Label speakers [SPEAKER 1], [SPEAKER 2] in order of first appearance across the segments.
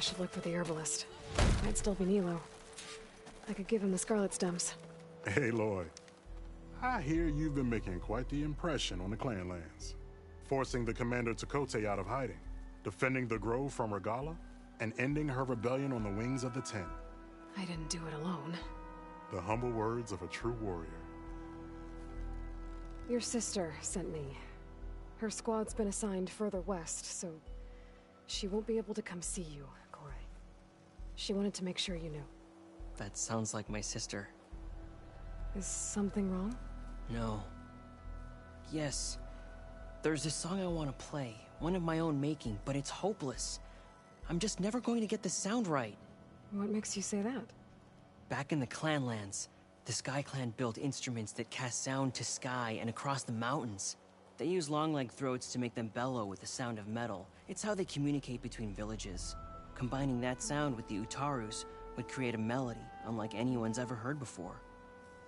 [SPEAKER 1] I should look for the herbalist. Might still be Nilo. I could give him the scarlet stems.
[SPEAKER 2] Hey, Lloyd. I hear you've been making quite the impression on the clan lands. Forcing the Commander Takote out of hiding, defending the Grove from Regala, and ending her rebellion on the wings of the Ten.
[SPEAKER 1] I didn't do it alone.
[SPEAKER 2] The humble words of a true warrior.
[SPEAKER 1] Your sister sent me. Her squad's been assigned further west, so she won't be able to come see you, Corey. She wanted to make sure you knew.
[SPEAKER 3] That sounds like my sister.
[SPEAKER 1] Is something wrong?
[SPEAKER 3] No. Yes. There's this song I want to play, one of my own making, but it's hopeless. I'm just never going to get the sound right.
[SPEAKER 1] What makes you say that?
[SPEAKER 3] Back in the Clanlands, the Sky Clan built instruments that cast sound to sky and across the mountains. They use long-leg throats to make them bellow with the sound of metal. It's how they communicate between villages. Combining that sound with the Utarus would create a melody unlike anyone's ever heard before.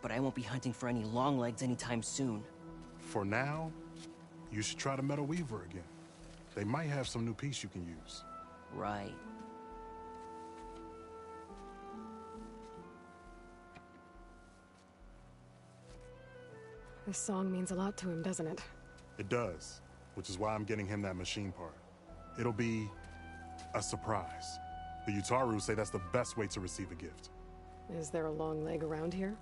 [SPEAKER 3] But I won't be hunting for any long legs anytime soon.
[SPEAKER 2] For now, you should try the Metal Weaver again. They might have some new piece you can use.
[SPEAKER 3] Right.
[SPEAKER 1] This song means a lot to him, doesn't it?
[SPEAKER 2] It does, which is why I'm getting him that machine part. It'll be a surprise. The Utaru say that's the best way to receive a gift.
[SPEAKER 1] Is there a long leg around here?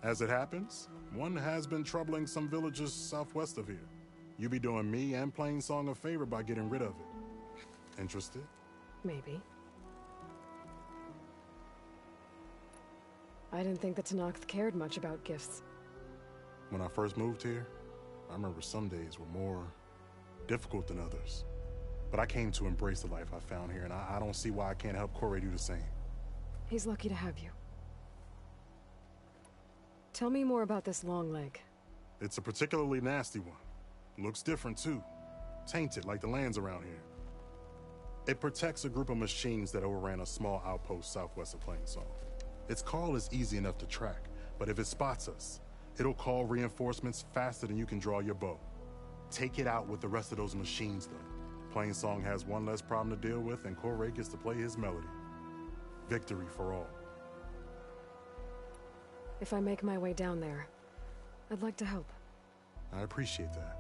[SPEAKER 2] As it happens, one has been troubling some villages southwest of here. You be doing me and Plainsong a favor by getting rid of it. Interested?
[SPEAKER 1] Maybe. I didn't think the Tenakth cared much about gifts.
[SPEAKER 2] When I first moved here, I remember some days were more difficult than others. But I came to embrace the life I found here, and I don't see why I can't help Corey do the same.
[SPEAKER 1] He's lucky to have you. Tell me more about this long leg.
[SPEAKER 2] It's a particularly nasty one. Looks different, too. Tainted, like the lands around here. It protects a group of machines that overran a small outpost southwest of Plainsong. Its call is easy enough to track, but if it spots us, it'll call reinforcements faster than you can draw your bow. Take it out with the rest of those machines, though. Plainsong has one less problem to deal with, and Corey gets to play his melody. Victory for all.
[SPEAKER 1] If I make my way down there, I'd like to help.
[SPEAKER 2] I appreciate that.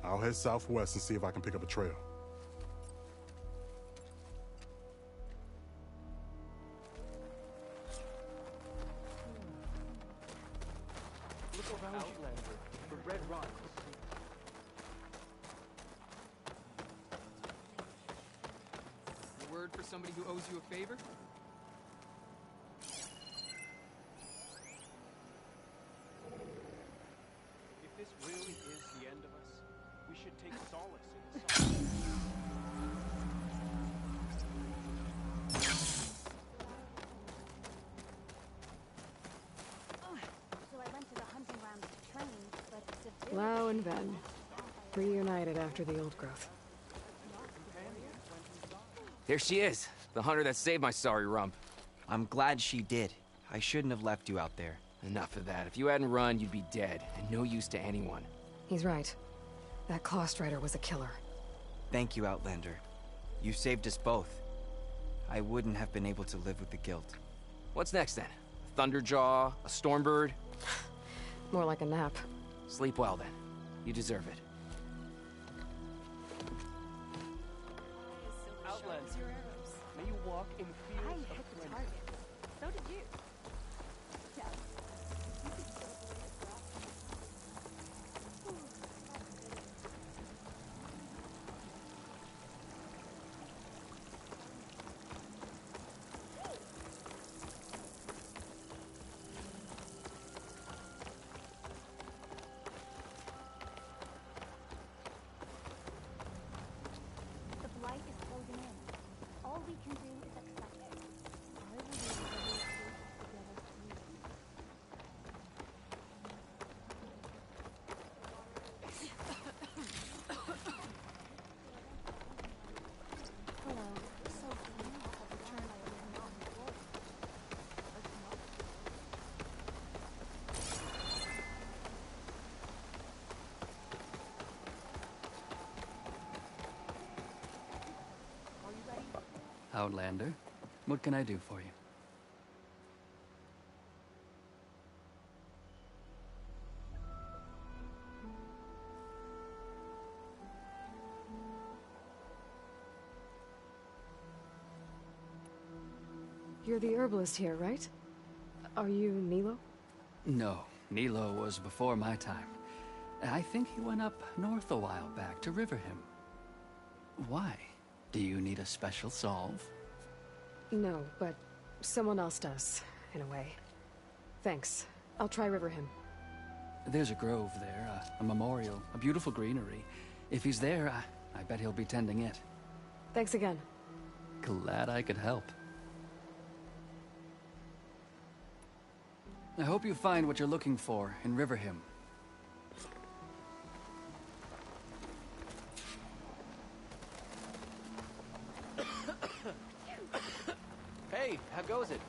[SPEAKER 2] I'll head southwest and see if I can pick up a trail.
[SPEAKER 4] Look around Outlander, the red rocks.
[SPEAKER 5] A word for somebody who owes you a favor?
[SPEAKER 4] If this really is the end of us, we should take solace in the song.
[SPEAKER 6] So I went to the hunting ground to train, but the
[SPEAKER 1] Lau and Ven, reunited after the old growth.
[SPEAKER 7] There she is, the hunter that saved my sorry rump.
[SPEAKER 8] I'm glad she did. I shouldn't have left you out there.
[SPEAKER 7] Enough of that. If you hadn't run, you'd be dead, and no use to anyone.
[SPEAKER 1] He's right. That Claw Strider was a killer.
[SPEAKER 8] Thank you, Outlander. You saved us both. I wouldn't have been able to live with the guilt.
[SPEAKER 7] What's next, then? A Thunderjaw? A Stormbird?
[SPEAKER 1] More like a nap.
[SPEAKER 7] Sleep well, then. You deserve it.
[SPEAKER 4] Outlander, may you walk in
[SPEAKER 6] I
[SPEAKER 4] fields
[SPEAKER 6] hit
[SPEAKER 4] of
[SPEAKER 6] the
[SPEAKER 4] plenty.
[SPEAKER 6] target. So did you. Yes. The blight is closing in. All we can do is accept it. I will do whatever it takes.
[SPEAKER 9] Outlander. What can I do for you?
[SPEAKER 1] You're the herbalist here, right? Are you Nilo?
[SPEAKER 9] No, Nilo was before my time. I think he went up north a while back to Riverhim. Why? Do you need a special solve?
[SPEAKER 1] No, but someone else does, in a way. Thanks. I'll try Riverhim.
[SPEAKER 9] There's a grove there, a memorial, a beautiful greenery. If he's there, I bet he'll be tending it.
[SPEAKER 1] Thanks again.
[SPEAKER 9] Glad I could help. I hope you find what you're looking for in Riverhim.
[SPEAKER 7] Hey, how goes it?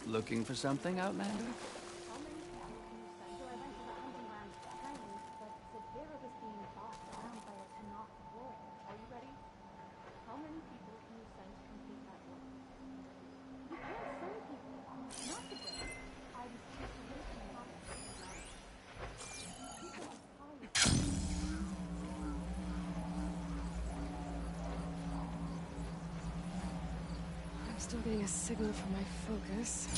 [SPEAKER 9] Looking for something, Outlander?
[SPEAKER 6] How many people can you send? So I went to the hunting grounds to train, but Severa was being bossed around by a Tanakh warrior. Are you ready? How many people can you send to complete that work? You can't send people. Not today. I was supposed to wait in the house. People are tired.
[SPEAKER 1] I'm still getting a signal from my focus.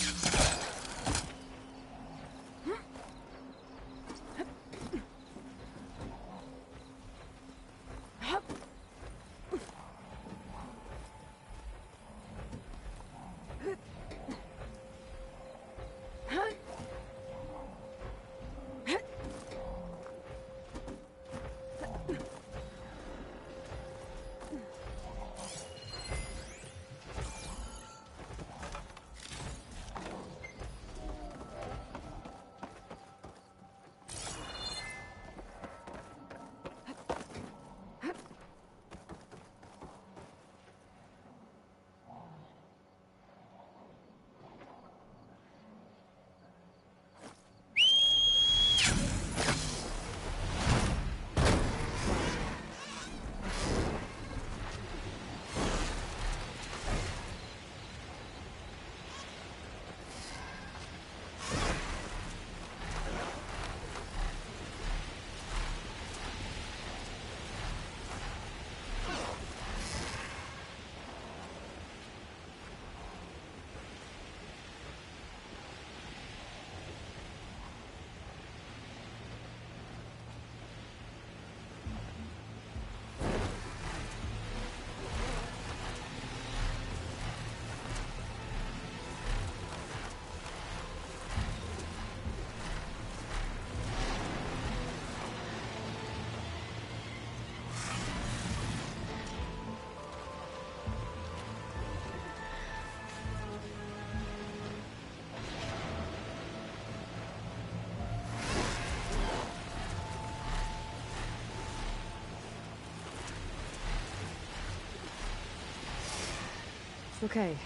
[SPEAKER 1] Okay,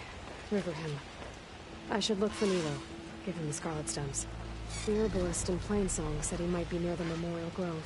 [SPEAKER 1] Riverhim. I should look for Nilo, give him the Scarlet Stems. The herbalist in Plainsong said he might be near the Memorial Grove.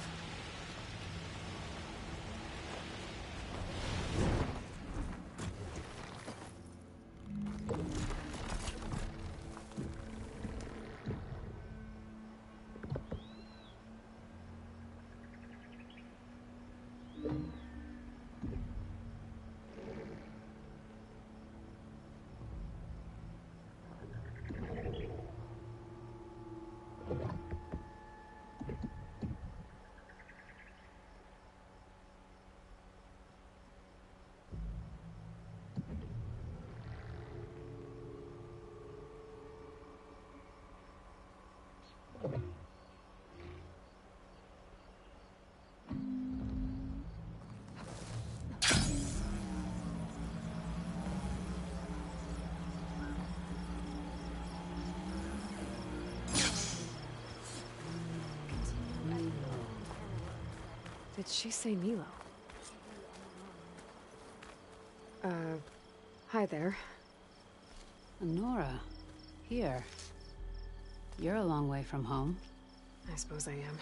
[SPEAKER 1] did she say Nilo? Hi there.
[SPEAKER 10] Nora, here. You're a long way from home.
[SPEAKER 1] I suppose I am.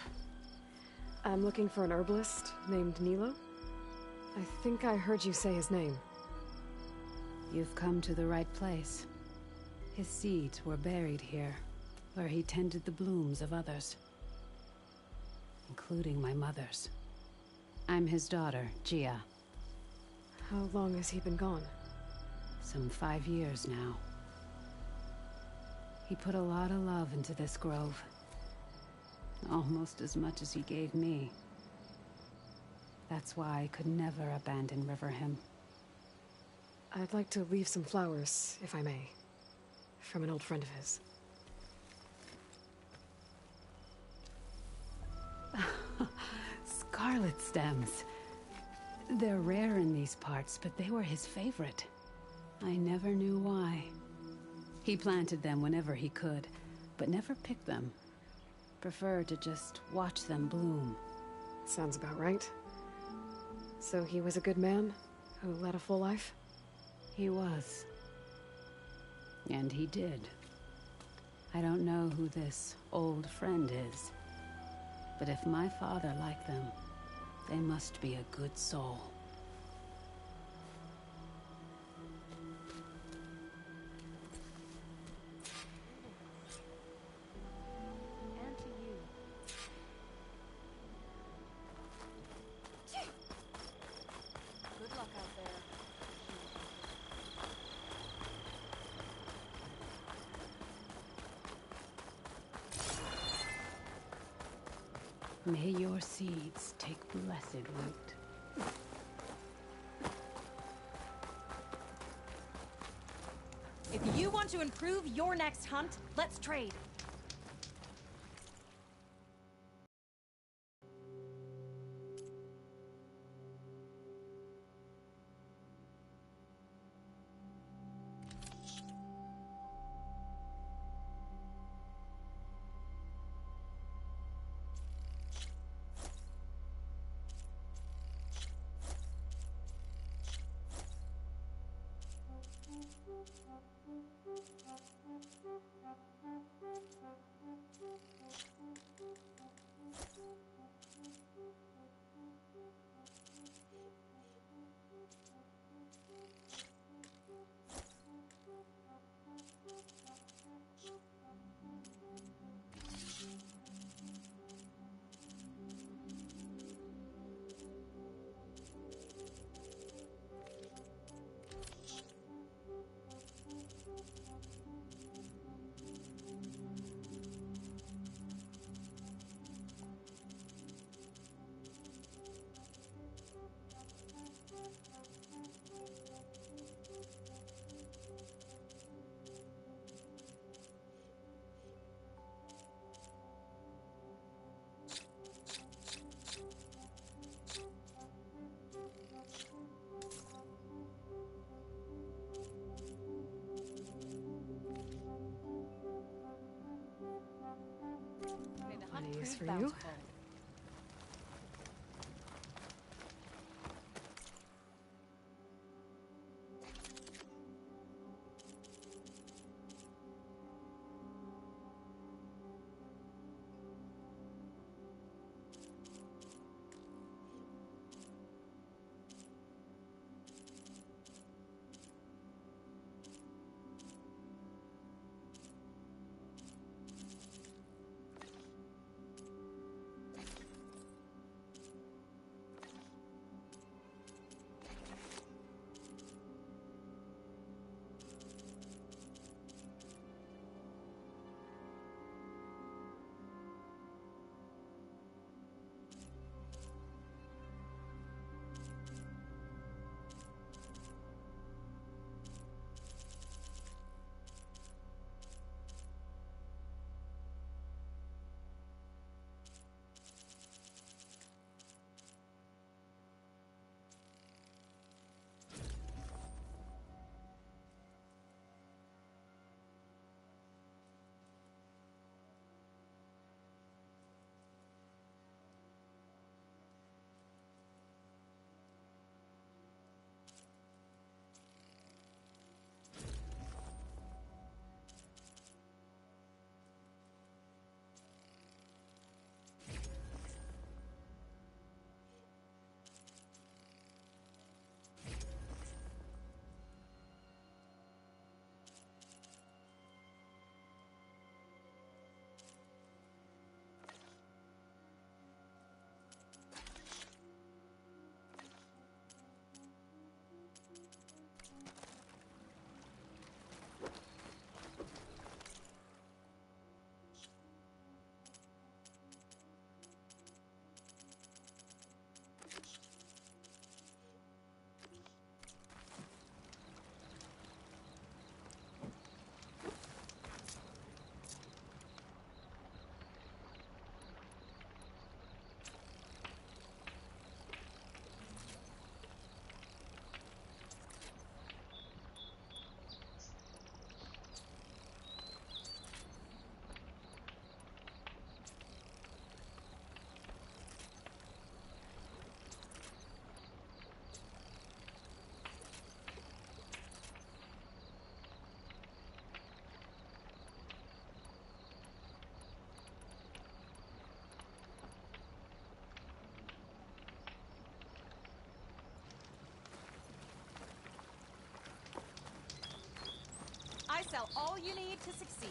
[SPEAKER 1] I'm looking for an herbalist named Nilo. I think I heard you say his name.
[SPEAKER 10] You've come to the right place. His seeds were buried here, where he tended the blooms of others. Including my mother's. I'm his daughter, Gia.
[SPEAKER 1] How long has he been gone?
[SPEAKER 10] Some 5 years now. He put a lot of love into this grove. Almost as much as he gave me. That's why I could never abandon Riverhim.
[SPEAKER 1] I'd like to leave some flowers, if I may. From an old friend of his.
[SPEAKER 10] Scarlet stems. They're rare in these parts, but they were his favorite. I never knew why. He planted them whenever he could, but never picked them. Preferred to just watch them bloom.
[SPEAKER 1] Sounds about right. So he was a good man, who led a full life?
[SPEAKER 10] He was. And he did. I don't know who this old friend is, but if my father liked them, they must be a good soul.
[SPEAKER 6] And to you. Good luck out there.
[SPEAKER 10] May your seeds take blessed root.
[SPEAKER 11] If you want to improve your next hunt, let's trade.
[SPEAKER 1] Any use for you?
[SPEAKER 11] sell all you need to succeed.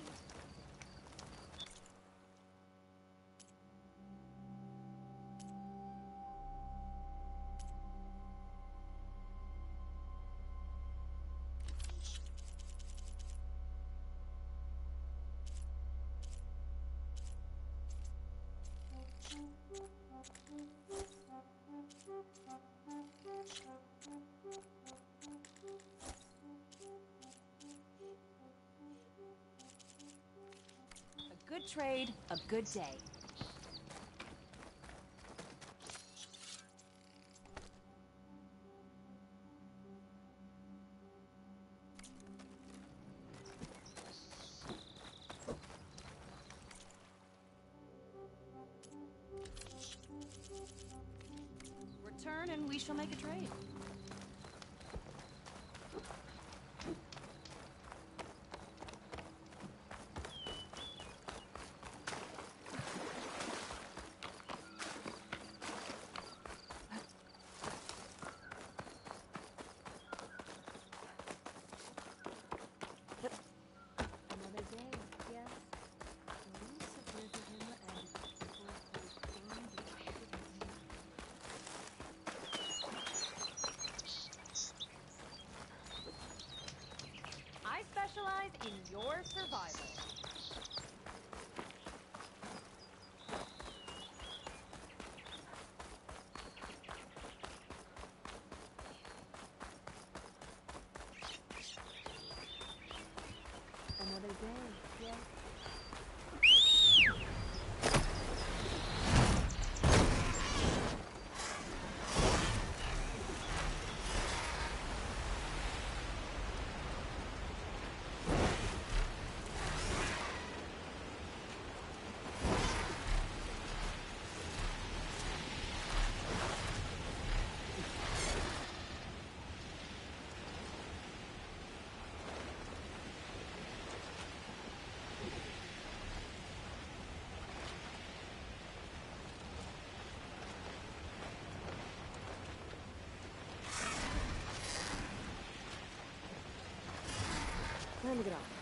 [SPEAKER 11] A good trade, a good day. Return and we shall make a trade.
[SPEAKER 6] Another day, yes. The leaves of Riverham and people who find
[SPEAKER 11] I specialize in your survival.
[SPEAKER 6] another day, yes.
[SPEAKER 1] Time to get off.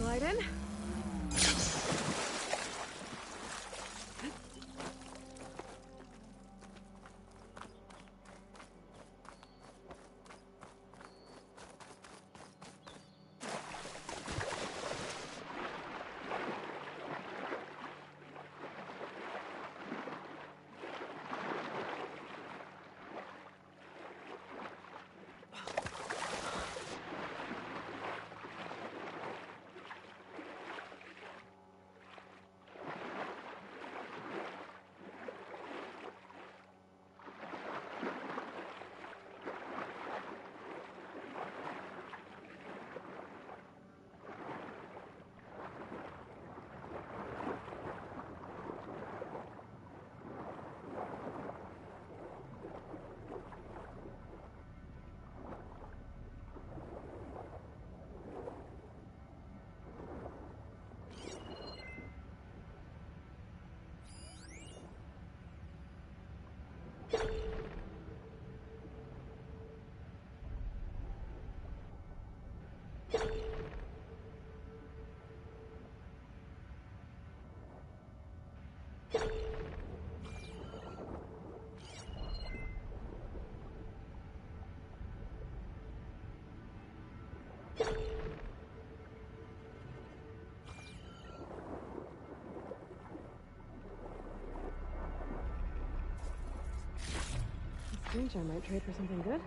[SPEAKER 1] Slide in. Strange, I might trade for something good.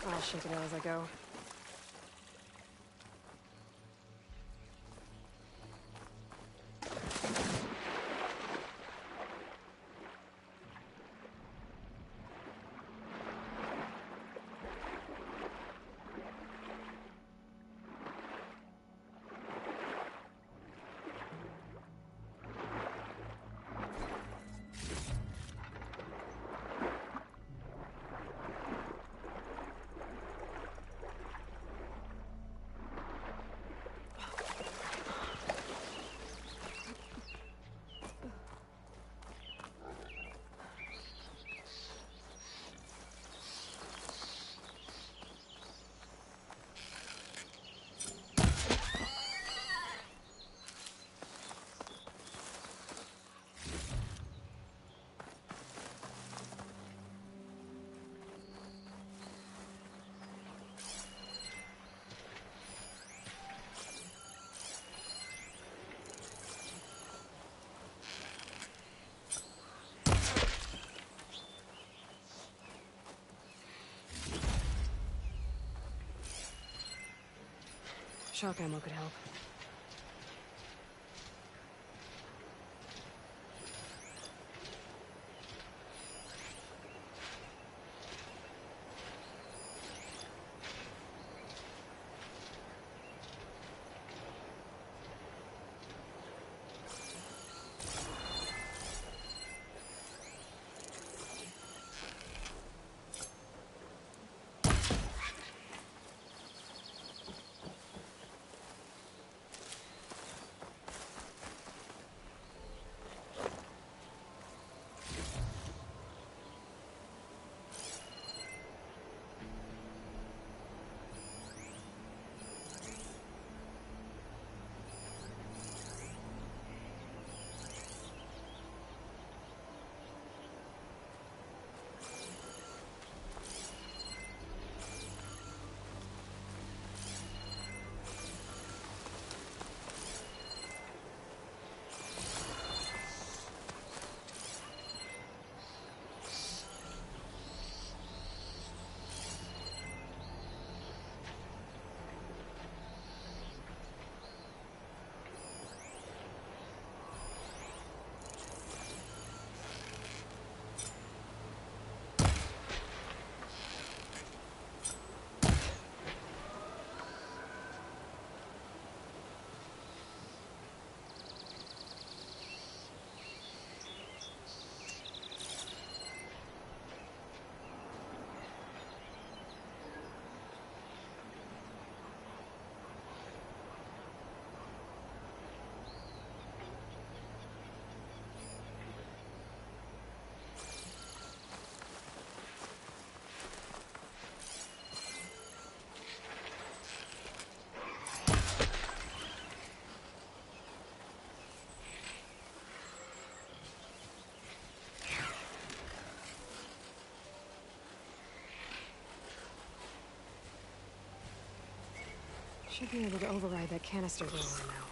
[SPEAKER 1] I'll shake it out as I go. Shock ammo could help. Should be able to override that canister door now.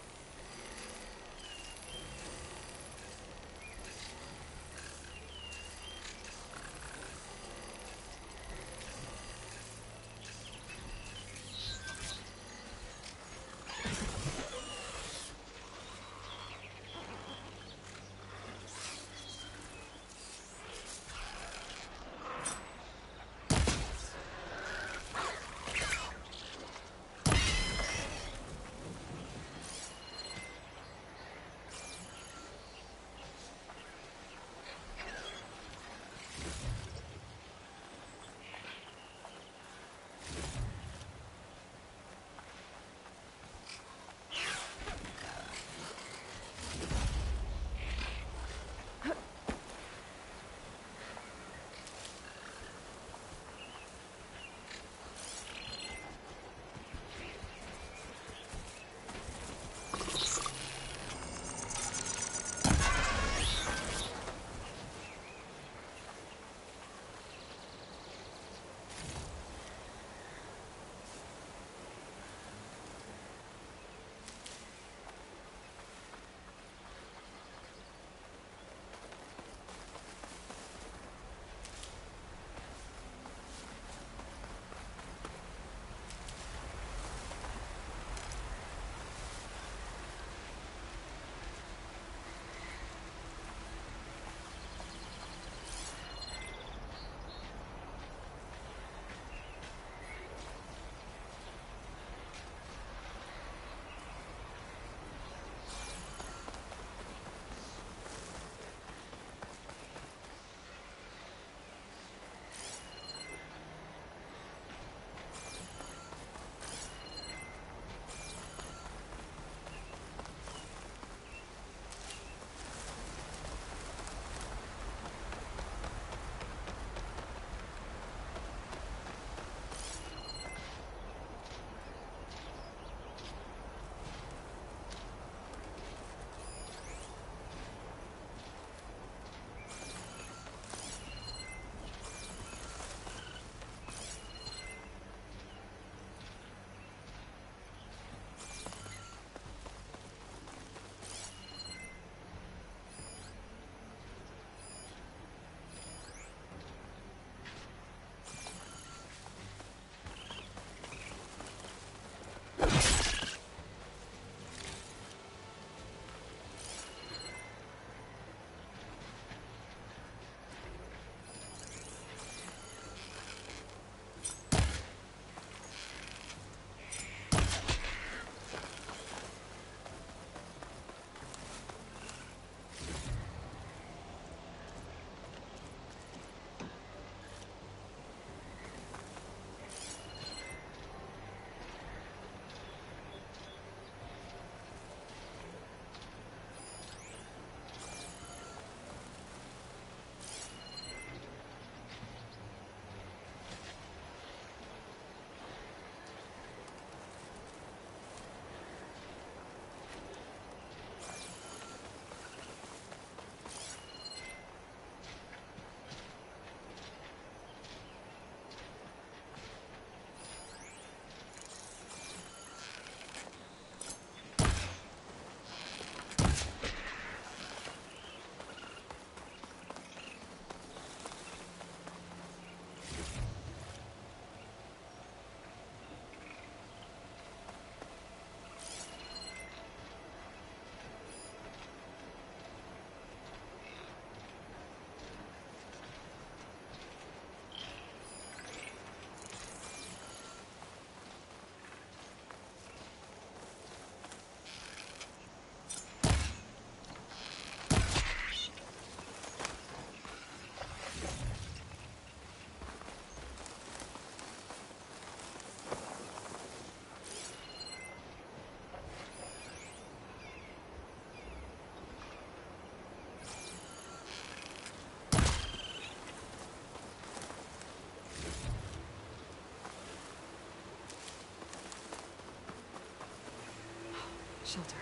[SPEAKER 1] Shelter.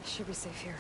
[SPEAKER 1] Should be safe here.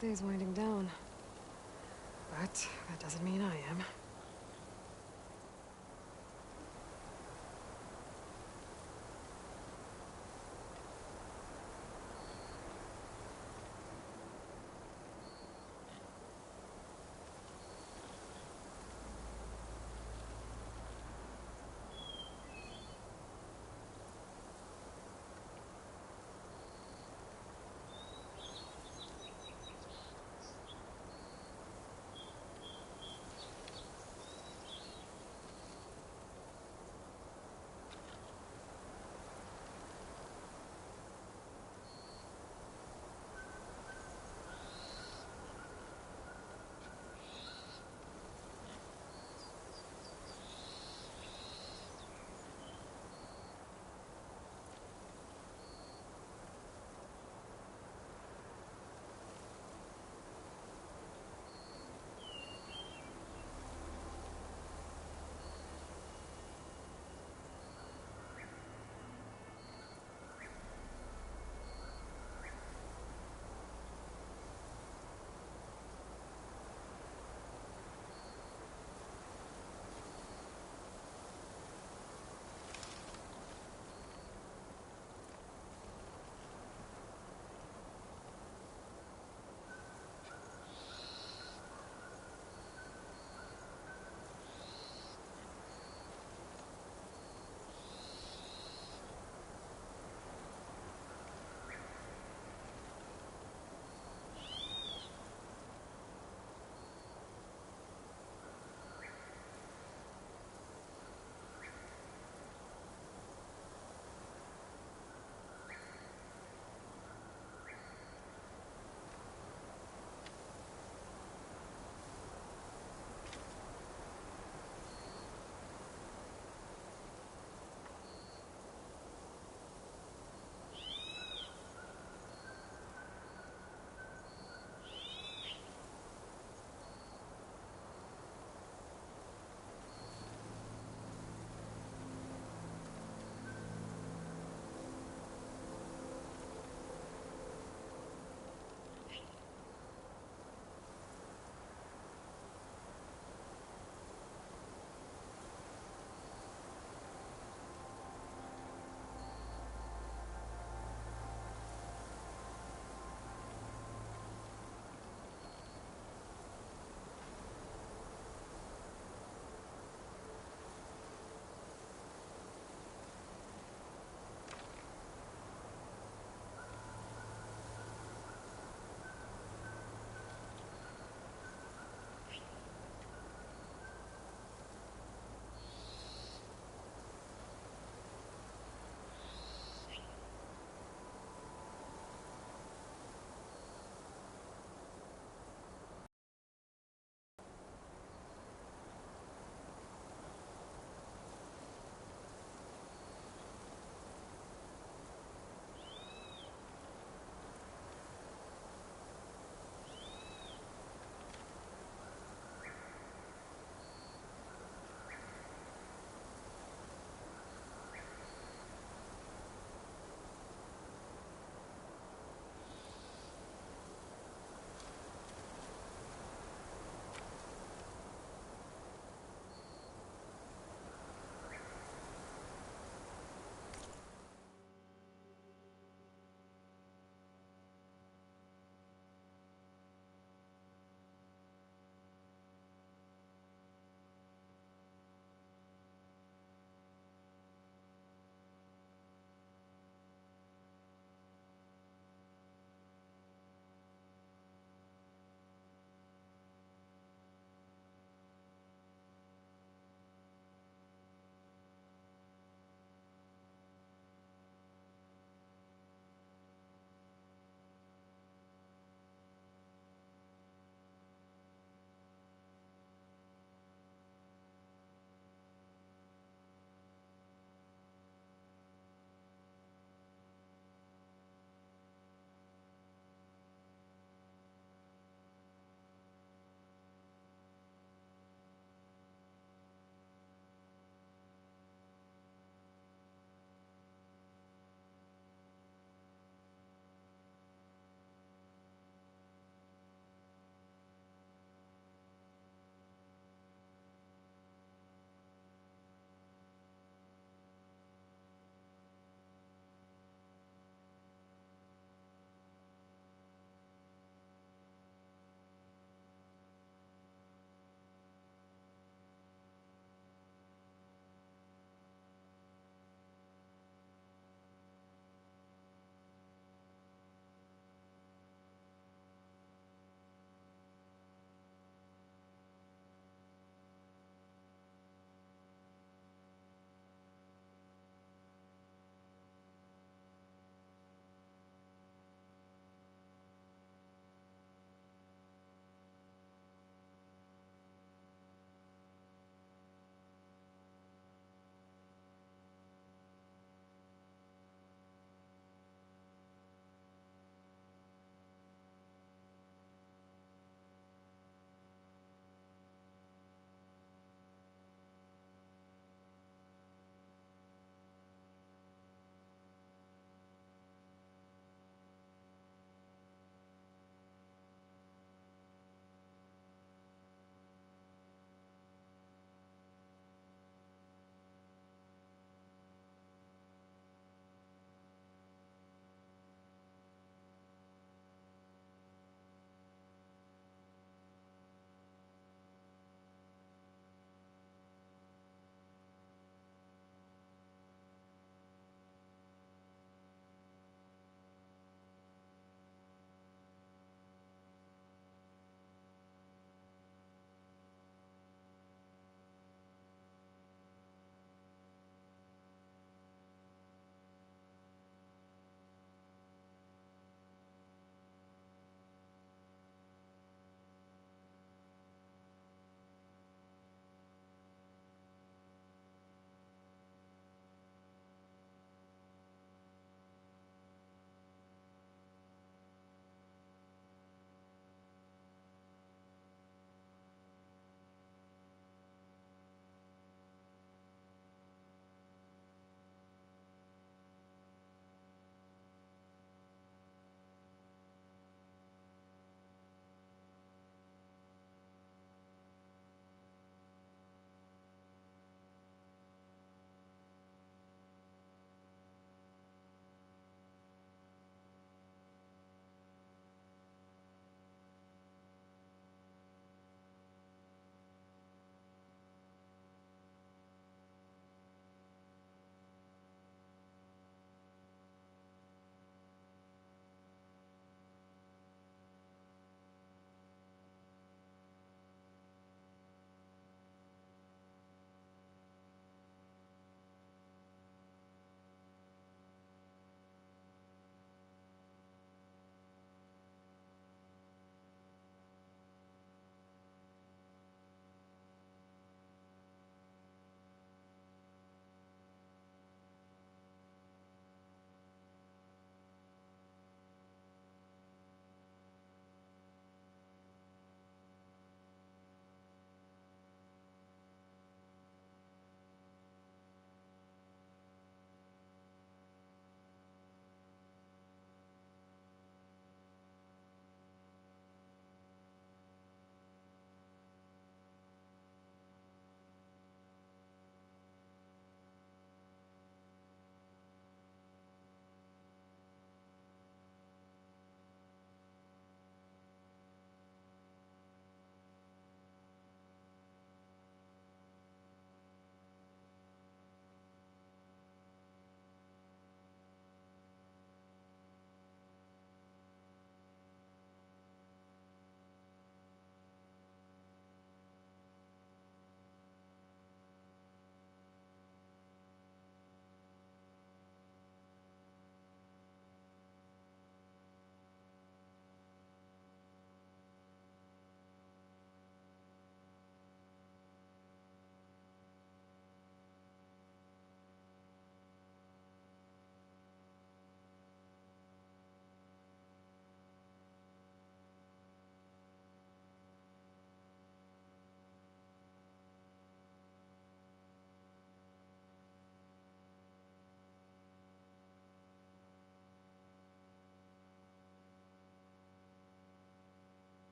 [SPEAKER 1] Day's winding down. But that doesn't mean I am.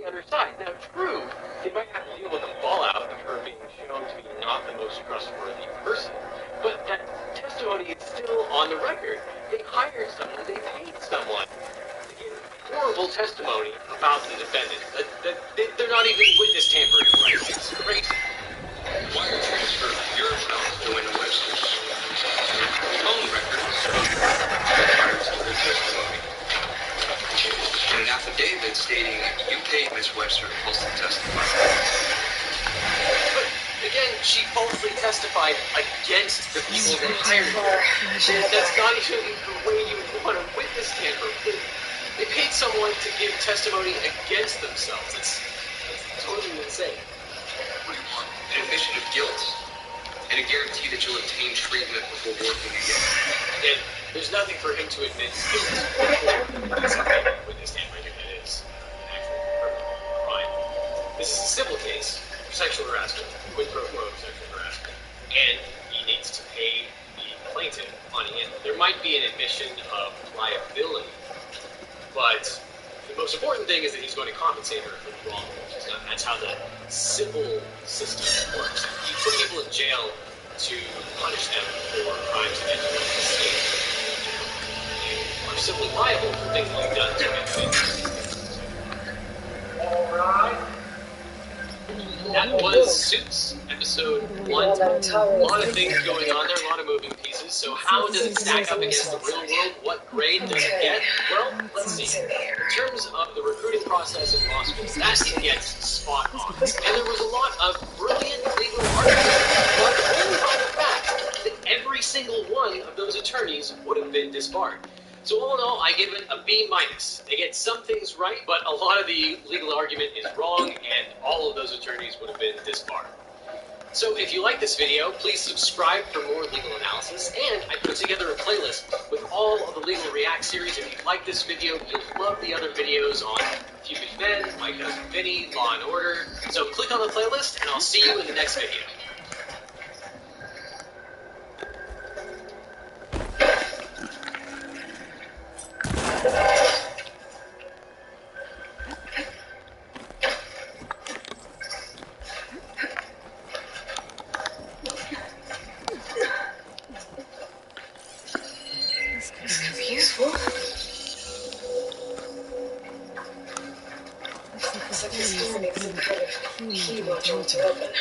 [SPEAKER 12] the other side. Now, true, they might have to deal with the fallout of her being shown to be not the most trustworthy person, but that testimony is still on the record. They hired someone, they paid someone to give horrible testimony about the defendant. They're not even witness tampering rights. It's crazy. Wire transfer from your account to Wayne Webster's phone records required some testimony. And an affidavit stating you paid Miss Webster to falsely testify. But again, she falsely testified against the people that hired her. That's not even the way you want to witness tamper. They paid someone to give testimony against themselves. That's totally insane. What do you want? An admission of guilt and a guarantee that you'll obtain treatment before working again. And there's nothing for him to admit guilt before something witness tampering that is an actual criminal crime. This is a civil case for sexual harassment, quid pro quo sexual harassment, and he needs to pay the plaintiff money. And there might be an admission of liability, but the most important thing is that he's going to compensate her for the wrongful she's done. That's how the civil system works. You put people in jail to punish them for crimes against the state. You are simply liable for things that you've done to make Alright. That was Suits, episode 1. A lot of things going on there, a lot of moving pieces. So how does it stack up against the real world? What grade does it get? Well, let's see. In terms of the recruiting process in law school, that it gets spot on. And there was a lot of brilliant legal arguments, but only by the fact that every single one of those attorneys would have been disbarred. So all in all, I give it a B-. They get some things right, but a lot of the legal argument is wrong, and all of those attorneys would have been disbarred. So if you like this video, please subscribe for more legal analysis, and I put together a playlist with all of the Legal React series. If you like this video, you'll love the other videos on Few Good Men, My Cousin Vinny, Law and Order. So click on the playlist, and I'll see you in the next video.
[SPEAKER 1] This could be useful. Looks like this door needs some kind of key module to open.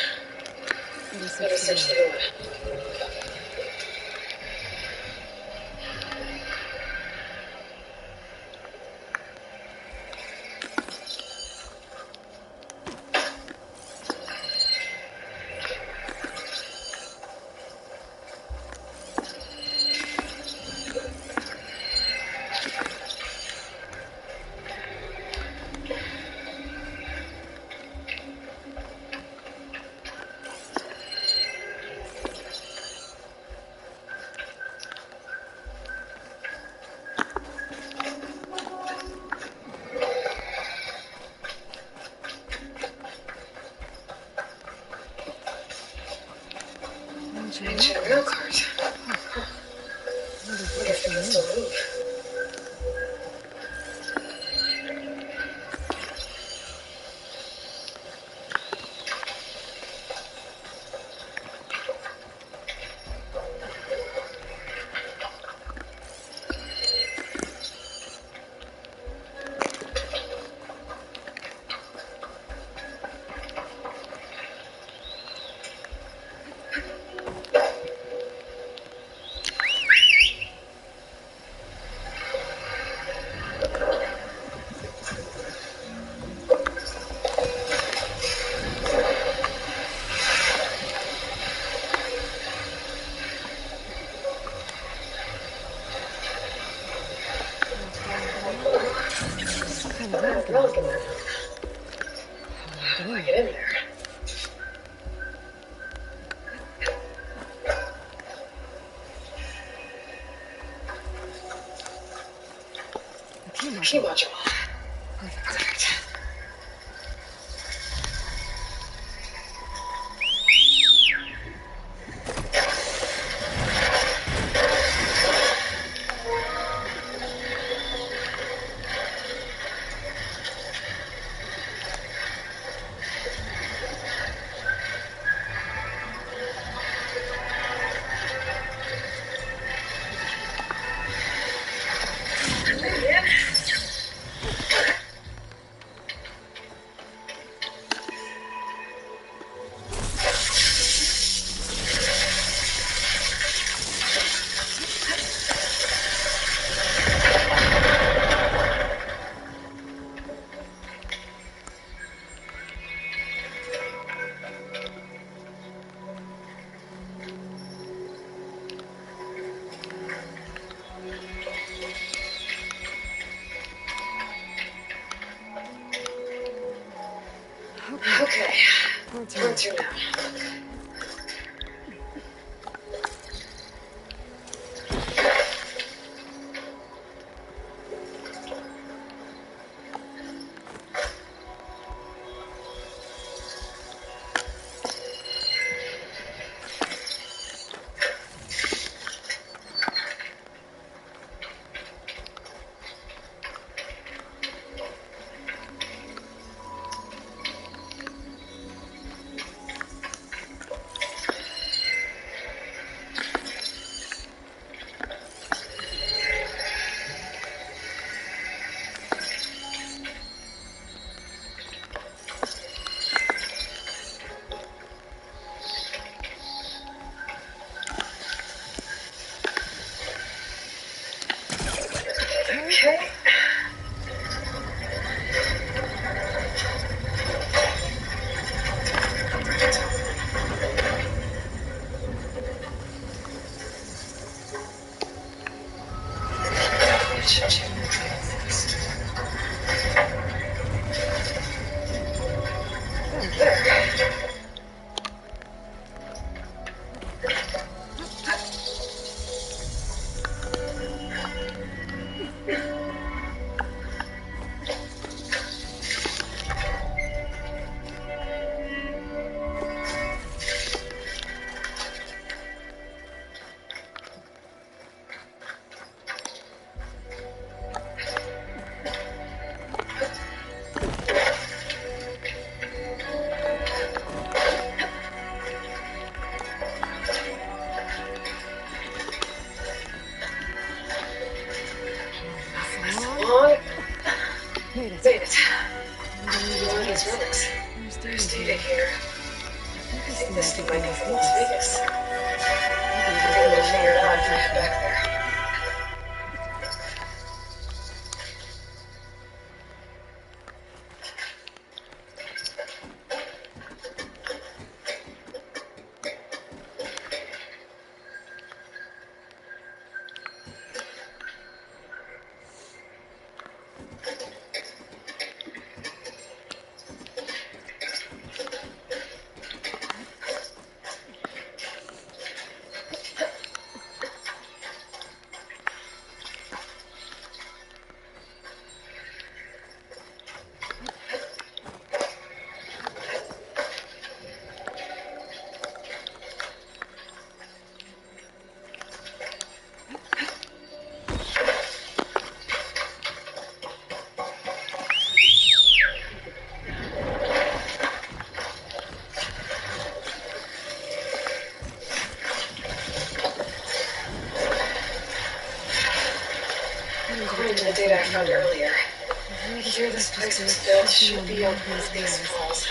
[SPEAKER 1] Better search the door. Ancient rail cars. Huh. Wonder if they can still move. How do I get in there? Key module. Perfect.
[SPEAKER 12] Okay. Where to now? Okay. Long.
[SPEAKER 1] Made it.
[SPEAKER 12] Made it.
[SPEAKER 1] One
[SPEAKER 12] One of his relics. There's data here.
[SPEAKER 1] I
[SPEAKER 12] I
[SPEAKER 1] think
[SPEAKER 12] think
[SPEAKER 1] this
[SPEAKER 12] this
[SPEAKER 1] thing
[SPEAKER 12] thing
[SPEAKER 1] might
[SPEAKER 12] might
[SPEAKER 1] be
[SPEAKER 12] be
[SPEAKER 1] from
[SPEAKER 12] from
[SPEAKER 1] Las
[SPEAKER 12] Las
[SPEAKER 1] Vegas.
[SPEAKER 12] Vegas.
[SPEAKER 1] I'll
[SPEAKER 12] I'll be able to figure it out
[SPEAKER 1] if
[SPEAKER 12] if
[SPEAKER 1] I
[SPEAKER 12] I
[SPEAKER 1] head
[SPEAKER 12] head
[SPEAKER 1] back
[SPEAKER 12] back
[SPEAKER 1] there.
[SPEAKER 12] there. According to the data I found earlier, here this place was built should be on one of these walls.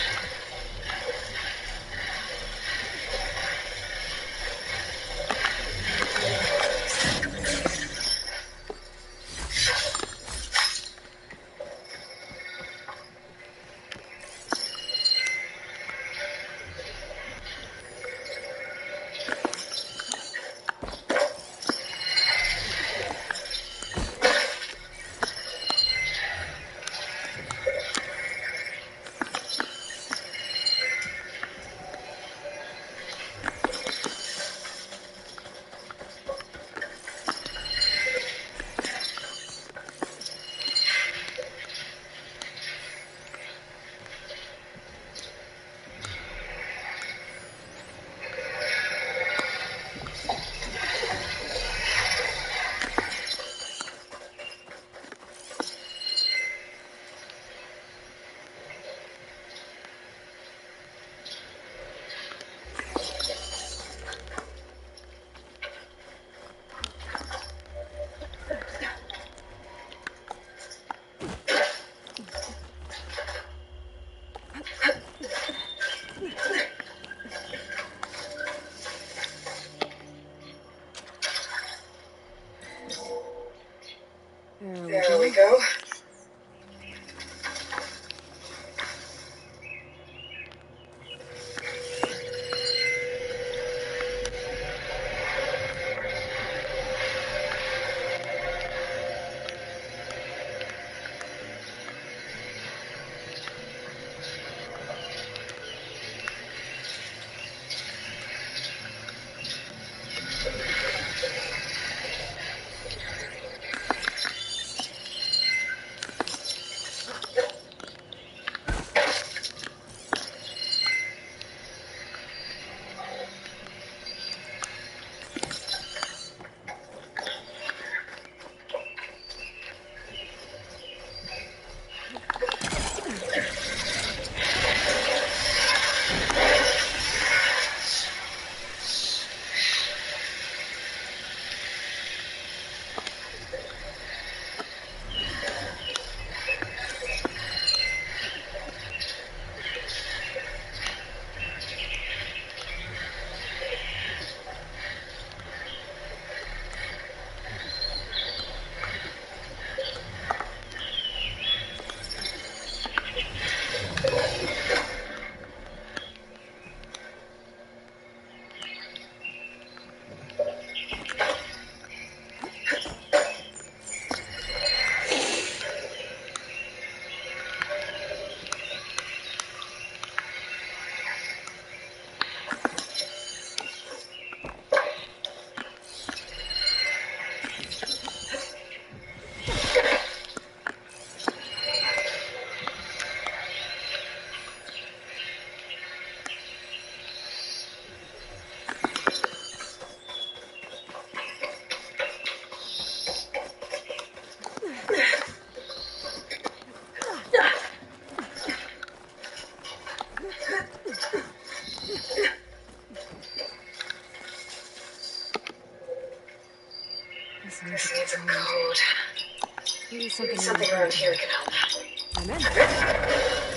[SPEAKER 12] There we go.
[SPEAKER 1] This
[SPEAKER 12] This
[SPEAKER 1] needs
[SPEAKER 12] needs
[SPEAKER 1] a
[SPEAKER 12] a
[SPEAKER 1] code.
[SPEAKER 12] code.
[SPEAKER 1] Maybe
[SPEAKER 12] Maybe
[SPEAKER 1] something
[SPEAKER 12] something around here can help.
[SPEAKER 1] I'm in.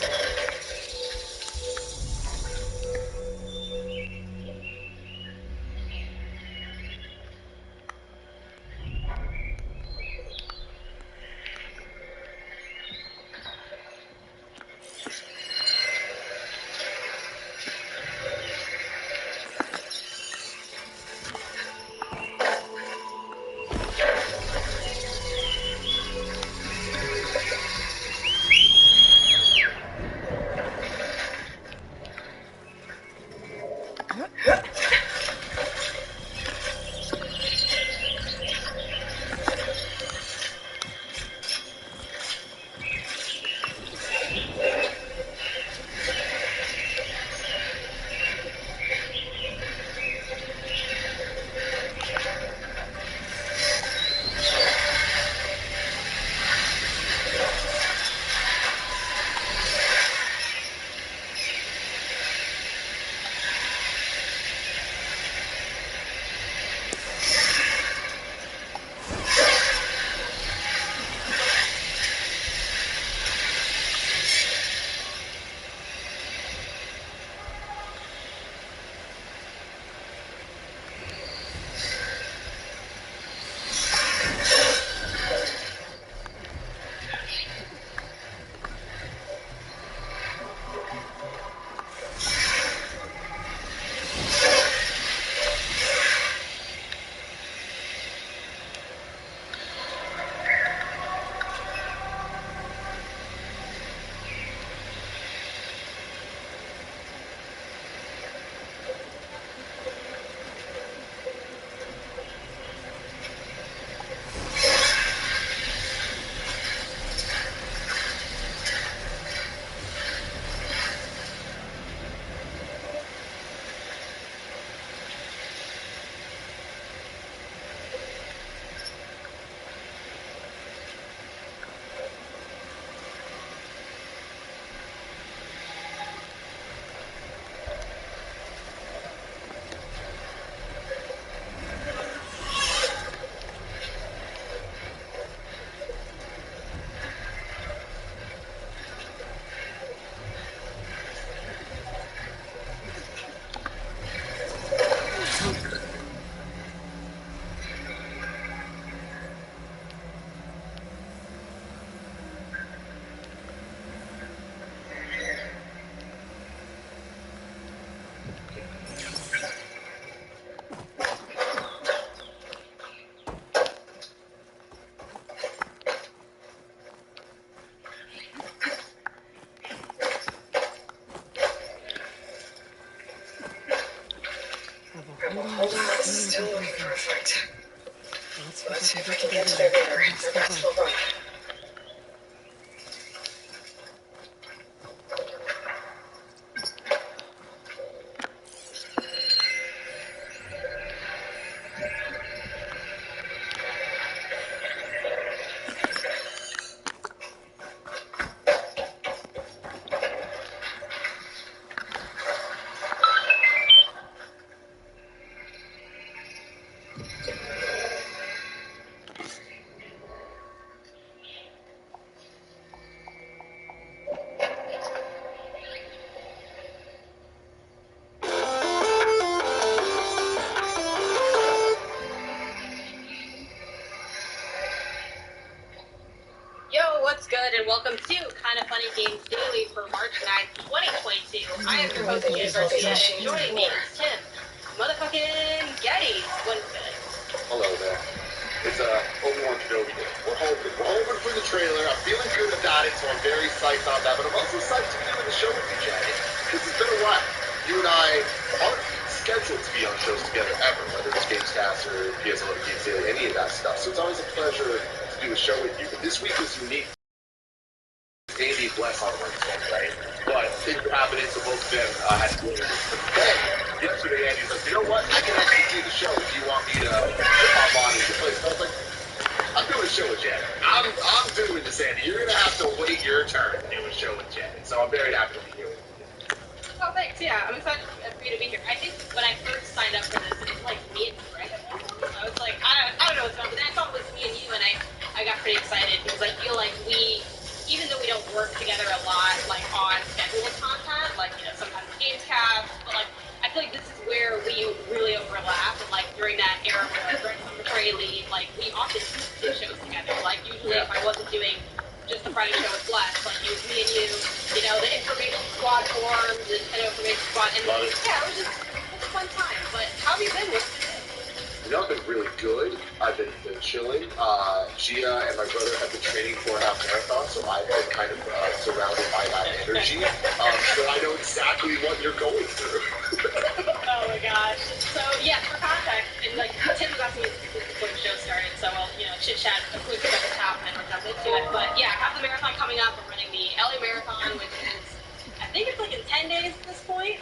[SPEAKER 12] Hold on, this is still looking perfect.
[SPEAKER 1] Let's
[SPEAKER 12] Let's
[SPEAKER 1] see
[SPEAKER 12] see
[SPEAKER 1] if
[SPEAKER 12] if
[SPEAKER 1] I
[SPEAKER 12] I
[SPEAKER 1] can
[SPEAKER 12] can
[SPEAKER 1] get
[SPEAKER 12] get
[SPEAKER 1] to
[SPEAKER 12] to
[SPEAKER 1] their
[SPEAKER 12] their
[SPEAKER 1] river
[SPEAKER 12] river
[SPEAKER 1] and
[SPEAKER 12] and the
[SPEAKER 1] fast
[SPEAKER 12] fast
[SPEAKER 1] run.
[SPEAKER 12] run.
[SPEAKER 13] Yo, what's good, and welcome to Kinda Funny Games Daily for March 9th, 2022. I am your host, Jen Garcia, and joining me is Tim, motherfucking Getty. What's good?
[SPEAKER 14] Hello there. It's Obi-Wan Kenobi Day. We're hoping for the trailer. I'm feeling good about it, so I'm very psyched on that. But I'm also psyched to be doing the show with you, Janet, because it's been a while. You and I aren't scheduled to be on shows together ever, whether it's Gamescast or PSL Games Daily, any of that stuff. So it's always a pleasure to do a show with you. But this week was unique. Andy bless on Wednesday, right? But things were happening, so both of them had to go to this. But then, yesterday, Andy's like, you know what? I can actually do the show if you want me to hop on in your place. And I was like, I'm doing a show with Janet. I'm doing this, Andy. You're going to have to wait your turn to do a show with Janet. So I'm very happy to be here with you.
[SPEAKER 13] Oh, thanks. Yeah, I'm excited for you to be here. I think when I first signed up for this, it was like me and Greg. I was like, I don't know what's going on, but then I saw that era where I was right from maternity leave, like, we often did shows together. Like, usually if I wasn't doing just the Friday show with Bless, like, it was me and you know, the information squad formed, the Nintendo information squad, and yeah, it was just a fun time. But how have you been? What's been it?
[SPEAKER 14] You know, I've been really good. I've been chilling. Gia and my brother have been training for a half marathon, so I've been kind of surrounded by that energy. So I know exactly what you're going through.
[SPEAKER 13] Oh my gosh. So, yeah, for context, and like, Tim was asking me before the show started, so we'll, you know, chit-chat a quick at the top and then we'll jump into it. But yeah, I have the marathon coming up. I'm running the LA Marathon, which is, I think it's like in 10 days at this point.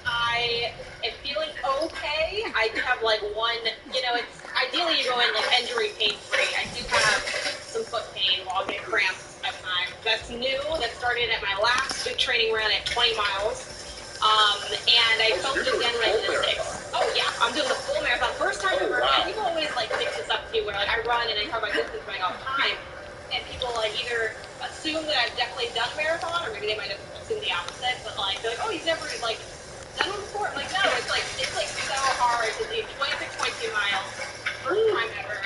[SPEAKER 13] I am feeling okay. I do have like one, you know, it's ideally you go in like injury pain free. I do have some foot pain while I get cramps at times. That's new. That started at my last big training run at 20 miles. And I felt it again when I did the 6. Oh yeah, I'm doing the full marathon. First time ever. And people always like mix this up too, where like I run and I talk about distance running all the time. And people like either assume that I've definitely done a marathon, or maybe they might have assumed the opposite. But like they're like, oh, you've never like done one before. I'm like, no, it's like so hard to do 26.2 miles, first time ever.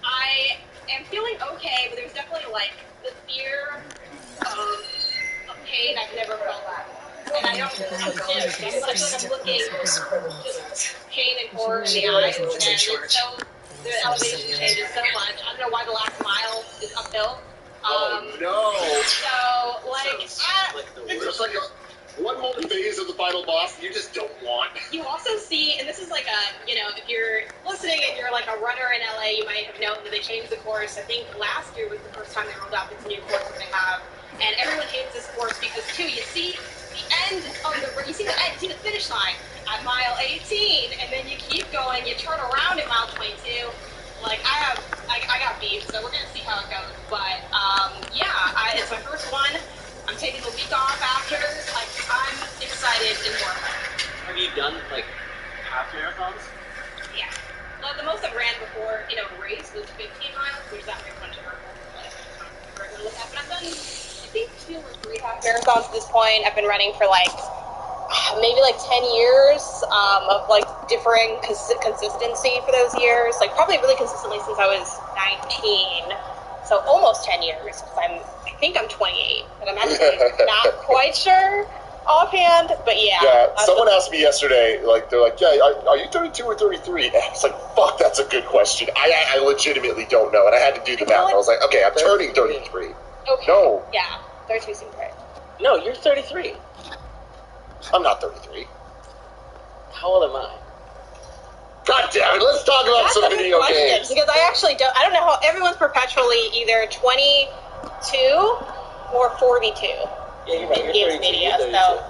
[SPEAKER 13] I am feeling okay, but there's definitely like the fear of pain I've never felt that. And I don't understand. I feel like I'm looking just pain and horror in the eyes, and it's so the elevation changes so much. I don't know why the last mile is uphill.
[SPEAKER 14] No.
[SPEAKER 13] So like,
[SPEAKER 14] It's just like one more phase of the final boss you just don't want.
[SPEAKER 13] You also see, and this is like a, you know, if you're listening and you're like a runner in LA, you might have known that they changed the course. I think last year was the first time they rolled out this new course that they have. And everyone hates this course because, too, you see the end of you see the finish line at mile 18, and then you keep going, you turn around at mile 22. Like, I got beef, so we're gonna see how it goes. But, yeah, it's my first one. I'm taking the week off after. Like, I'm excited and more.
[SPEAKER 12] Have you done, like, half marathons?
[SPEAKER 13] Yeah. Well, the most I've ran before in a race was 15 miles, which is not very much of a look at, but I've done, I think, 2 or 3 half marathons at this point. I've been running for like maybe like 10 years of like differing consistency for those years. Like probably really consistently since I was 19, so almost 10 years. Because I think I'm 28, but I'm actually not quite sure offhand. But yeah.
[SPEAKER 14] Yeah. Someone asked me yesterday, like they're like, "Yeah, are you 32 or 33?" And I was like, "Fuck, that's a good question. I legitimately don't know." And I had to do the math. I was like, "Okay, I'm turning 33."
[SPEAKER 13] Okay.
[SPEAKER 14] No.
[SPEAKER 13] Yeah, 32 seems right.
[SPEAKER 12] No, you're 33.
[SPEAKER 14] I'm not 33.
[SPEAKER 12] How old am I?
[SPEAKER 14] God damn it, let's talk about some video games.
[SPEAKER 13] Because I actually don't know how everyone's perpetually either 22 or 42
[SPEAKER 12] Yeah, you're right.
[SPEAKER 13] in games media. So,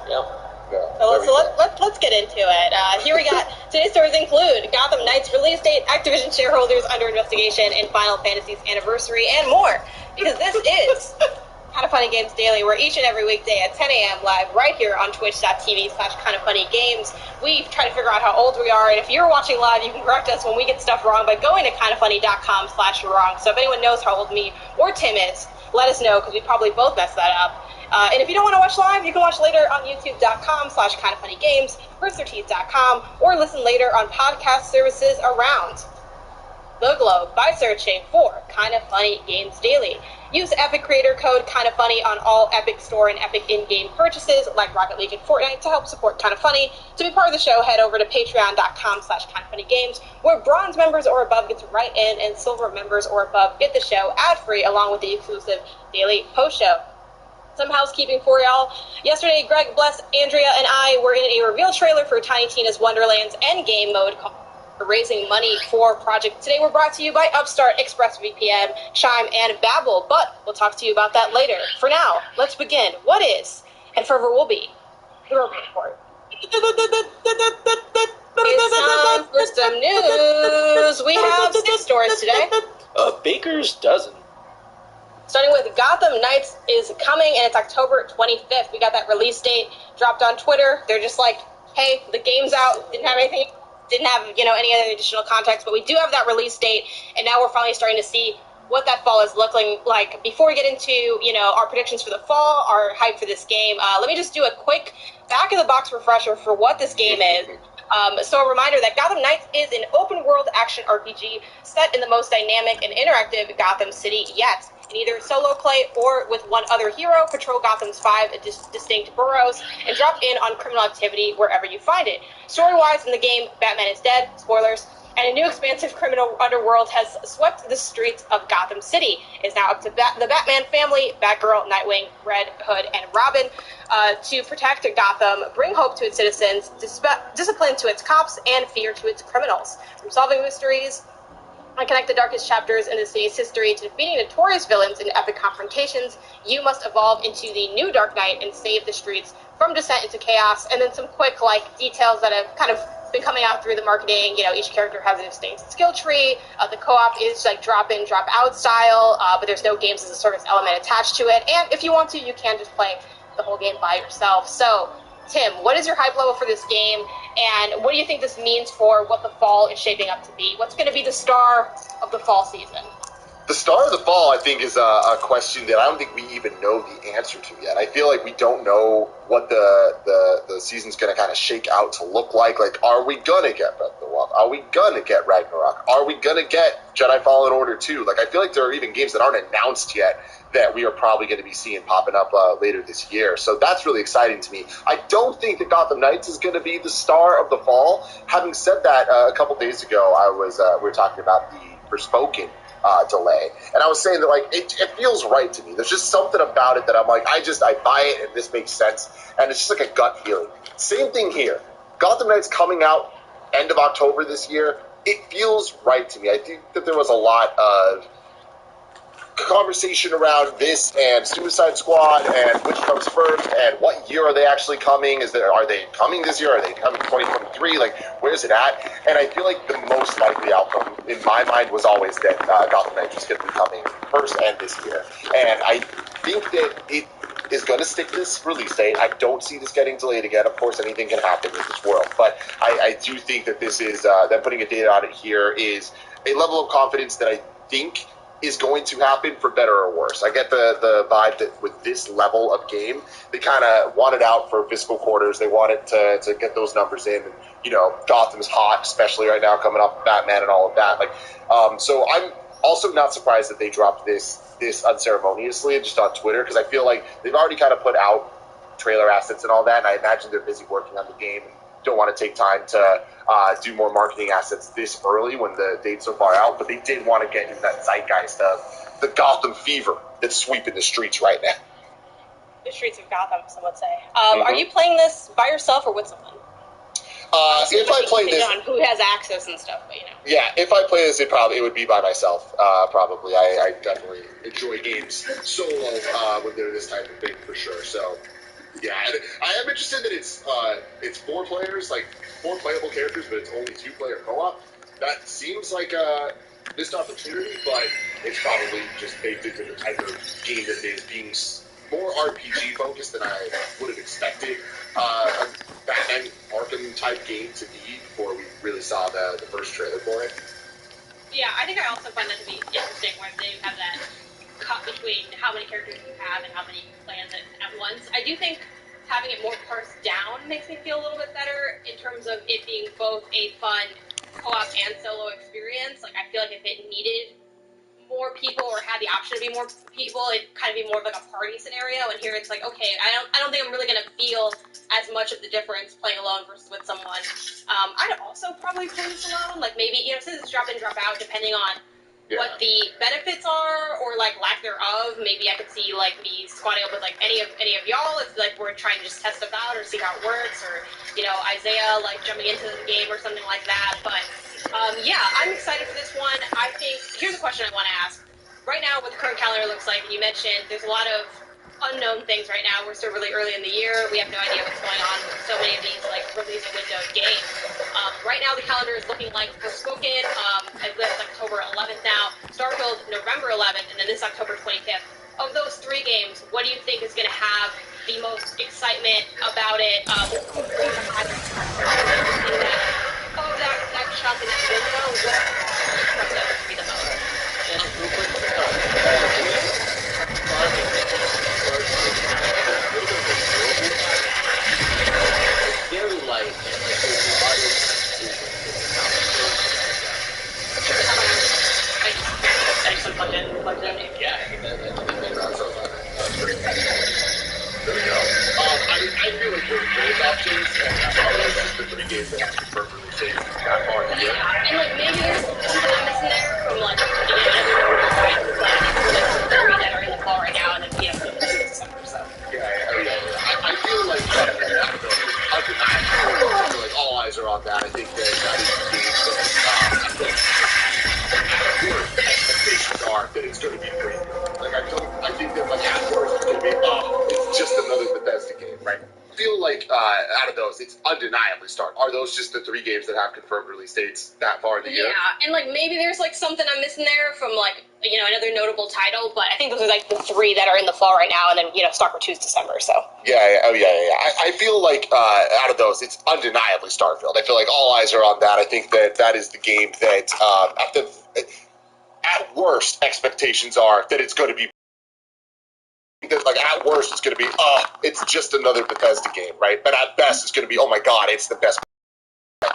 [SPEAKER 12] Yep.
[SPEAKER 13] let's get into it. Here we got today's stories include Gotham Knights release date, Activision shareholders under investigation, and Final Fantasy's anniversary, and more. Because this is Kind of Funny Games Daily, where each and every weekday at 10 a.m. live right here on twitch.tv/kindoffunnygames, we try to figure out how old we are, and if you're watching live, you can correct us when we get stuff wrong by going to kindoffunny.com/wrong. So if anyone knows how old me or Tim is, let us know, because we probably both messed that up. And if you don't want to watch live, you can watch later on youtube.com/kindoffunnygames, roosterteeth.com, or listen later on podcast services around the globe by searching for Kind of Funny Games Daily. Use Epic creator code Kind of Funny on all Epic Store and Epic in-game purchases like Rocket League and Fortnite to help support Kind of Funny. To be part of the show, head over to patreon.com/kindoffunnygames, where bronze members or above get to write in, and silver members or above get the show ad-free along with the exclusive daily post show. Some housekeeping for y'all. Yesterday, Greg, Bless, Andrea, and I were in a reveal trailer for Tiny Tina's Wonderland's Endgame mode called Raising Money for Project. Today we're brought to you by Upstart, ExpressVPN, Chime, and Babbel, but we'll talk to you about that later. For now, let's begin. What is, and forever will be, the Rogan Report. It's time for some news. We have 6 stories today.
[SPEAKER 12] Baker's dozen.
[SPEAKER 13] Starting with Gotham Knights is coming, and it's October 25th. We got that release date dropped on Twitter. They're just like, hey, the game's out. Didn't have any other additional context, but we do have that release date, and now we're finally starting to see what that fall is looking like. Before we get into, our predictions for the fall, our hype for this game, let me just do a quick back-of-the-box refresher for what this game is. So a reminder that Gotham Knights is an open-world action RPG set in the most dynamic and interactive Gotham City yet. In either solo play or with one other hero, patrol Gotham's 5 distinct boroughs and drop in on criminal activity wherever you find it. Story-wise, in the game, Batman is dead, spoilers, and a new expansive criminal underworld has swept the streets of Gotham City. It is now up to the Batman family, Batgirl, Nightwing, Red Hood, and Robin to protect Gotham, bring hope to its citizens, discipline to its cops, and fear to its criminals. From solving mysteries and connect the darkest chapters in the city's history to defeating notorious villains in epic confrontations, you must evolve into the new Dark Knight and save the streets from descent into chaos. And then some quick, details that have kind of been coming out through the marketing. Each character has a distinct skill tree. The co-op is drop in, drop out style, but there's no games as a service element attached to it. And if you want to, you can just play the whole game by yourself. So, Tim, what is your hype level for this game, and what do you think this means for what the fall is shaping up to be? What's going to be the star of the fall season?
[SPEAKER 14] The star of the fall, I think, is a question that I don't think we even know the answer to yet. I feel like we don't know what the season's going to kind of shake out to look like. Like, are we going to get Breath of the Wild? Are we going to get Ragnarok? Are we going to get Jedi Fallen Order 2? Like, I feel like there are even games that aren't announced yet that we are probably going to be seeing popping up later this year. So that's really exciting to me. I don't think that Gotham Knights is going to be the star of the fall. Having said that, a couple days ago, we were talking about the Forspoken delay, and I was saying that it feels right to me. There's just something about it that I'm like, I buy it, and this makes sense, and it's just like a gut feeling. Same thing here. Gotham Knights coming out end of October this year. It feels right to me. I think that there was a lot of conversation around this and Suicide Squad and which comes first and what year are they actually coming? Are they coming this year? Are they coming 2023? Where's it at? And I feel like the most likely outcome in my mind was always that Gotham Knights was going to be coming first and this year. And I think that it is going to stick this release date. I don't see this getting delayed again. Of course, anything can happen in this world, but I do think that this is them putting a date on it here is a level of confidence that I think is going to happen, for better or worse. I get the vibe that with this level of game, they kind of want it out for fiscal quarters. They want it to get those numbers in. And, Gotham's hot, especially right now, coming off Batman and all of that. So I'm also not surprised that they dropped this unceremoniously just on Twitter, because I feel like they've already kind of put out trailer assets and all that, and I imagine they're busy working on the game and don't want to take time to do more marketing assets this early when the date's so far out, but they did want to get in that zeitgeist of the Gotham fever that's sweeping the streets right now.
[SPEAKER 13] The streets of Gotham, some would say. Are you playing this by yourself or with someone?
[SPEAKER 14] If I play this,
[SPEAKER 13] on who has access and stuff, but
[SPEAKER 14] Yeah, if I play this, it would be by myself. Probably, I definitely enjoy games solo when they're this type of thing for sure. So. Yeah, I am interested that it's 4 players, 4 playable characters, but it's only 2-player co-op. That seems like a missed opportunity, but it's probably just baked into the type of game that it is, being more RPG focused than I would have expected a Batman Arkham type game to be before we really saw the first trailer for it.
[SPEAKER 13] Yeah, I think I also find that to be interesting where they have that cut between how many characters you have and how many you play at once. I do think having it more parsed down makes me feel a little bit better in terms of it being both a fun co-op and solo experience. I feel like if it needed more people or had the option to be more people, it'd kind of be more of a party scenario. And here it's okay, I don't think I'm really going to feel as much of the difference playing alone versus with someone. I'd also probably play this alone. Maybe, since it's drop in, drop out, depending on what the benefits are, or lack thereof. Maybe I could see me squatting up with any of y'all if we're trying to just test stuff out or see how it works, or Isaiah jumping into the game or something like that. But yeah, I'm excited for this one. I think here's a question I want to ask. Right now, what the current calendar looks like, and you mentioned there's a lot of unknown things right now. We're still really early in the year. We have no idea what's going on with so many of these releasing window games. Right now, the calendar is looking like Forspoken. I believe it's October 11th now. Starfield November 11th, and then this October 25th. Of those 3 games, what do you think is going to have the most excitement about it? Of that chunk in that window, what would be the most?
[SPEAKER 12] Very light.
[SPEAKER 13] fucked up name.
[SPEAKER 14] Yeah, that's pretty funny. There we go. I feel like we're both options, and that's just the 3 games that have to confirm release dates that far in the year.
[SPEAKER 13] Yeah, and like maybe there's something I'm missing there from like other titles, but I think there's like 3 that are in the fall right now, and then PS5 is December, so.
[SPEAKER 14] I feel like I feel like all eyes are on that. I think that is the game that expectations are that it's going to be great. Like I think that like at worst it's going to be it's just another Bethesda game, right? I feel like out of those, it's undeniably Star. Are those just the 3 games that have confirmed release dates that far in the year?
[SPEAKER 13] Yeah, and like maybe there's like something I'm missing there from like another notable title, but I think those are like the 3 that are in the fall right now, and then Stalker 2's December. So
[SPEAKER 14] yeah. I feel like out of those, it's undeniably Starfield. I feel like all eyes are on that. I think that is the game that at worst expectations are that it's going to be. That like at worst it's going to be it's just another Bethesda game, right? But at best it's going to be, oh my god, it's the best.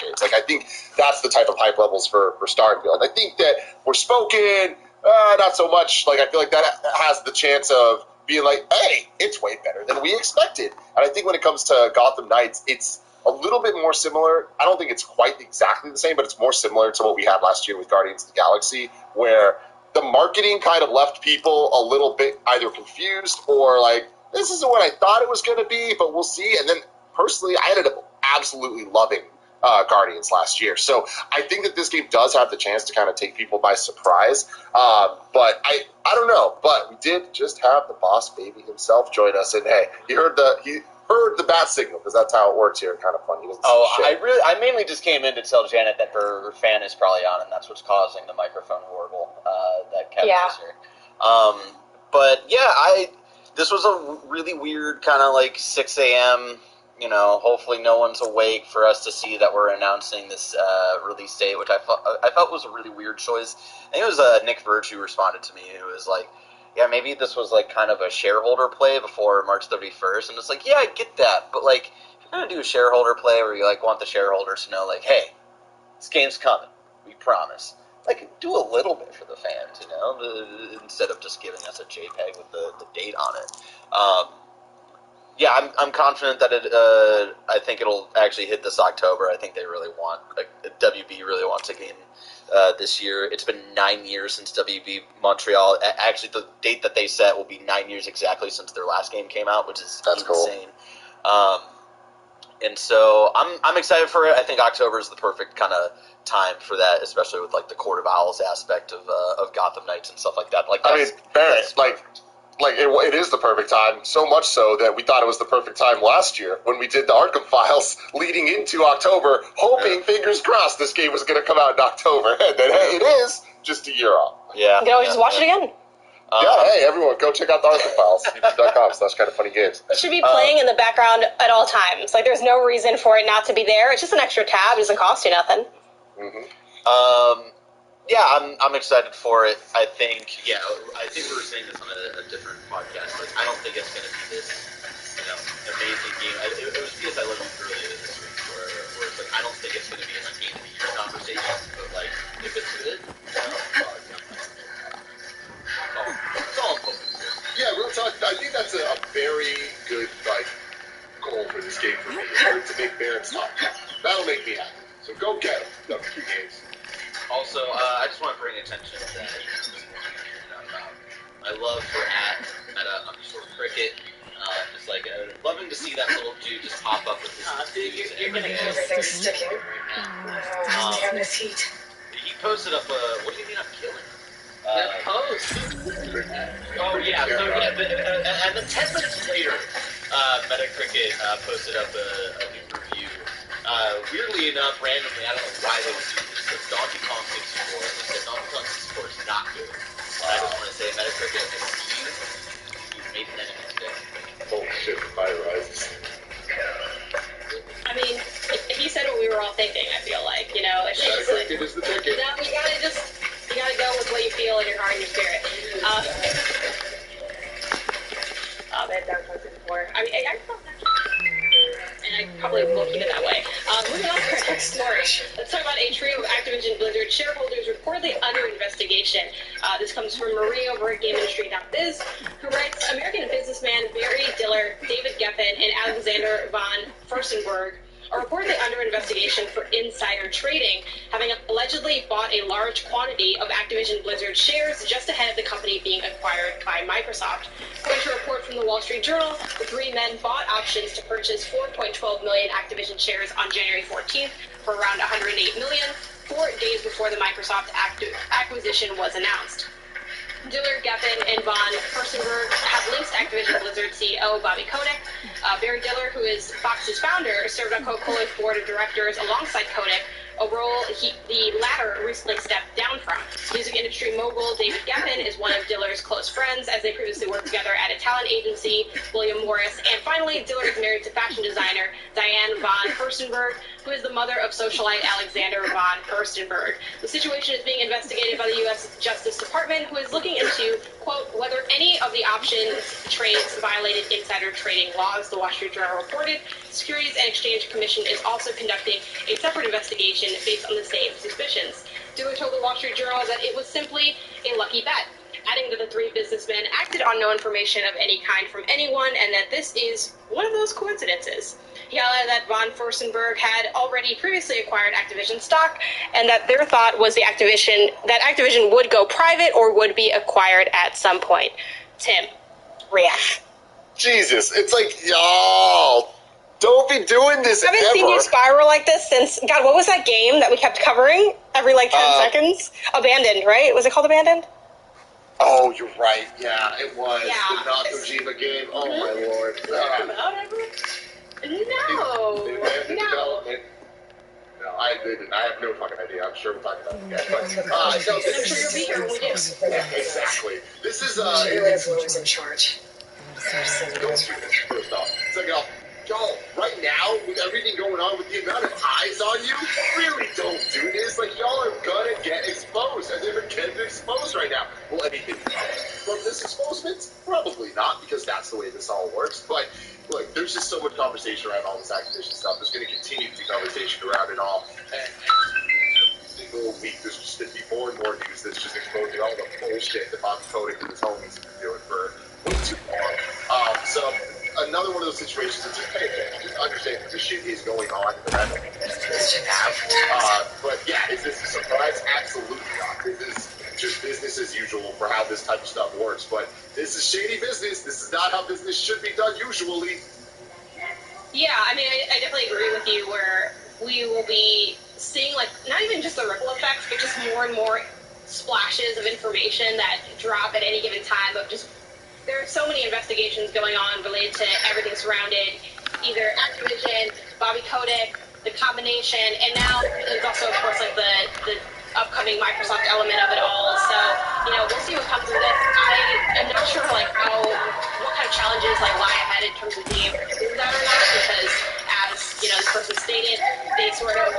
[SPEAKER 14] It's like I think that's the type of hype levels for Starfield. I think that we're spoken, not so much. Like I feel like that has the chance of being like, hey, it's way better than we expected. And I think when it comes to Gotham Knights, it's a little bit more similar. I don't think it's quite exactly the same, but it's more similar to what we had last year with Guardians of the Galaxy, where the marketing kind of left people a little bit either confused or like, this isn't what I thought it was going to be, but we'll see. And then personally, I ended up absolutely loving Guardians last year. So I think that this game does have the chance to kind of take people by surprise. But I don't know. But we did just have the boss baby himself join us, and hey, he heard the bat signal, because that's how it works here. Kind of funny.
[SPEAKER 15] I mainly just came in to tell Janet that her fan is probably on, and that's what's causing the microphone warble that Kevin is here. But yeah, this was a really weird kind of like 6 a.m. Hopefully no one's awake for us to see that we're announcing this release date, which I felt was a really weird choice. I think it was Nick Verge who responded to me, who was like, yeah, maybe this was like kind of a shareholder play before March 31st, and it's like, yeah, I get that, but like, if you're gonna do a shareholder play where you like want the shareholders to know, like, hey, this game's coming, we promise. Like, do a little bit for the fans, instead of just giving us a JPEG with the date on it. Yeah, I'm confident that I think it'll actually hit this October. I think they really want, WB really wants a game this year. It's been 9 years since WB Montreal. Actually, the date that they set will be 9 years exactly since their last game came out, which is insane. Cool. And so I'm excited for it. I think October is the perfect kind of time for that, especially with like the Court of Owls aspect of Gotham Knights and stuff like that. Like,
[SPEAKER 14] Barrett, it is the perfect time, so much so that we thought it was the perfect time last year when we did the Arkham Files leading into October, hoping, fingers crossed, this game was going to come out in October. And then, hey, it is just a year off.
[SPEAKER 15] Yeah.
[SPEAKER 13] You can always just watch it again.
[SPEAKER 14] Hey, everyone, go check out the Arkham Files, youtube.com/kindoffunnygames.
[SPEAKER 13] It should be playing in the background at all times. Like, there's no reason for it not to be there. It's just an extra tab. It doesn't cost you nothing.
[SPEAKER 15] Mm-hmm. Yeah, I'm excited for it. I think we were saying this on a different podcast. Like, I don't think it's going to be this, amazing game. It was because I listened earlier this week where it's like, I don't think it's going to be in a game of the year conversation, but like, if it's good, it's all I'm hoping for.
[SPEAKER 14] Yeah, real talk. I think that's a very good goal for this game for me, to make Barrett's top 10. That'll make me happy. So go get them. Those 3 games.
[SPEAKER 15] Also, I just want to bring attention to that. I love for at _cricket. Just like loving to see that little dude just pop up with his
[SPEAKER 12] You're gonna get everything sticking. Damn this heat.
[SPEAKER 15] He posted up what do you mean I'm killing?
[SPEAKER 12] Post.
[SPEAKER 15] Oh yeah, so yeah, and then 10 minutes later, Metacricket posted up a new review. Weirdly enough, randomly, I don't know why they would do this, but Donkey Kong 64, and they said Donkey Kong 64 is not good. And I just want to say, Metacricket, you've made an enemy today.
[SPEAKER 14] Oh shit, the fire rises.
[SPEAKER 13] I mean, he said what we were all thinking, I feel like,
[SPEAKER 14] Metacricket is the ticket.
[SPEAKER 13] You gotta go with what you feel in your heart and your spirit. Man, Donkey Kong 64. I mean, I felt that. And I probably will keep it that way. Moving on to our next story. Let's talk about a trio of Activision Blizzard shareholders reportedly under investigation. This comes from Marie over at GameIndustry.biz, who writes, American businessman Barry Diller, David Geffen, and Alexander von Furstenberg are reportedly under investigation for insider trading, having allegedly bought a large quantity of Activision Blizzard shares just ahead of the company being acquired by Microsoft. According to a report from the Wall Street Journal, the three men bought options to purchase 4.12 million Activision shares on January 14th for around $108 million, 4 days before the Microsoft acquisition was announced. Diller, Geffen, and von Furstenberg have links to Activision Blizzard CEO Bobby Kotick. Barry Diller, who is Fox's founder, served on Coca-Cola's board of directors alongside Kotick, a role the latter recently stepped down from. Music industry mogul David Geffen is one of Diller's close friends, as they previously worked together at a talent agency, William Morris. And finally, Diller is married to fashion designer Diane von Furstenberg, who is the mother of socialite Alexander von Furstenberg. The situation is being investigated by the U.S. Justice Department, who is looking into, quote, whether any of the options trades violated insider trading laws, the Wall Street Journal reported. The Securities and Exchange Commission is also conducting a separate investigation based on the same suspicions. Diller told the Wall Street Journal that it was simply a lucky bet, adding that the three businessmen acted on no information of any kind from anyone, and that this is one of those coincidences. He highlighted that von Furstenberg had already previously acquired Activision stock, and that their thought was that Activision would go private or would be acquired at some point. Tim, react.
[SPEAKER 14] Jesus, it's like, y'all, don't be doing this
[SPEAKER 13] I haven't
[SPEAKER 14] ever.
[SPEAKER 13] seen you spiral like this since, God, what was that game that we kept covering every, 10 seconds? Abandoned, right? Was it called Abandoned?
[SPEAKER 14] Oh, you're right. Yeah, it was.
[SPEAKER 13] Yeah.
[SPEAKER 14] The Nakojima game. Oh, my lord.
[SPEAKER 13] No.
[SPEAKER 14] No, I didn't. I have no fucking idea. I'm sure we're talking about it again. But,
[SPEAKER 13] I'm sure you'll be here when we do.
[SPEAKER 14] Yeah, exactly. This is,
[SPEAKER 1] whoever's in charge.
[SPEAKER 14] First off. Second off, y'all, right now, with everything going on, with the amount of eyes on you, really don't do this. Like, y'all are gonna get exposed, and they're getting exposed right now. Will anything come from this exposement? Probably not, because that's the way this all works. But, look, there's just so much conversation around all this Activision stuff. There's gonna continue to be conversation around it all. And every single week, there's just gonna be more and more news that's just exposing all the bullshit that Bobby Kotick and his homies have been doing for way too long. So, another one of those situations is just pay attention. Just understand that this shit is going on in the rest of the but yeah, is this a surprise? Absolutely not. This is just business as usual for how this type of stuff works. But this is shady business. This is not how business should be done usually.
[SPEAKER 13] Yeah, I mean, I definitely agree with you where we will be seeing, not even just the ripple effects, but just more and more splashes of information that drop at any given time of just there are so many investigations going on related to everything surrounded either Activision, Bobby Kotick, the combination, and now there's also, of course, the upcoming Microsoft element of it all. So, we'll see what comes of this. I am not sure, what kind of challenges lie ahead in terms of being able to do that or not, because as, this person stated, they sort of,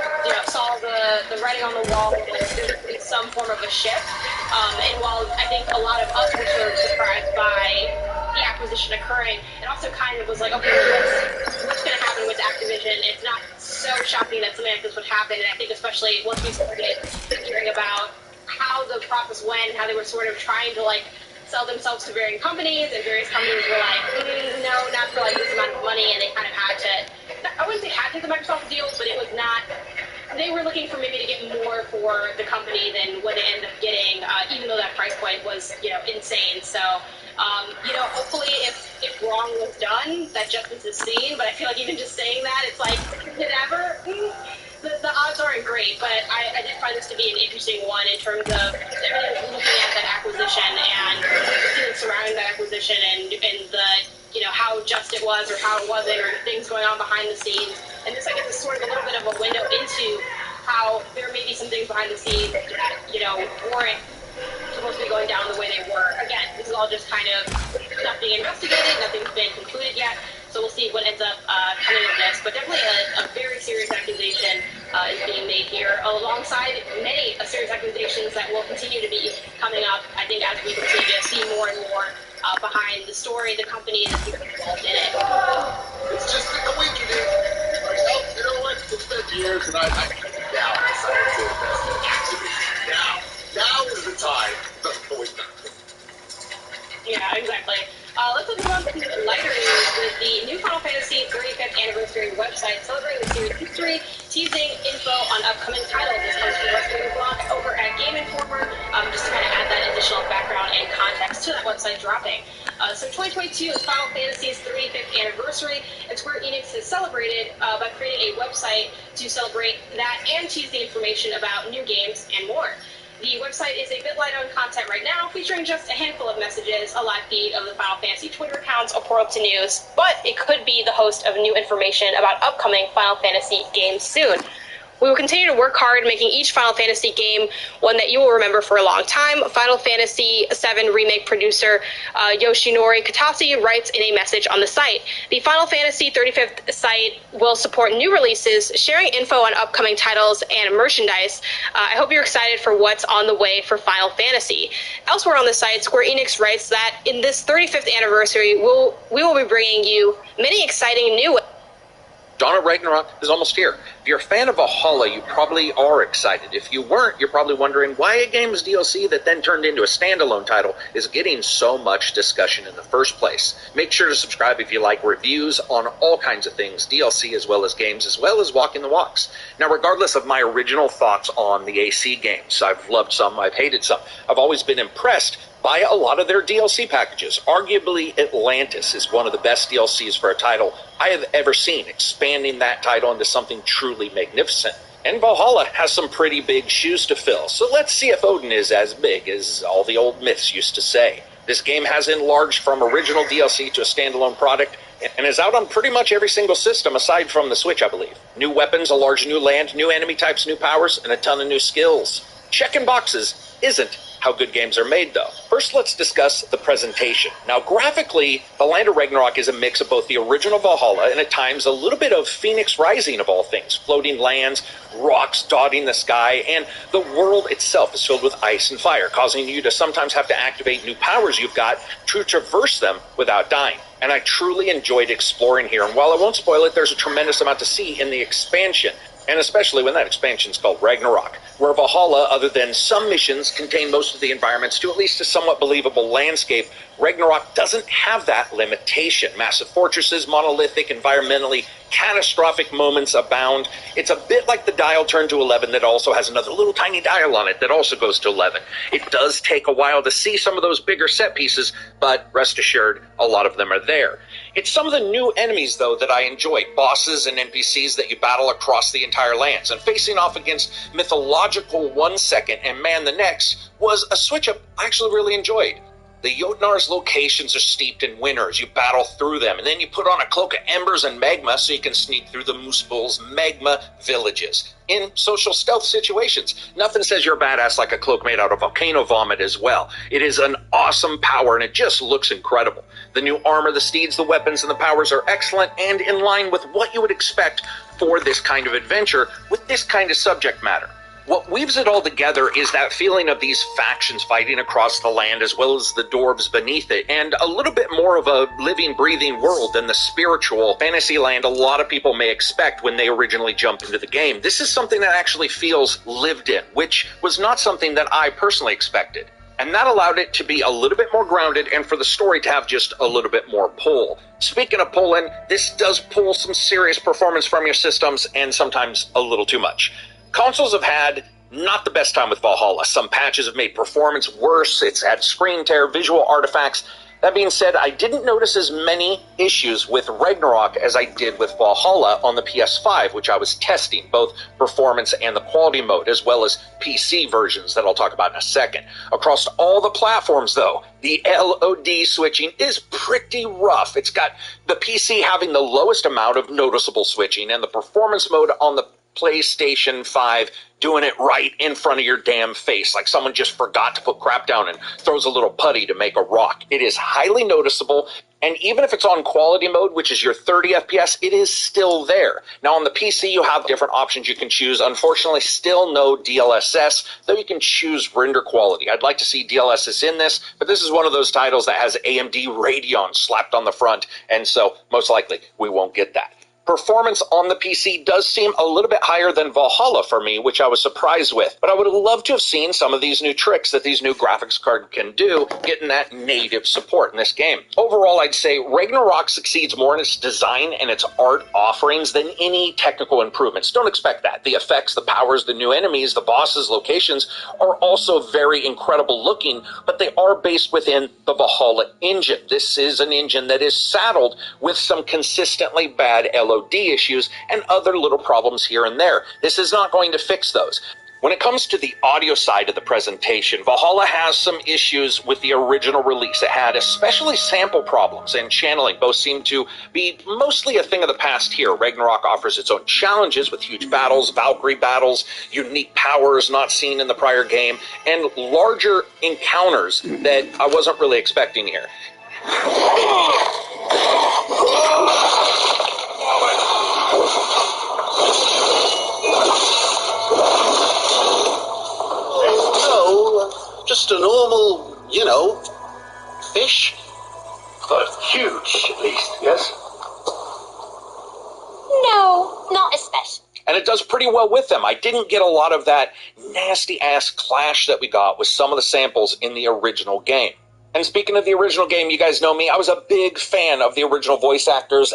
[SPEAKER 13] saw the writing on the wall, there's some form of a shift. And while I think a lot of us were sort of surprised by the acquisition occurring, it also kind of was like, okay, what's going to happen with Activision? It's not so shocking that something like this would happen, and I think especially once we started hearing about how the process went, how they were sort of trying to, sell themselves to varying companies, and various companies were like, no, not for, this amount of money, and they kind of had to, I wouldn't say had to take the Microsoft deal, but it was not, they were looking for maybe to get more for the company than what they ended up getting, even though that price point was, insane. So, hopefully if wrong was done, that justice is seen. But I feel like even just saying that, it's like, did ever? The odds aren't great, but I did find this to be an interesting one in terms of everything looking at that acquisition and the feelings surrounding that acquisition and the, how just it was or how it wasn't or things going on behind the scenes. And this, I guess, is sort of a little bit of a window into how there may be some things behind the scenes that, weren't supposed to be going down the way they were. Again, this is all just kind of stuff being investigated, nothing's been concluded yet, so we'll see what ends up coming of this. But definitely a very serious accusation is being made here, alongside many serious accusations that will continue to be coming up, I think, as we continue to see more and more behind the story, the company, and the people involved in it.
[SPEAKER 14] It's just been a week, you know what? It's been years, and I down decided to
[SPEAKER 13] anniversary, teasing info on upcoming titles. This comes from Wrestling Blog over at Game Informer, just to kind of add that additional background and context to that website dropping. So 2022 is Final Fantasy's 35th anniversary, and Square Enix has celebrated by creating a website to celebrate that and tease the information about new games and more. The website is a bit light on content right now, featuring just a handful of messages, a live feed of the Final Fantasy Twitter accounts, a pour up to news, but it could be the host of new information about upcoming Final Fantasy games soon. We will continue to work hard making each Final Fantasy game one that you will remember for a long time. Final Fantasy VII Remake producer Yoshinori Katase writes in a message on the site. The Final Fantasy 35th site will support new releases, sharing info on upcoming titles and merchandise. I hope you're excited for what's on the way for Final Fantasy. Elsewhere on the site, Square Enix writes that in this 35th anniversary, we will be bringing you many exciting new...
[SPEAKER 16] Dawn of Ragnarok is almost here. If you're a fan of Valhalla, you probably are excited. If you weren't, you're probably wondering why a game's DLC that then turned into a standalone title is getting so much discussion in the first place. Make sure to subscribe if you like reviews on all kinds of things, DLC as well as games, as well as walking the walks. Now, regardless of my original thoughts on the AC games, I've loved some, I've hated some, I've always been impressed by a lot of their DLC packages. Arguably, Atlantis is one of the best DLCs for a title I have ever seen, expanding that title into something truly magnificent. And Valhalla has some pretty big shoes to fill, so let's see if Odin is as big as all the old myths used to say. This game has enlarged from original DLC to a standalone product, and is out on pretty much every single system aside from the Switch, I believe. New weapons, a large new land, new enemy types, new powers, and a ton of new skills. Checking boxes isn't how good games are made, though. First, let's discuss the presentation. Now, graphically, The Land of Ragnarok is a mix of both the original Valhalla and at times a little bit of Phoenix Rising of all things. Floating lands, rocks dotting the sky, and the world itself is filled with ice and fire, causing you to sometimes have to activate new powers you've got to traverse them without dying. And I truly enjoyed exploring here, and while I won't spoil it, there's a tremendous amount to see in the expansion. And especially when that expansion is called Ragnarok, where Valhalla, other than some missions, contain most of the environments to at least a somewhat believable landscape, Ragnarok doesn't have that limitation. Massive fortresses, monolithic, environmentally catastrophic moments abound. It's a bit like the dial turned to 11 that also has another little tiny dial on it that also goes to 11. It does take a while to see some of those bigger set pieces, but rest assured, a lot of them are there. It's some of the new enemies, though, that I enjoyed. Bosses and NPCs that you battle across the entire lands. And facing off against mythological one second and man the next was a switch-up I actually really enjoyed. The Jotnar's locations are steeped in winter as you battle through them, and then you put on a cloak of embers and magma so you can sneak through the Moosebulls' magma villages in social stealth situations. Nothing says you're a badass like a cloak made out of volcano vomit as well. It is an awesome power, and it just looks incredible. The new armor, the steeds, the weapons, and the powers are excellent and in line with what you would expect for this kind of adventure with this kind of subject matter. What weaves it all together is that feeling of these factions fighting across the land as well as the dwarves beneath it, and a little bit more of a living, breathing world than the spiritual fantasy land a lot of people may expect when they originally jump into the game. This is something that actually feels lived in, which was not something that I personally expected. And that allowed it to be a little bit more grounded and for the story to have just a little bit more pull. Speaking of pulling, this does pull some serious performance from your systems and sometimes a little too much. Consoles have had not the best time with Valhalla. Some patches have made performance worse. It's had screen tear, visual artifacts. That being said, I didn't notice as many issues with Ragnarok as I did with Valhalla on the PS5, which I was testing, both performance and the quality mode, as well as PC versions that I'll talk about in a second. Across all the platforms, though, the LOD switching is pretty rough. It's got the PC having the lowest amount of noticeable switching, and the performance mode on the PlayStation 5 doing it right in front of your damn face, like someone just forgot to put crap down and throws a little putty to make a rock. It is highly noticeable, and even if it's on quality mode, which is your 30 FPS, it is still there. Now on the PC, you have different options you can choose. Unfortunately, still no DLSS, though you can choose render quality. I'd like to see DLSS in this, but this is one of those titles that has AMD Radeon slapped on the front, and so most likely we won't get that. Performance on the PC does seem a little bit higher than Valhalla for me, which I was surprised with. But I would have loved to have seen some of these new tricks that these new graphics card can do, getting that native support in this game. Overall, I'd say Ragnarok succeeds more in its design and its art offerings than any technical improvements. Don't expect that. The effects, the powers, the new enemies, the bosses, locations are also very incredible looking, but they are based within the Valhalla engine. This is an engine that is saddled with some consistently bad LOD issues and other little problems here and there. This is not going to fix those. When it comes to the audio side of the presentation, Valhalla has some issues with the original release. It had especially sample problems, and channeling both seem to be mostly a thing of the past here. Ragnarok offers its own challenges with huge battles, Valkyrie battles, unique powers not seen in the prior game, and larger encounters that I wasn't really expecting here.
[SPEAKER 14] No, just a normal, fish.
[SPEAKER 17] But huge, at least, yes?
[SPEAKER 13] No, not especially.
[SPEAKER 16] And it does pretty well with them. I didn't get a lot of that nasty-ass clash that we got with some of the samples in the original game. And speaking of the original game, you guys know me, I was a big fan of the original voice actors.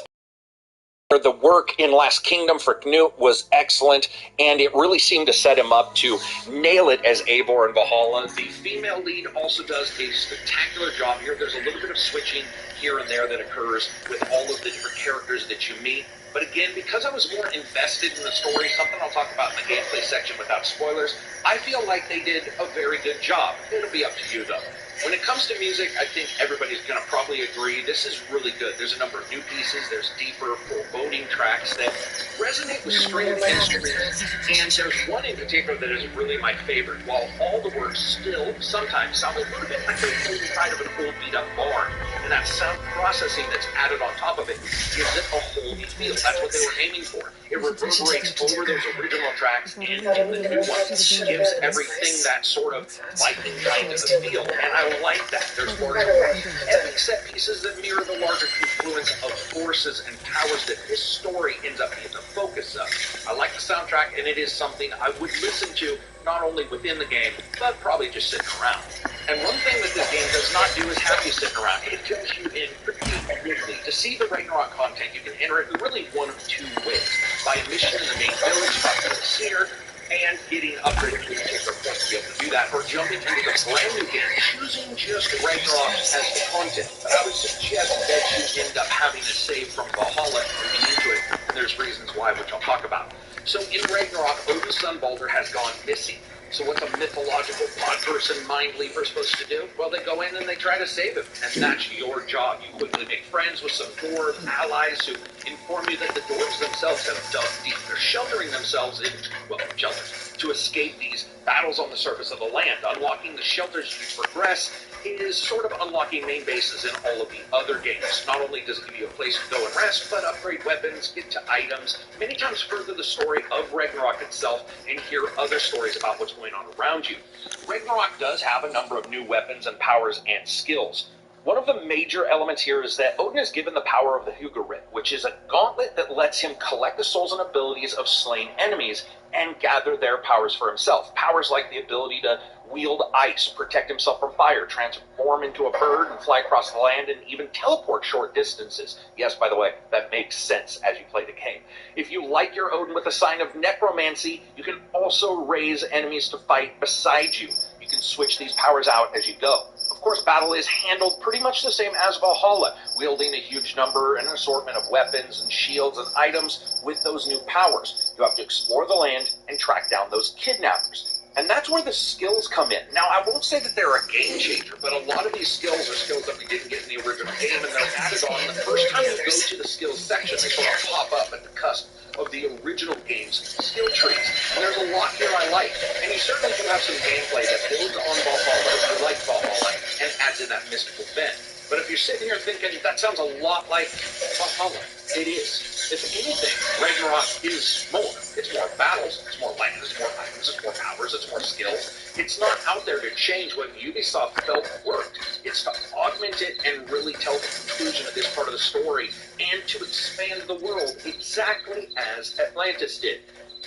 [SPEAKER 16] The work in Last Kingdom for Knut was excellent, and it really seemed to set him up to nail it as Eivor in Valhalla. The female lead also does a spectacular job here. There's a little bit of switching here and there that occurs with all of the different characters that you meet. But again, because I was more invested in the story, something I'll talk about in the gameplay section without spoilers, I feel like they did a very good job. It'll be up to you, though. When it comes to music, I think everybody's going to probably agree this is really good. There's a number of new pieces, there's deeper, foreboding tracks that resonate with stringed instruments, and there's one in particular that is really my favorite. While all the words still sometimes sound a little bit like they're inside of an old beat-up barn, and that sound processing that's added on top of it gives it a whole new feel. That's what they were aiming for. It reverberates over those original tracks and in the new ones. Gives everything that sort of Viking kind of a feel, and I like that. There's more epic set pieces that mirror the larger confluence of forces and powers that this story ends up being the focus of. I like the soundtrack, and it is something I would listen to not only within the game, but probably just sitting around. And one thing that this game does not do is have you sitting around. It fills you in pretty quickly. To see the Ragnarok content, you can enter it in really one of two ways. By a mission in the main village, talking to the seer, and getting upgraded to a particular point to be able to do that, or jumping into the brand new game, choosing just Ragnarok as the content. But I would suggest that you end up having a save from Valhalla and into it, and there's reasons why, which I'll talk about. So in Ragnarok, Odin's son Baldur has gone missing. So what's a mythological pod person mind leaper supposed to do? Well, they go in and they try to save him, and that's your job. You quickly make friends with some dwarf allies who inform you that the dwarves themselves have dug deep. They're sheltering themselves in, shelters to escape these battles on the surface of the land. Unlocking the shelters as you progress is sort of unlocking main bases in all of the other games. Not only does it give you a place to go and rest, but upgrade weapons, get to items, many times further the story of Ragnarok itself and hear other stories about what's going on around you. Ragnarok does have a number of new weapons and powers and skills. One of the major elements here is that Odin is given the power of the Hugarit, which is a gauntlet that lets him collect the souls and abilities of slain enemies and gather their powers for himself. Powers like the ability to wield ice, protect himself from fire, transform into a bird and fly across the land, and even teleport short distances. Yes, by the way, that makes sense as you play the game. If you like your Odin with a sign of necromancy, you can also raise enemies to fight beside you. You can switch these powers out as you go. Of course, battle is handled pretty much the same as Valhalla, wielding a huge number and an assortment of weapons and shields and items with those new powers. You have to explore the land and track down those kidnappers. And that's where the skills come in. Now, I won't say that they're a game changer, but a lot of these skills are skills that we didn't get in the original game, and they're added on the first time you go to the skills section. They sort of pop up at the cusp of the original game's skill trees. And there's a lot here I like. And you certainly can have some gameplay that builds on Valhalla, if you like Valhalla, and adds in that mystical bent. But if you're sitting here thinking, that sounds a lot like Valhalla, it is. If anything, Ragnarok is more. It's more battles, it's more lands, it's more items, it's more powers, it's more skills. It's not out there to change what Ubisoft felt worked. It's to augment it and really tell the conclusion of this part of the story and to expand the world exactly as Atlantis did.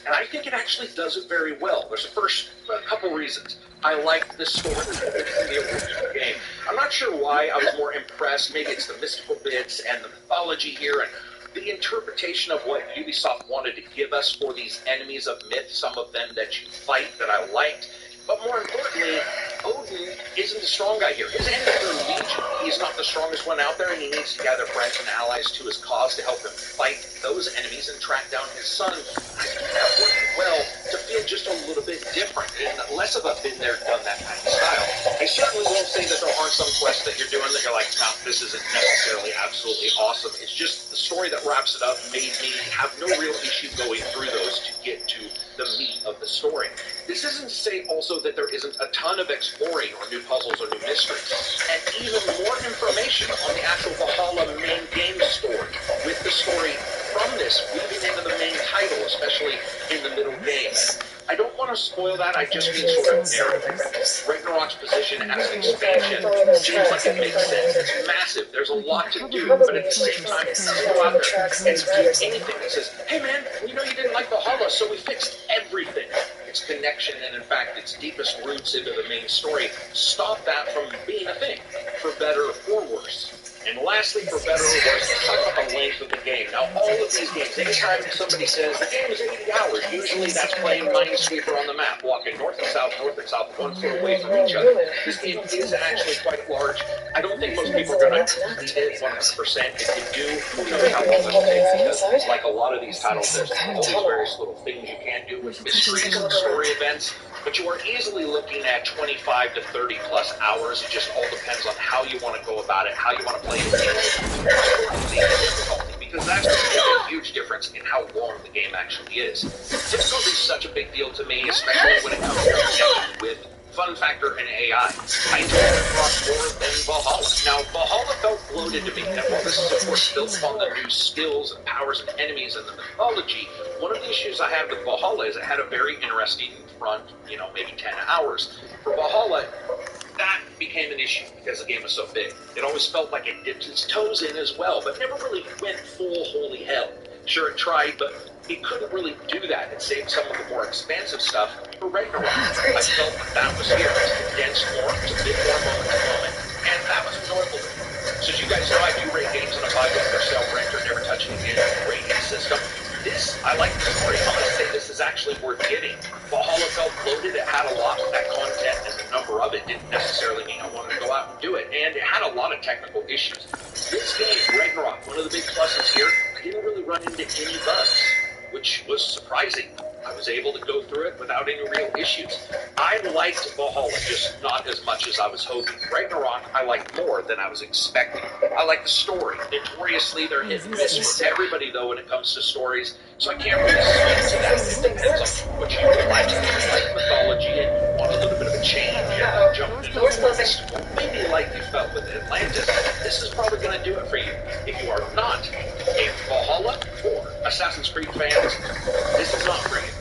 [SPEAKER 16] And I think it actually does it very well. There's a couple reasons. I like the story in the original game. I'm not sure why I was more impressed. Maybe it's the mystical bits and the mythology here and the interpretation of what Ubisoft wanted to give us for these enemies of myth, some of them that you fight that I liked. But more importantly, Odin isn't the strong guy here. His enemies are legion. He's not the strongest one out there, and he needs to gather friends and allies to his cause to help him fight those enemies and track down his son. I think that worked well to feel just a little bit different and less of a been there, done that kind of style. I certainly won't say that there aren't some quests that you're doing that you're like, no, this isn't necessarily absolutely awesome. It's just the story that wraps it up made me have no real issue going through those to get to the meat of the story. This isn't to say also that there isn't a ton of exploring or new puzzles or new mysteries, and even more information on the actual Valhalla main game story, with the story from this weaving into the main title, especially in the middle game. I don't want to spoil that, I just mean sort of narrative. Ragnarok's position as an expansion seems like it makes sense. It's massive, there's a lot to do, but at the same time, it doesn't go out there and do anything that says, hey man, we know you didn't like Valhalla, so we fixed everything. Its connection and, in fact, its deepest roots into the main story stop that from being a thing, for better or worse. And lastly, for better or worse, let's talk about the length of the game. Now, all of these games, anytime somebody says the game is 80 hours, usually that's playing Minesweeper on the map, walking north and south, 1 foot away from each other. This game is actually quite large. I don't think most people are going to hit 100%. If you do, who knows how long it'll take, because like a lot of these titles, there's all these various little things you can do with mysteries and story events. But you are easily looking at 25 to 30 plus hours. It just all depends on how you want to go about it, how you want to play the game, because that's going to make a huge difference in how long the game actually is. Difficulty is such a big deal to me, especially when it comes to connecting with fun factor and AI. I enjoyed Ragnarok more than Valhalla. Now, Valhalla felt bloated to me, and while this is of course built on the new skills and powers and enemies and the mythology, one of the issues I had with Valhalla is it had a very interesting front, maybe 10 hours. For Valhalla, that became an issue because the game was so big. It always felt like it dipped its toes in as well, but never really went full holy hell. Sure, it tried, but it couldn't really do that. It saved some of the more expansive stuff for Ragnarok. I felt that was here. It was condensed more, it was a bit more moment to moment, and that was enjoyable. So as you guys know, I do rate games on a $5 sale rent or never touching again rating system. This, I like the story. I'm going to say this is actually worth getting. Valhalla felt bloated. It had a lot of that content, and the number of it didn't necessarily mean I wanted to go out and do it. And it had a lot of technical issues. This game, Ragnarok, one of the big pluses here, I didn't really run into any bugs, which was surprising. I was able to go through it without any real issues. I liked Valhalla, just not as much as I was hoping. Ragnarok, I liked more than I was expecting. I like the story. Notoriously, they're hit and miss for everybody, though, when it comes to stories, so I can't really speak to that. It depends on what you like. If you like mythology and you want a little bit of a change and jump into the mystical, maybe like you felt with Atlantis, this is probably going to do it for you. If you are not a Valhalla or Assassin's Creed fans, this is not for you.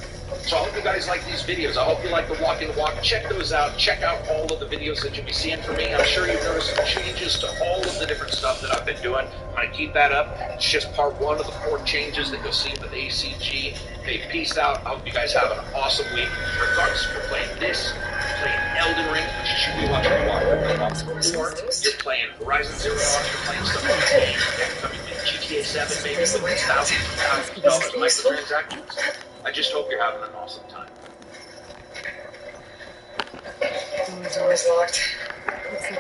[SPEAKER 16] So I hope you guys like these videos. I hope you like the walking the walk. Check those out. Check out all of the videos that you'll be seeing from me. I'm sure you've noticed some changes to all of the different stuff that I've been doing. I'm going to keep that up. It's just part one of the 4 changes that you'll see with ACG. Hey, peace out. I hope you guys have an awesome week. Regardless if you're playing this, you're playing Elden Ring, which you should be watching the walk, or you're playing Horizon Zero Dawn, you're playing stuff like the game, coming in GTA 7, maybe with its thousands of dollars microtransactions. I just hope you're having an awesome time.
[SPEAKER 6] Door's locked.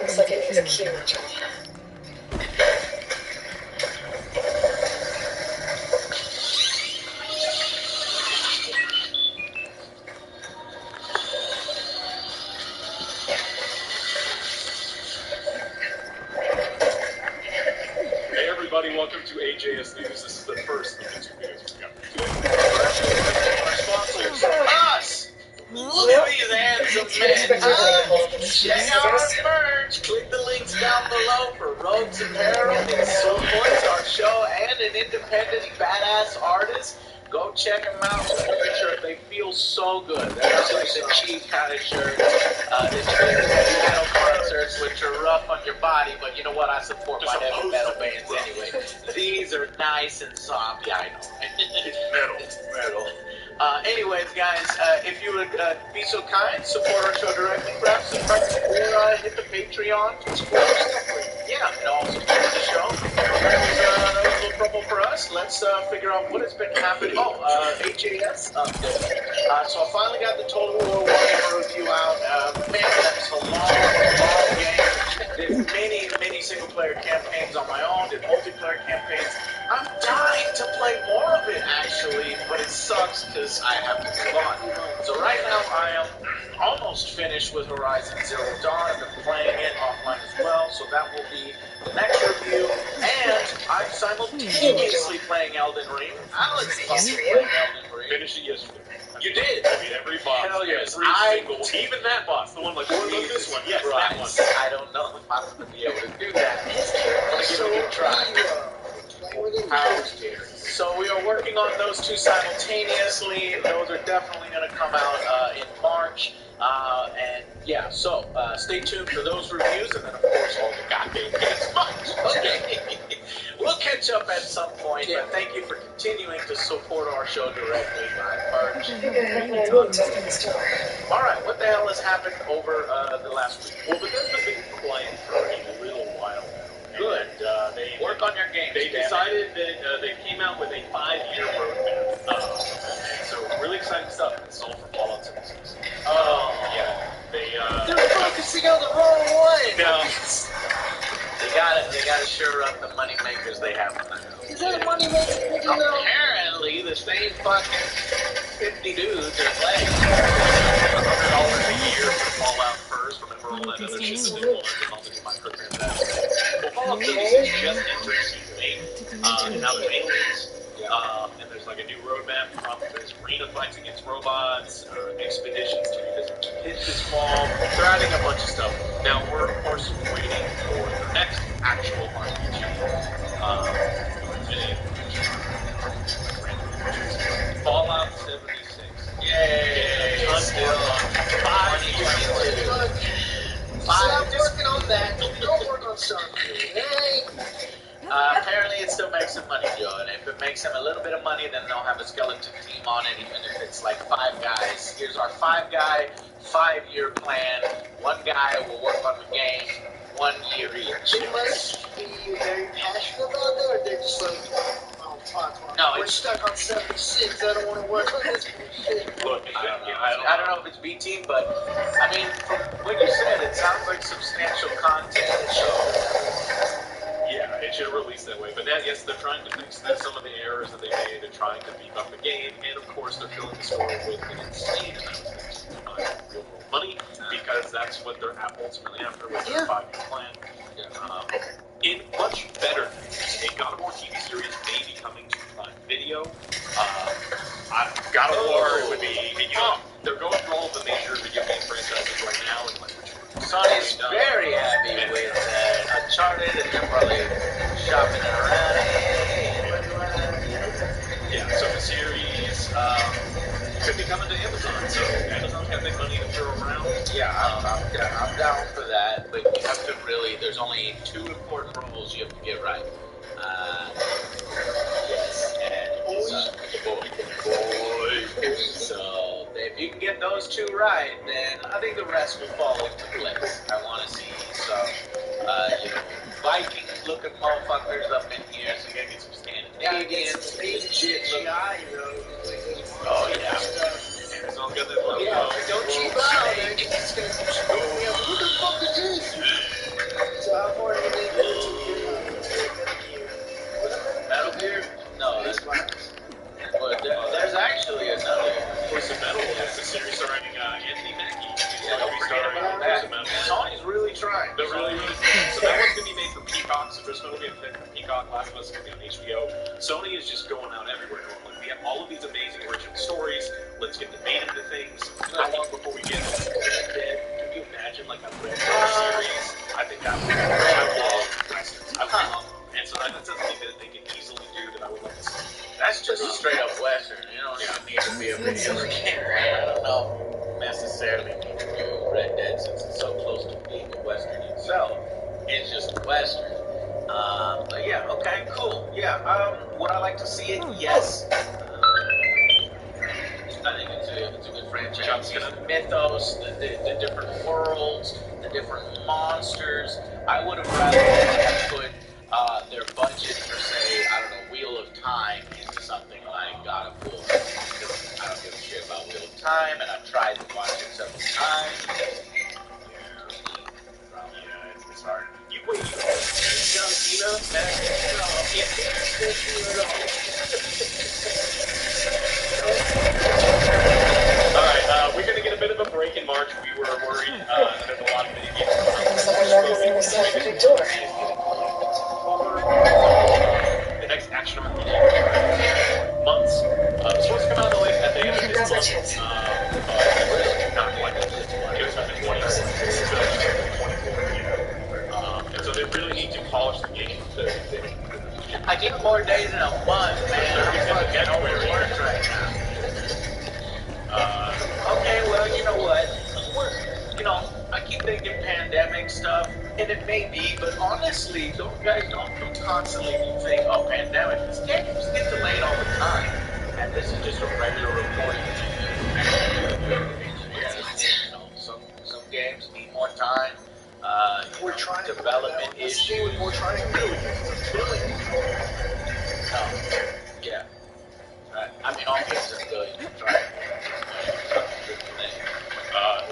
[SPEAKER 6] Looks like it needs a key ritual.
[SPEAKER 18] Hey everybody, welcome to AJS News. This is the first of the 2 videos we've got.
[SPEAKER 12] Our sponsors, us! Look at these ads!
[SPEAKER 15] Check out our merch. Click the links down below for Rogues Apparel. It supports our show and an independent badass artist. Go check them out. Support shirt. They feel so good. They're not like the cheap kind of shirts that you get at heavy metal concerts, which are rough on your body. But you know what? I support my heavy metal bands anyway. These are nice and soft. Yeah, I know. It's metal. It's metal. Anyways, guys, if you would be so kind, support our show directly, grab some merch, or hit the Patreon to support our stuff. Yeah, and also support the show. That was a little promo for us. Let's figure out what has been happening. Oh, HAS update. So I finally got the Total War Warhammer review out. Man, that's a long game. Did many single-player campaigns on my own, did multiplayer campaigns. I'm dying to play more of it, actually, but it sucks because I have to move on. So right now, I am almost finished with Horizon Zero Dawn. I've been playing it offline as well, so that will be the next review. And I'm simultaneously playing Elden Ring. Alex is also playing Elden Ring.
[SPEAKER 18] Finished it yesterday.
[SPEAKER 15] You did?
[SPEAKER 18] I mean, every boss.
[SPEAKER 15] Hell yes.
[SPEAKER 18] Every single, even that boss, the one like, what about this one? Yes,
[SPEAKER 15] right.
[SPEAKER 18] that one.
[SPEAKER 15] I don't know if I'm going to be able to do that. I'm going to give it a good try. So we are working on those two simultaneously. Those are definitely going to come out in March. And yeah, so stay tuned for those reviews, and then of course all the goddamn games. Okay. We'll catch up at some point, but thank you for continuing to support our show directly by merch. Alright, what the hell has happened over the last week?
[SPEAKER 18] Well, Bethesda's been quiet for a little while now.
[SPEAKER 15] Good.
[SPEAKER 18] And, they
[SPEAKER 15] work on your games.
[SPEAKER 18] They decided that they came out with a 5-year roadmap. So really exciting stuff. It's all for Fallout 76.
[SPEAKER 15] Oh
[SPEAKER 18] yeah.
[SPEAKER 15] They're focusing on the wrong one.
[SPEAKER 18] No.
[SPEAKER 15] They gotta shore up the money makers they have.
[SPEAKER 14] Is that a money maker?
[SPEAKER 15] Apparently, the same fucking 50 dudes are playing.
[SPEAKER 18] $100 a year for Fallout first. Remember all that other shit that they wanted and all the new microtransactions. Well, Fallout 76 just entered Season 8. Now there's aliens. And there's like a new roadmap. There's arena fights against robots, expeditions to revisit kids this fall. They're adding a bunch of stuff. Now we're of course waiting for the next actual RPG. Fallout 76.
[SPEAKER 15] Yay!
[SPEAKER 18] Still
[SPEAKER 15] 5 years.
[SPEAKER 14] I'm working on that. Don't work on something. Hey.
[SPEAKER 15] Apparently it still makes some money, Joe, and if it makes them a little bit of money, then they'll have a skeleton team on it, even if it's like 5 guys. Here's our 5-guy, 5-year plan. 1 guy will work on the game 1 year each.
[SPEAKER 14] They must be very passionate about that, or they're just like, oh, fuck.
[SPEAKER 15] No,
[SPEAKER 14] we're stuck on 76. I don't want to work on this shit.
[SPEAKER 18] Look,
[SPEAKER 15] I don't know if it's B team, but I mean, from what you said, it sounds like substantial content.
[SPEAKER 18] Yeah, it should have released that way. But now, yes, they're trying to fix some of the errors that they made. They're trying to beef up the game, and of course, they're filling the story with an insane amount of things. Real world money, because that's what they're ultimately after with their 5-year plan. In much better news, a God of War TV series may be coming to Prime Video. God of War would be, they're going through all of the major video game franchises right now, and like
[SPEAKER 15] Sony's very happy with Uncharted, and they're probably shopping it around.
[SPEAKER 18] Yeah, so the series could be coming to Amazon, so Amazon's got big money to throw around.
[SPEAKER 15] Yeah, I'm down for that, but you have to really, there's only 2 important roles you have to get right. Yes, and boy. So if you can get those 2 right, then I think the rest will fall into place. I want to see some, Viking-looking motherfuckers up in here, so you gotta get some Scandinavians, legit looking. Oh yeah.
[SPEAKER 18] Amazon's got that logo.
[SPEAKER 14] Yeah, don't cheap out, man. It's gonna who the fuck is this? So how far do you need to
[SPEAKER 15] Metal Gear? No, that's fine. But there's actually another.
[SPEAKER 18] Voice of Metal is a series starring Anthony Mackie.
[SPEAKER 15] Yeah, don't forget about that. Sony's really trying.
[SPEAKER 18] They're really So that one's going to be made for Peacock, so there's going to be a thing for Peacock. Last of Us is going to be on HBO. Sony is just going out everywhere. Like, we have all of these amazing original stories. Let's get them made into things. How long before we get
[SPEAKER 16] It's just Western. But yeah, okay, cool. Yeah, would I like to see it? Yes. I think it's a good franchise. The mythos, the different worlds, the different monsters. I would have rather put their budget for, say, I don't know, Wheel of Time into something like God of War. Because I don't give a shit about Wheel of Time, and I've tried to watch it several times. Yeah, it's hard. You wait, John Cena, man,
[SPEAKER 18] Alright, we're gonna get a bit of a break in March. We were worried that there's a lot of video games the next action RPG months. It's supposed to come out at the end of this month. Not quite. It was about the 20th. And so they really need to polish the game.
[SPEAKER 16] I need more days in a month, man. I'm fucking overworked right now. Okay, well, you know what? I keep thinking pandemic stuff, and it may be, but honestly, don't constantly think, oh, pandemic. These games get delayed all the time, and this is just a regular reporting some games need more time. We're trying development issues. We're trying to do it. Yeah. I mean, all games are good.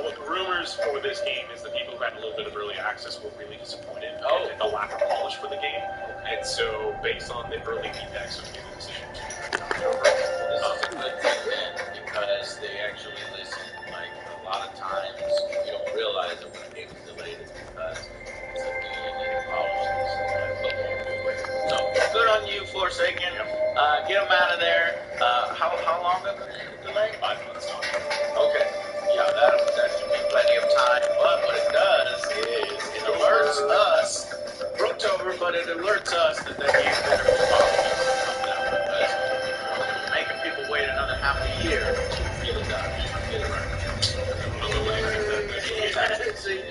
[SPEAKER 18] Well, the rumors for this game is the people who had a little bit of early access were really disappointed at the lack of polish for the game. And so, based on the early feedback, so we made the decision to
[SPEAKER 16] This is a good thing then, because they actually listen. Like, a lot of times, you don't realize that when a game is delayed, it's because it's a need polish. So, good on you, Forsaken. Get them out of there. How long have they delayed?
[SPEAKER 18] 5 months.
[SPEAKER 16] Okay. Yeah, that should be plenty of time. But what it does is it alerts us, Brooktober, but it alerts us that that game better be polished. Because making people wait another half a year, get it done. Get it right. See,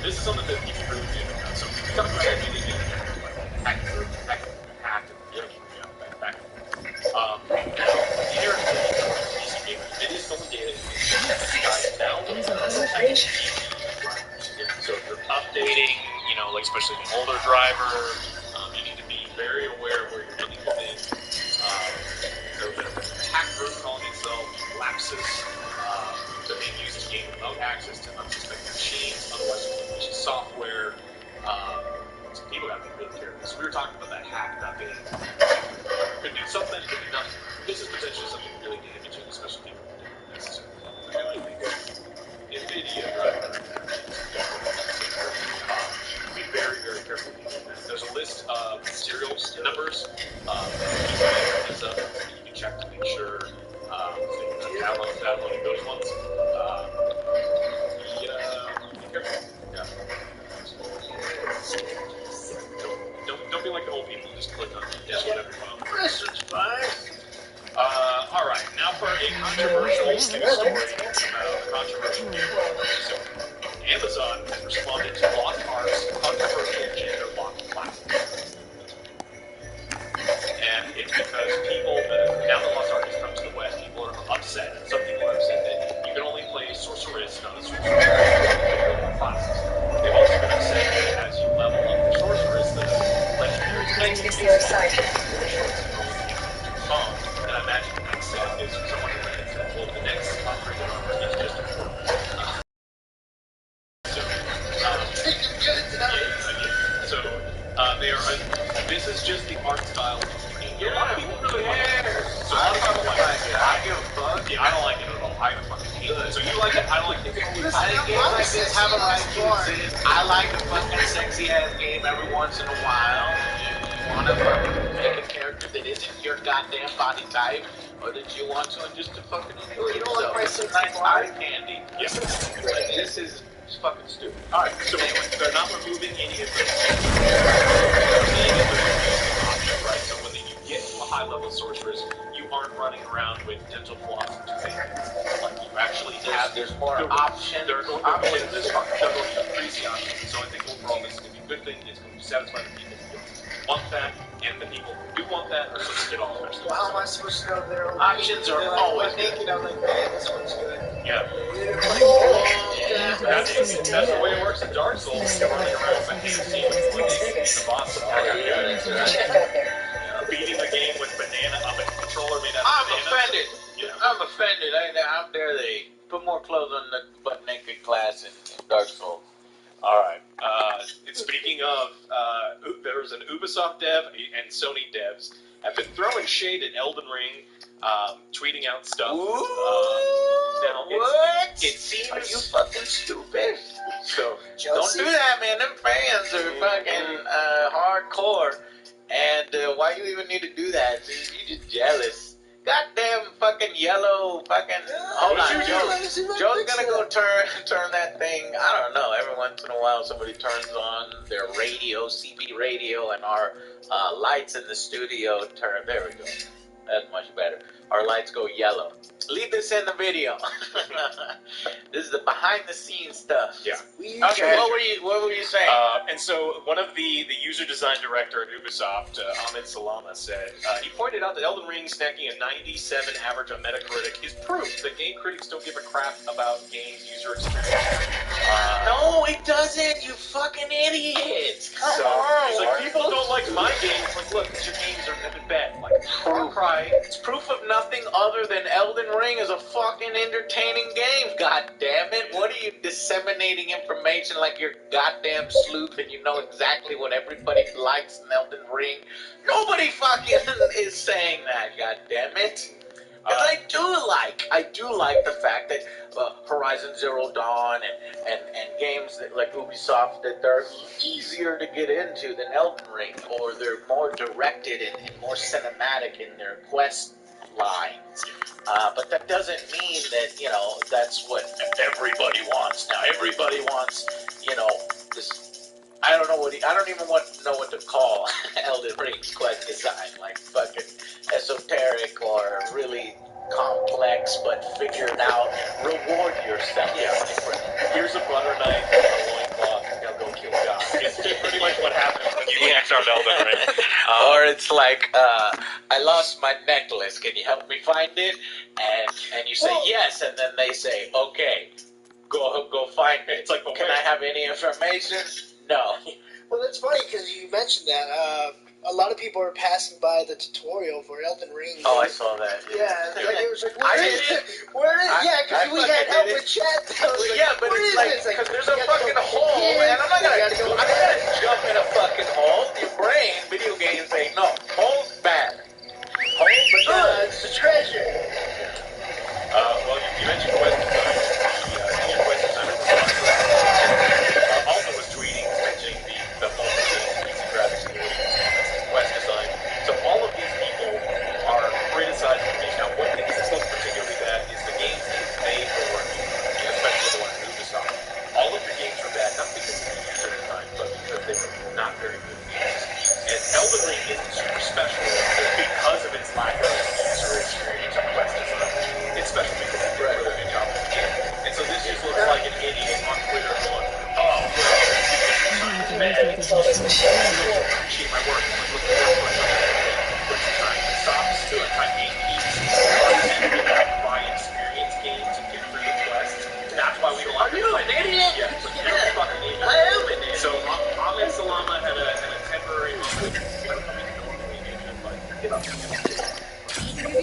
[SPEAKER 18] this is something that people really do. So we talked about it. It is still in data. So if you're updating, like especially an older driver, you need to be very aware of where you're putting the things. So the hack group calling itself lapses that they use to gain remote access to unsuspecting machines, otherwise malicious software. So people have to be really careful. So we were talking about that hack not being could do something, could do nothing. This is potentially something really damaging, especially people who don't necessarily NVIDIA driver. Be very, very careful. There's a list of serial numbers. You can check to make sure downloading those ones. Be careful. Yeah. Don't be like the old people who just click on whatever you want.
[SPEAKER 16] It's fine.
[SPEAKER 18] All right, now for a controversial news story about a controversial game. So, Amazon has responded to Lost Ark's controversial gender lock platform. And it's because people, now that Lost Ark has come to the West, people are upset. Some people are upset that you can only play Sorceress, not a Sorceress. Classes. They've also been upset that as you level up the Sorceress, the legendary
[SPEAKER 19] It's the other side.
[SPEAKER 18] And I imagine the next set is someone who ran into the next upgrade is just a they are. This is just the art style. A lot of people really like it. So I don't like it. I give a fuck. Yeah, I don't like it at all. I fucking hate it. So you like it? I don't like it.
[SPEAKER 16] I think games like this have a right to exist. I like a fucking sexy ass game every once in a while. You want to make a character that isn't your goddamn body type, or that you want to just to fucking enjoy yourself. You don't like my sexy eye candy.
[SPEAKER 18] Yes.
[SPEAKER 16] This is fucking stupid.
[SPEAKER 18] Alright, so anyway, they're not removing any of the options, right? So when you get to a high level sorceress, you aren't running around with dental floss and toothpaste. Like you actually have
[SPEAKER 19] there's more options.
[SPEAKER 18] They're going to be crazy options. So I think overall this is going to be a good thing. It's going to satisfy the people who don't want that, and the people who do want that are going to get all the rest of it.
[SPEAKER 19] Well, how am I supposed to know their options are always naked? I'm like, man, this one's good.
[SPEAKER 18] Yeah. That's the way it works in Dark Souls. You're running around with the boss. Beating the game with a controller made out of
[SPEAKER 19] I'm
[SPEAKER 18] bananas.
[SPEAKER 19] offended.
[SPEAKER 18] Yeah.
[SPEAKER 19] I'm offended. How dare they put more clothes on the butt naked class in Dark Souls?
[SPEAKER 18] All right. Speaking of, there's an Ubisoft dev and Sony devs have been throwing shade at Elden Ring, tweeting out stuff. Now it seems.
[SPEAKER 19] Are you fucking stupid?
[SPEAKER 18] So
[SPEAKER 19] don't do that, man. Them fans are fucking hardcore. And why you even need to do that? You just jealous. Goddamn fucking yellow fucking. Hold on, Joe's gonna go turn that thing. I don't know. Every once in a while, somebody turns on their radio, CB radio, and our lights in the studio turn. There we go. That's much better. Our lights go yellow. Leave this in the video. This is the behind-the-scenes stuff.
[SPEAKER 18] Yeah.
[SPEAKER 19] Okay. What were you saying?
[SPEAKER 18] And so one of the user design director at Ubisoft, Ahmed Salama, said he pointed out that Elden Ring snacking a 97 average on Metacritic is proof that game critics don't give a crap about games user experience.
[SPEAKER 19] No, it doesn't. You fucking idiots. Come on.
[SPEAKER 18] He's like, people don't like my games. Like, look, your games are bad. Like, Far Cry.
[SPEAKER 19] It's proof of nothing other than Elden Ring is a fucking entertaining game. God damn it. What are you disseminating information like you're goddamn sleuth and you know exactly what everybody likes in Elden Ring? Nobody fucking is saying that, god damn it. Because I do like the fact that Horizon Zero Dawn and games that, like Ubisoft, that they're easier to get into than Elden Ring, or they're more directed and more cinematic in their quest lines. But that doesn't mean that, that's what everybody wants. Now, everybody wants, this. I don't even know what to call Elden Ring's quest design, like fucking esoteric or really complex but figured out. Reward yourself.
[SPEAKER 18] Yeah. Here's a butter knife and a loincloth. Now go kill God. It's pretty much what happens when you start Elden Ring.
[SPEAKER 19] Or it's like, I lost my necklace. Can you help me find it? And you say yes, and then they say, okay, go find it. It's like, can I have any information? No.
[SPEAKER 20] Well, that's funny because you mentioned that. A lot of people are passing by the tutorial for Elden Ring.
[SPEAKER 19] Oh, I saw that.
[SPEAKER 20] Yeah, it was like, where is it? Yeah, because we had help with chat.
[SPEAKER 19] Yeah, but it's like, because there's a fucking hole, and I'm not gonna jump in a fucking hole. Your brain, video games say, no, hole's bad. Hole's good.
[SPEAKER 20] It's the treasure.
[SPEAKER 18] Well, you mentioned quest design. The quest designer also was tweeting, mentioning the multi-scene graphics quest design. So all of these people are criticizing the game. Now, what makes this look particularly bad is the games they were working, especially the ones in Ubisoft. All of the games were bad, not because of the user design, but because they were not very good games. And Elden Ring isn't super special because of its lack of user experience and quest design. It's special because it did a really good job of the game. And so this just looks like an idiot on Twitter going, oh, it's bad. I don't appreciate my work. Look at this one. Stop doing my game keeps by experience games and get through the quests. That's why we don't like. Are you an idiot? Yeah, you're a fucking idiot. I am an idiot. So Ahmed Salama had a temporary moment.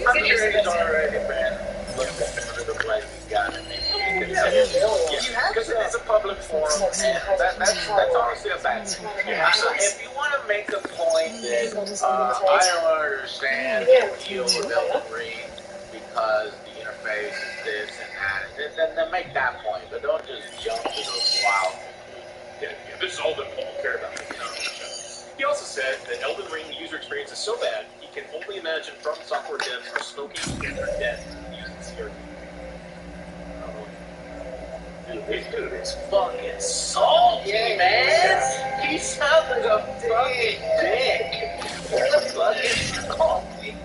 [SPEAKER 19] I'm sure he's already been looked at some of the plays he's got. Because it's a public forum, and that's honestly a bad thing. If you want to make the point that I don't understand the deal with Elden Ring because the interface is this and that, then make that point, but don't just jump to those wild.
[SPEAKER 18] Yeah, this is all that people care about. He also said that Elden Ring user experience is so bad, he can only imagine From Software devs are smoking in their death using CRT.
[SPEAKER 19] This dude is fucking salty, man. He sounds like a fucking dick. He's fucking salty.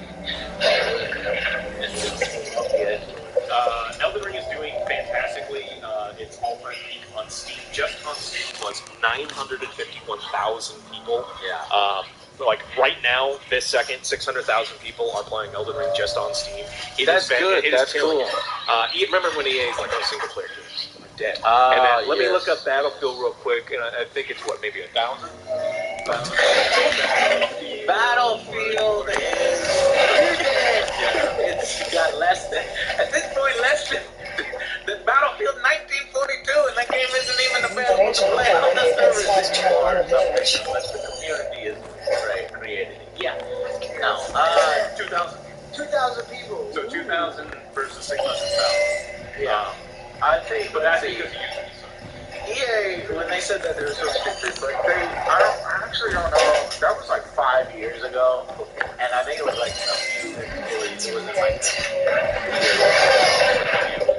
[SPEAKER 18] 651,000 people.
[SPEAKER 19] Yeah.
[SPEAKER 18] Like right now, this second, 600,000 people are playing Elden Ring just on Steam.
[SPEAKER 19] That's good. That's
[SPEAKER 18] killing
[SPEAKER 19] cool.
[SPEAKER 18] it. Remember when EA's like, oh, single player games are dead.
[SPEAKER 19] Ah,
[SPEAKER 18] And then let me
[SPEAKER 19] yes.
[SPEAKER 18] look up Battlefield real quick, and I think it's what, maybe 1,000?
[SPEAKER 19] Battlefield is it's got less than at this point less than Battlefield 1942, and that game isn't even available to play on the servers anymore. Unless the community is created it. Yeah. No.
[SPEAKER 18] 2,000.
[SPEAKER 19] 2,000 people.
[SPEAKER 18] So 2,000 versus 600,000.
[SPEAKER 19] Yeah. I think,
[SPEAKER 18] But that's because you use
[SPEAKER 19] EA, when they said that there was so stupid, like I actually don't know. That was like 5 years ago, and I think it was like a few employees. It wasn't like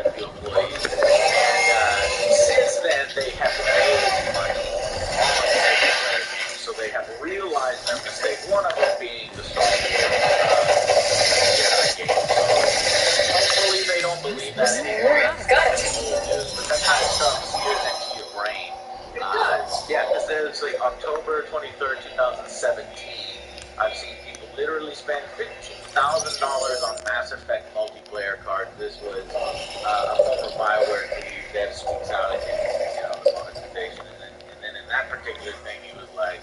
[SPEAKER 19] a few employees. And since then, they have made money on single player games, so they have realized their mistake. One of them being the Star Wars Jedi game. So hopefully they don't believe that anymore. But that kind of stuff sears into your brain. Yeah, because there's like October 23rd, 2017. I've seen people literally spend $15,000 on Mass Effect multiplayer cards. This was a former BioWare dev speaks out in the monetization, and then in that particular thing, he was like,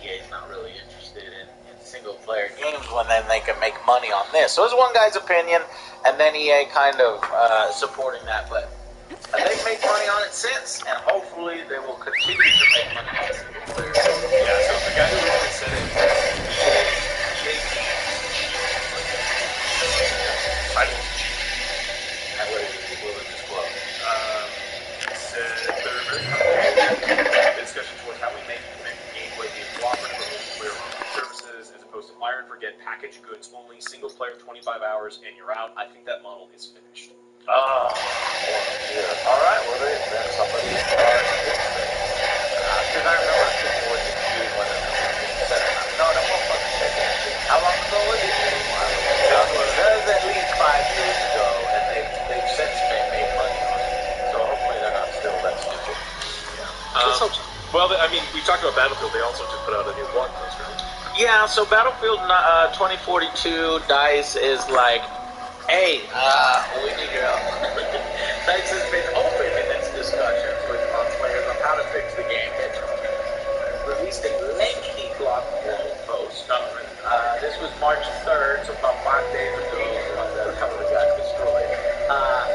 [SPEAKER 19] EA's not really interested in single player games when then they can make money on this. So it's one guy's opinion, and then EA kind of supporting that, but they've made money on it since, and hopefully they will continue to make money on it.
[SPEAKER 18] Yeah, so the guy who really said it,
[SPEAKER 19] And what will it disclose?
[SPEAKER 18] Said they're very comfortable. Discussion towards how we make gameplay be cooperative or multiplayer online services as opposed to fire and forget packaged goods only, single player 25 hours and you're out. I think that model is finished.
[SPEAKER 19] Oh, yeah. All right, well, then somebody because I remember people with the queue when it said, no, that motherfucker said that shit. How long ago was it? That was at least 5 years ago, and they've since made money on it. So hopefully they're not still that stupid.
[SPEAKER 18] Well, I mean, we talked about Battlefield. They also just put out a new blog post, right?
[SPEAKER 19] Yeah, so Battlefield 2042, DICE is like, hey, we need your help. DICE has been open in its discussions with players on how to fix the game. It released a lengthy blog post. This was March 3rd, so about 5 days ago, when the cover got destroyed.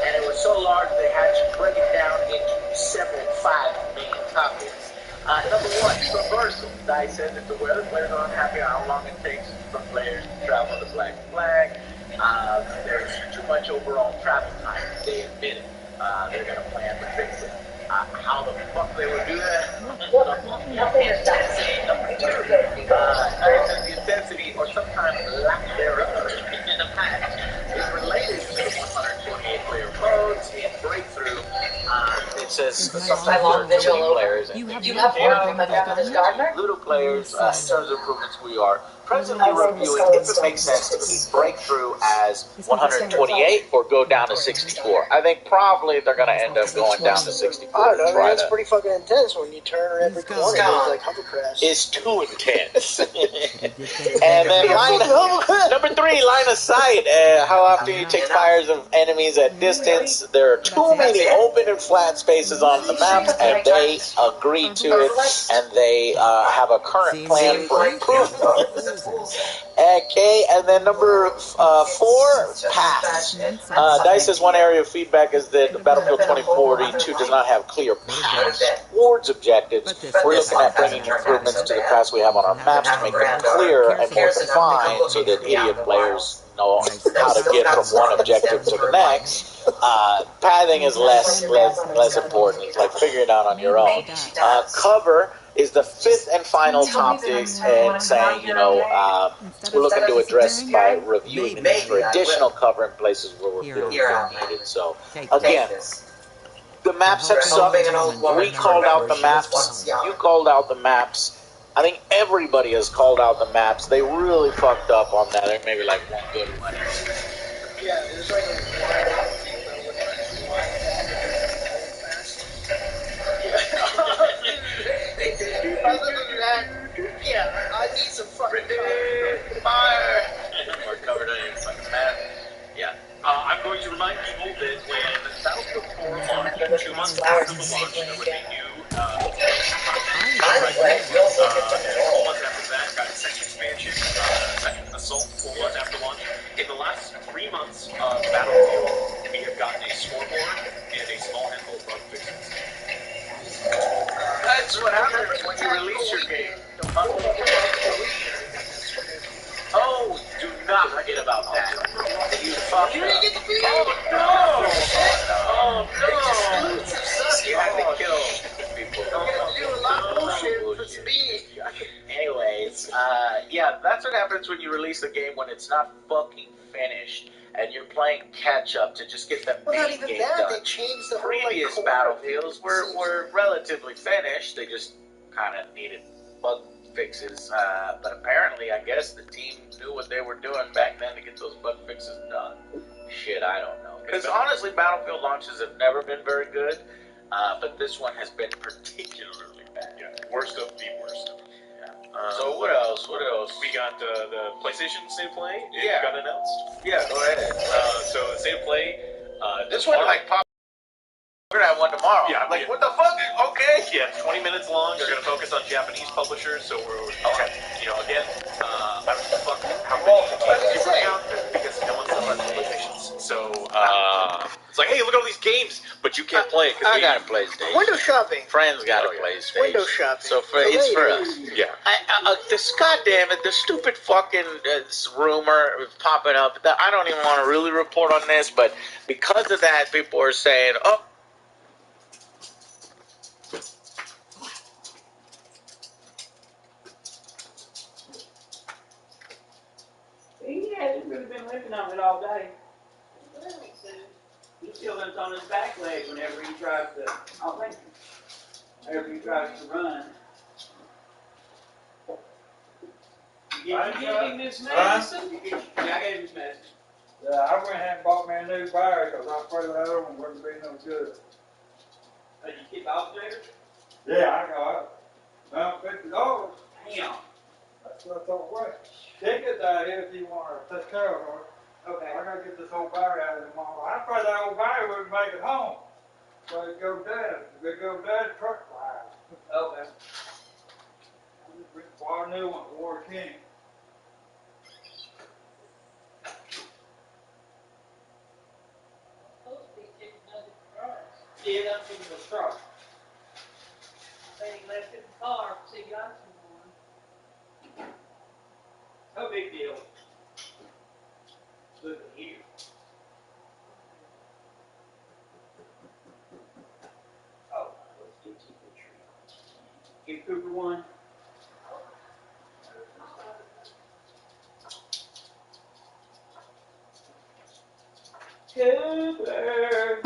[SPEAKER 19] And it was so large they had to break it down into 5 main topics. Number one, traversal. DICE says if the weather players are unhappy how long it takes for players to travel to Black Flag, there's too much overall travel time. They admit it. They're going to plan to fix it. How the fuck they would do that? Intensity. Number two, the intensity or sometimes lack thereof in the patch is related to the 128-player modes in Breakthrough. It says sometimes Ludo players and Ludo players, in terms of improvements, we are presently reviewing if it makes sense to keep Breakthrough as 128 or go down to 64. I think probably they're going to end up going down to 64.
[SPEAKER 20] I don't know, it's pretty fucking intense when you turn every corner. It's like hover crash.
[SPEAKER 19] It's too intense. And then number 3, line of sight. How often you take fires of enemies at distance. There are too many open and flat spaces on the map, and they agree to it, and they have a current plan for improvement. Okay, and then number 4, paths. DICE says one area of feedback is that Battlefield 2042 does not have clear paths towards objectives. We're looking at bringing improvements to the paths we have on our maps to make them clearer and more defined so that idiot players know how to get from one objective to the next. Pathing is less important. It's like figure it out on your own. Cover is the 5th and final topic, and saying, we're looking to address by reviewing the need for additional cover in places where we're feeling needed. So, again, the maps have sucked. We called out the maps. You called out the maps. I think everybody has called out the maps. They really fucked up on that. There may be like one good one.
[SPEAKER 20] Yeah, there's like
[SPEAKER 18] remind people that when Battlefield 4 launched, 2 months after the launch, there was a new and 4 months after that, got a second expansion, second Assault 4 months after launch. In the last 3 months of Battlefield, we have gotten a scoreboard and a small handful of bug fixes.
[SPEAKER 19] That's what happens when you release your game. Oh, do not forget about that. You fucked
[SPEAKER 20] You
[SPEAKER 19] up.
[SPEAKER 20] didn't get the free
[SPEAKER 19] Oh no! You had to kill people.
[SPEAKER 20] You have to do a lot of bullshit for speed.
[SPEAKER 19] Anyways, yeah, that's what happens when you release a game when it's not fucking finished and you're playing catch up to just get the
[SPEAKER 20] Well, not
[SPEAKER 19] main
[SPEAKER 20] even
[SPEAKER 19] game
[SPEAKER 20] that.
[SPEAKER 19] done.
[SPEAKER 20] They changed the whole
[SPEAKER 19] Previous
[SPEAKER 20] core.
[SPEAKER 19] Battlefields were relatively finished. They just kind of needed bug fixes. But apparently, I guess the team knew what they were doing back then to get those bug fixes done. Shit, I don't know. Because honestly, Battlefield launches have never been very good. But this one has been particularly bad.
[SPEAKER 18] Yeah, worst of the worst.
[SPEAKER 19] So what else? What else?
[SPEAKER 18] We got the PlayStation State of Play. It
[SPEAKER 19] Yeah.
[SPEAKER 18] got announced.
[SPEAKER 19] Yeah, go ahead.
[SPEAKER 18] So the State of Play.
[SPEAKER 19] This one like pop. We're gonna have one tomorrow.
[SPEAKER 18] Yeah,
[SPEAKER 19] like what the fuck? Okay.
[SPEAKER 18] Yeah, 20 minutes long. They're gonna focus on Japanese publishers. So we're again, I don't give a fuck how many games you bring out because no one still has PlayStations. So it's like, hey, look at all these games, but you can't play it.
[SPEAKER 19] I got a PlayStation.
[SPEAKER 20] Window shopping.
[SPEAKER 19] Friends got a PlayStation.
[SPEAKER 20] Window shopping.
[SPEAKER 19] So it's for us.
[SPEAKER 18] Yeah.
[SPEAKER 19] This goddamn it, the stupid fucking rumor popping up. That I don't even want to really report on this, but because of that, people are saying, oh.
[SPEAKER 21] He hasn't really been lifting on it all day. He still lives on his back leg whenever he tries to, whenever he tries to run. Did you give him this medicine? Yeah, I gave him this medicine.
[SPEAKER 22] Yeah, I went ahead and bought me a new bar because I was afraid that other one wouldn't be no good.
[SPEAKER 21] Did you keep the alternator?
[SPEAKER 22] Yeah, I got it. Well, $50.
[SPEAKER 21] Damn.
[SPEAKER 22] That's what I thought. Well, take it out here if you want to take care of her.
[SPEAKER 21] Okay.
[SPEAKER 22] I gotta get this old bar out of the mall. I thought that old bar wouldn't make it home. So it go dead. It go dead truck wise.
[SPEAKER 21] Okay.
[SPEAKER 22] I just bought a new one, War King.
[SPEAKER 21] Yeah, that's in the truck. I bet he left it in the car so he got some more. No big deal. Look at here. Oh, let's get some good tree. Give Cooper one. Cooper.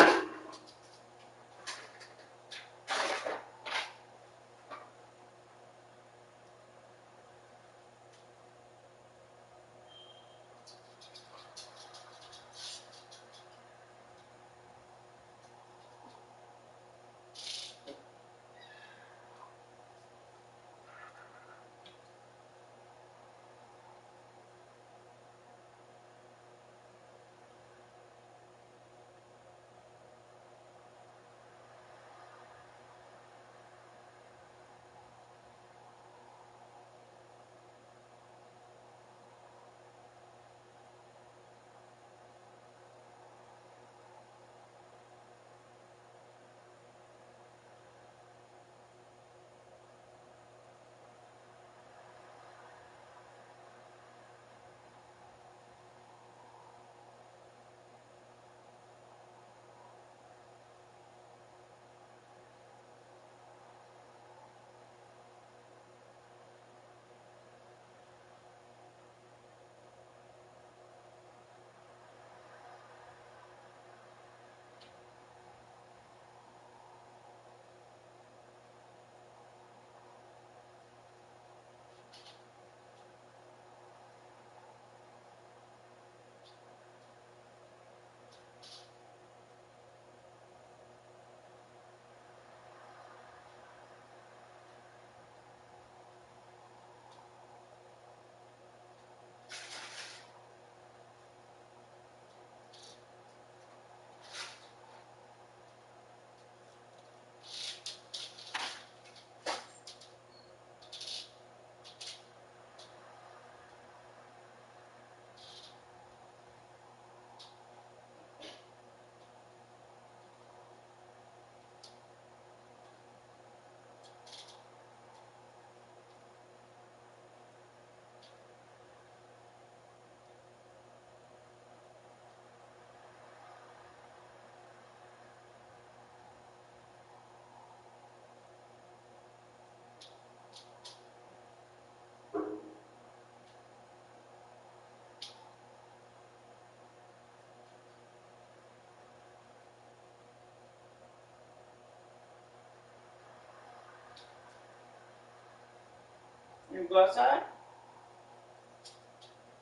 [SPEAKER 21] You go outside?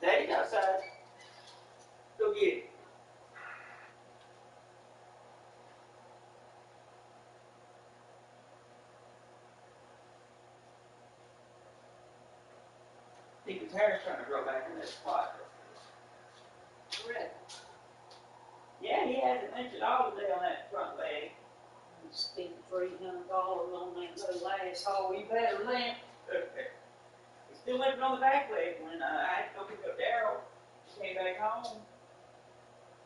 [SPEAKER 21] Daddy's outside. Go get it. I think his hair's trying to grow back in that spot. Really? Yeah, he had it mentioned all day on that front leg. He spent $300 on that little last haul. You better limp. He's still limping on the back leg. When I had to go pick up Daryl, he came back home.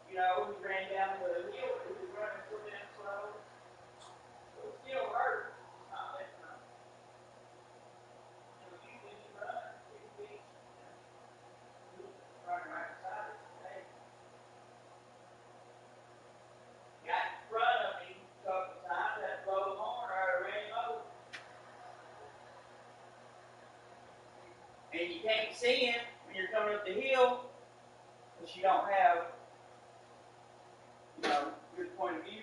[SPEAKER 21] You know, he ran down the hill. He was running so damn slow. So it still hurt. Not letting him. You know, usually he runs 6 feet. He was running right beside us today. Got in front of me a couple of times. Had to blow the horn or I ran him over. And you can't see him when you're coming up the hill because you don't have, you know, good point of view.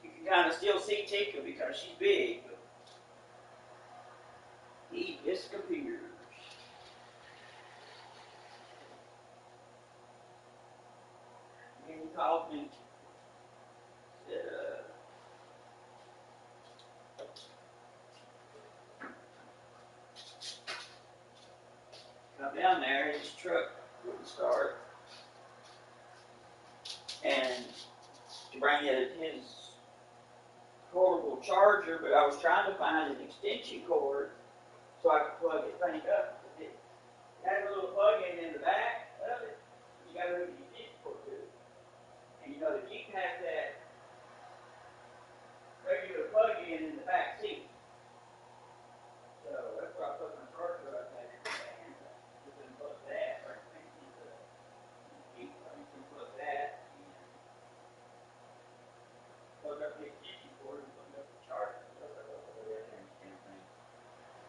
[SPEAKER 21] You can kind of still see Tika because she's big, but he disappears. And he called me, said, come down there, his truck wouldn't start. And to bring his portable charger, but I was trying to find an extension cord so I could plug it thing up. It had a little plug-in in the back of it. You got to hook the extension cord to it. And you know the Jeep has that regular plug-in in the back seat. So that's where I put my charger up there in the van. Just unplug that, or into the Jeep, or you can plug that, and plug up the extension cord and plug up the charger.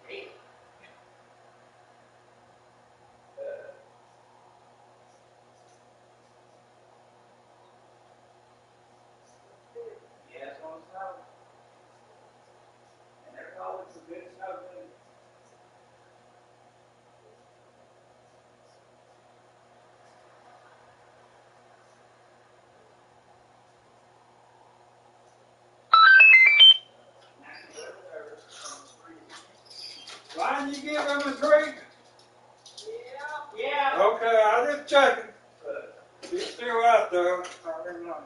[SPEAKER 21] Hey. Yeah, it's on snow. And they're calling for good snow too.
[SPEAKER 22] Why didn't you give him a drink?
[SPEAKER 21] Yeah.
[SPEAKER 22] Okay, I just checking. He's still out there. I don't know.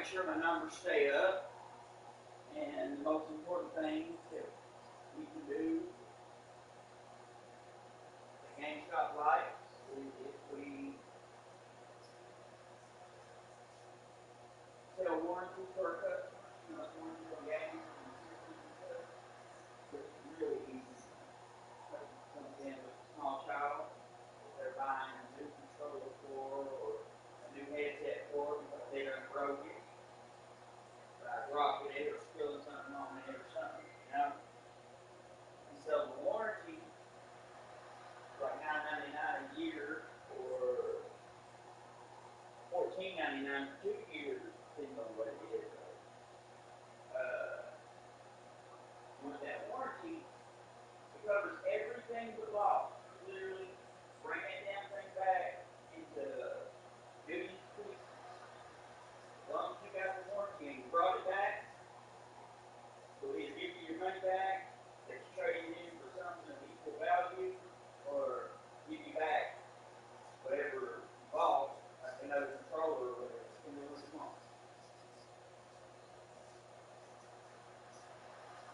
[SPEAKER 21] make sure my numbers stay up. And the most important thing that we can do, the GameStop likes, is if we sell warranty for a customer, you know, warranty on games and systems and stuff, which is really easy. Customer comes in with a small child, if they're buying a new controller for or a new headset for because they done broke it, rocking it or spilling something on it or something, you know. And so the warranty, like $9.99 a year or $14.99 for 2 years, depending on what it is. With that warranty, it covers everything but loss. Literally, bring that damn thing back into millions of pieces. As long as you got the warranty and you brought it back, we'll either give you your money back, that you trade it in for something of equal value, or give you back whatever you bought, like another controller or whatever, in the little month.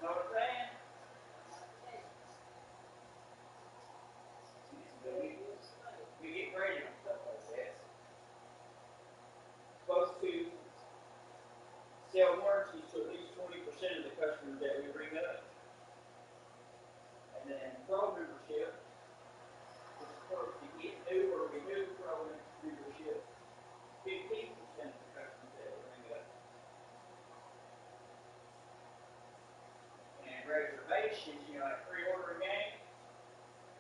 [SPEAKER 21] Know what I'm saying? We get graded on stuff like that. Supposed to sell warranties to at least 20% of the customers that we bring up. And then pro membership is supposed to get new or renew pro membership 15% of the customers that we bring up. And reservations, you know, like pre-order a game,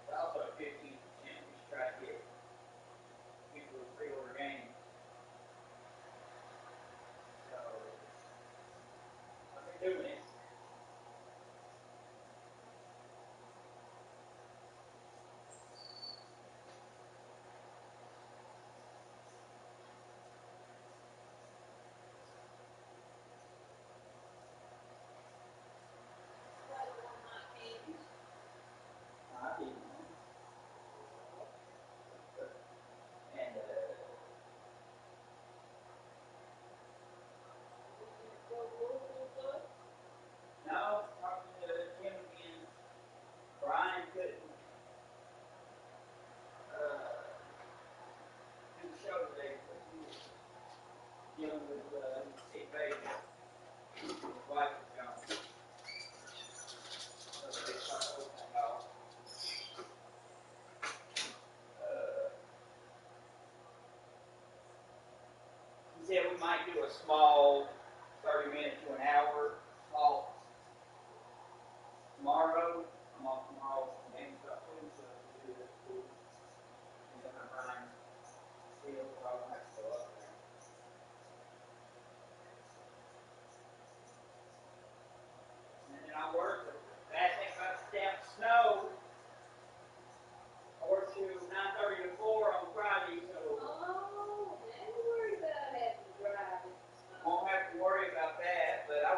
[SPEAKER 21] it's also 15%. We should try to get people to pre-order games. So, I've been doing it. I didn't know. And, no, talking to Tim again, Brian couldn't do the show today because he was dealing with sick baby. His wife was gone. So they started opening off. He said we might do a small 30 minutes to an hour talk tomorrow. I'm off tomorrow from GameStop too, so we'll do this cool. And then I'm Brian still, so I won't have to go up there. And then I work, the bad thing about the damn snow, I work till 9:30 to 4 on Friday, so won't have to worry about that, but I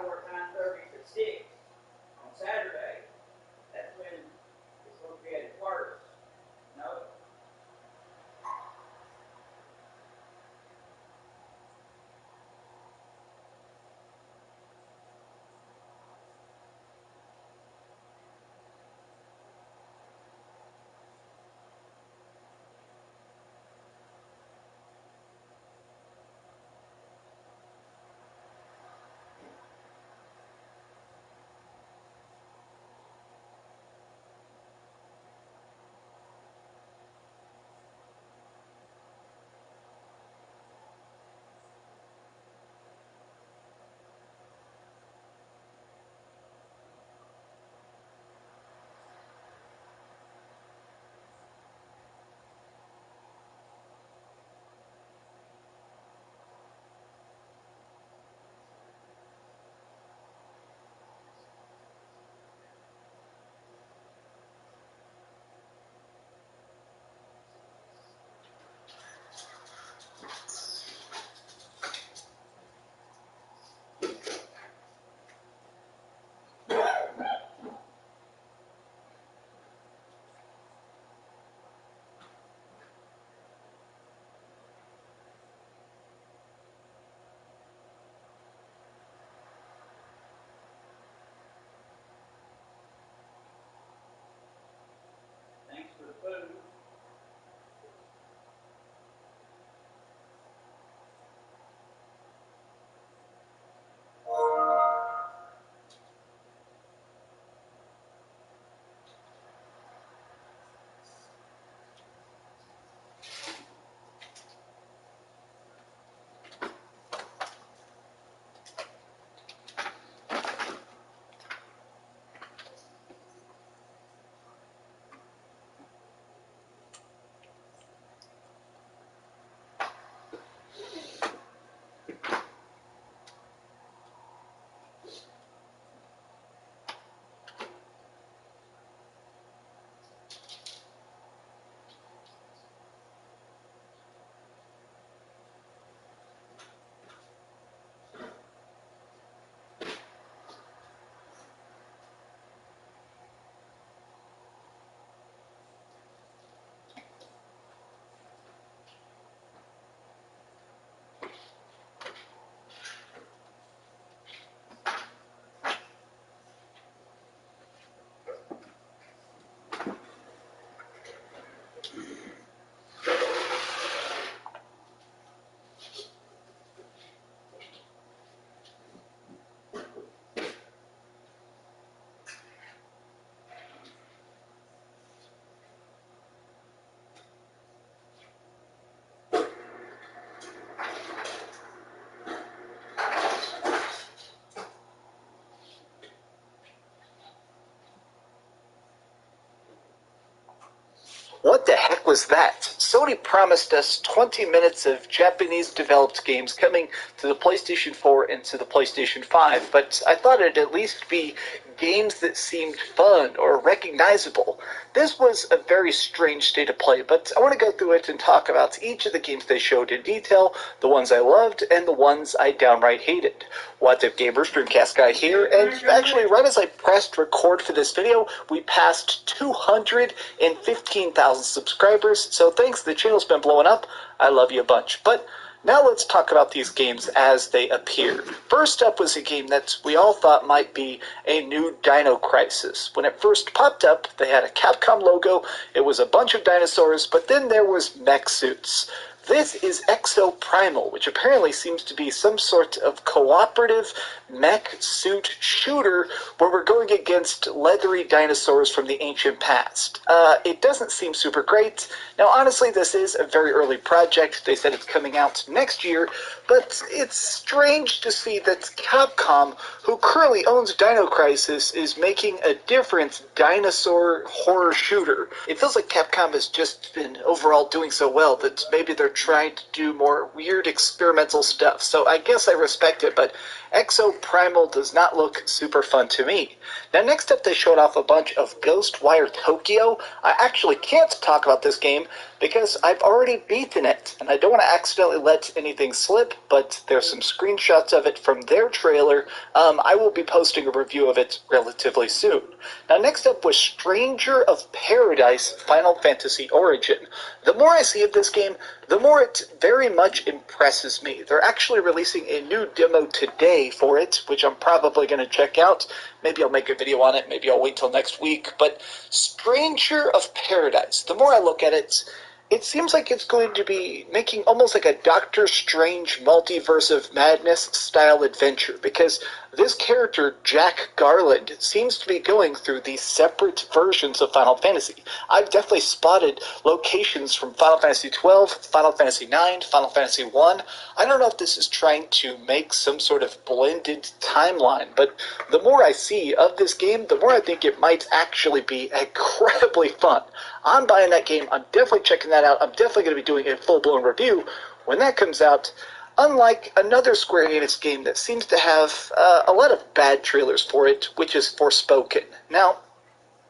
[SPEAKER 2] What the heck was that? Sony promised us 20 minutes of Japanese-developed games coming to the PlayStation 4 and to the PlayStation 5, but I thought it'd at least be games that seemed fun or recognizable. This was a very strange state of play, but I want to go through it and talk about each of the games they showed in detail, the ones I loved and the ones I downright hated. What's up, gamers? Dreamcast Guy here, and actually right as I pressed record for this video, we passed 215,000 subscribers, so thanks, the channel's been blowing up. I love you a bunch. But now let's talk about these games as they appeared. First up was a game that we all thought might be a new Dino Crisis. When it first popped up, they had a Capcom logo, it was a bunch of dinosaurs, but then there was mech suits. This is Exo Primal, which apparently seems to be some sort of cooperative mech suit shooter where we're going against leathery dinosaurs from the ancient past. It doesn't seem super great. Now, honestly, this is a very early project. They said it's coming out next year, but it's strange to see that Capcom, who currently owns Dino Crisis, is making a different dinosaur horror shooter. It feels like Capcom has just been overall doing so well that maybe they're trying to do more weird experimental stuff. So I guess I respect it, but Exo Primal does not look super fun to me. Now, next up, they showed off a bunch of Ghostwire Tokyo. I actually can't talk about this game because I've already beaten it, and I don't want to accidentally let anything slip, but there's some screenshots of it from their trailer. I will be posting a review of it relatively soon. Now, next up was Stranger of Paradise Final Fantasy Origin. The more I see of this game, the more it very much impresses me. They're actually releasing a new demo today for it, which I'm probably going to check out. Maybe I'll make a video on it, maybe I'll wait till next week. But Stranger of Paradise, the more I look at it, it seems like it's going to be making almost like a Doctor Strange Multiverse of Madness style adventure, because this character, Jack Garland, seems to be going through these separate versions of Final Fantasy. I've definitely spotted locations from Final Fantasy XII, Final Fantasy IX, Final Fantasy I. I don't know if this is trying to make some sort of blended timeline, but the more I see of this game, the more I think it might actually be incredibly fun. I'm buying that game. I'm definitely checking that out. I'm definitely going to be doing a full-blown review when that comes out. Unlike another Square Enix game that seems to have a lot of bad trailers for it, which is Forspoken. Now,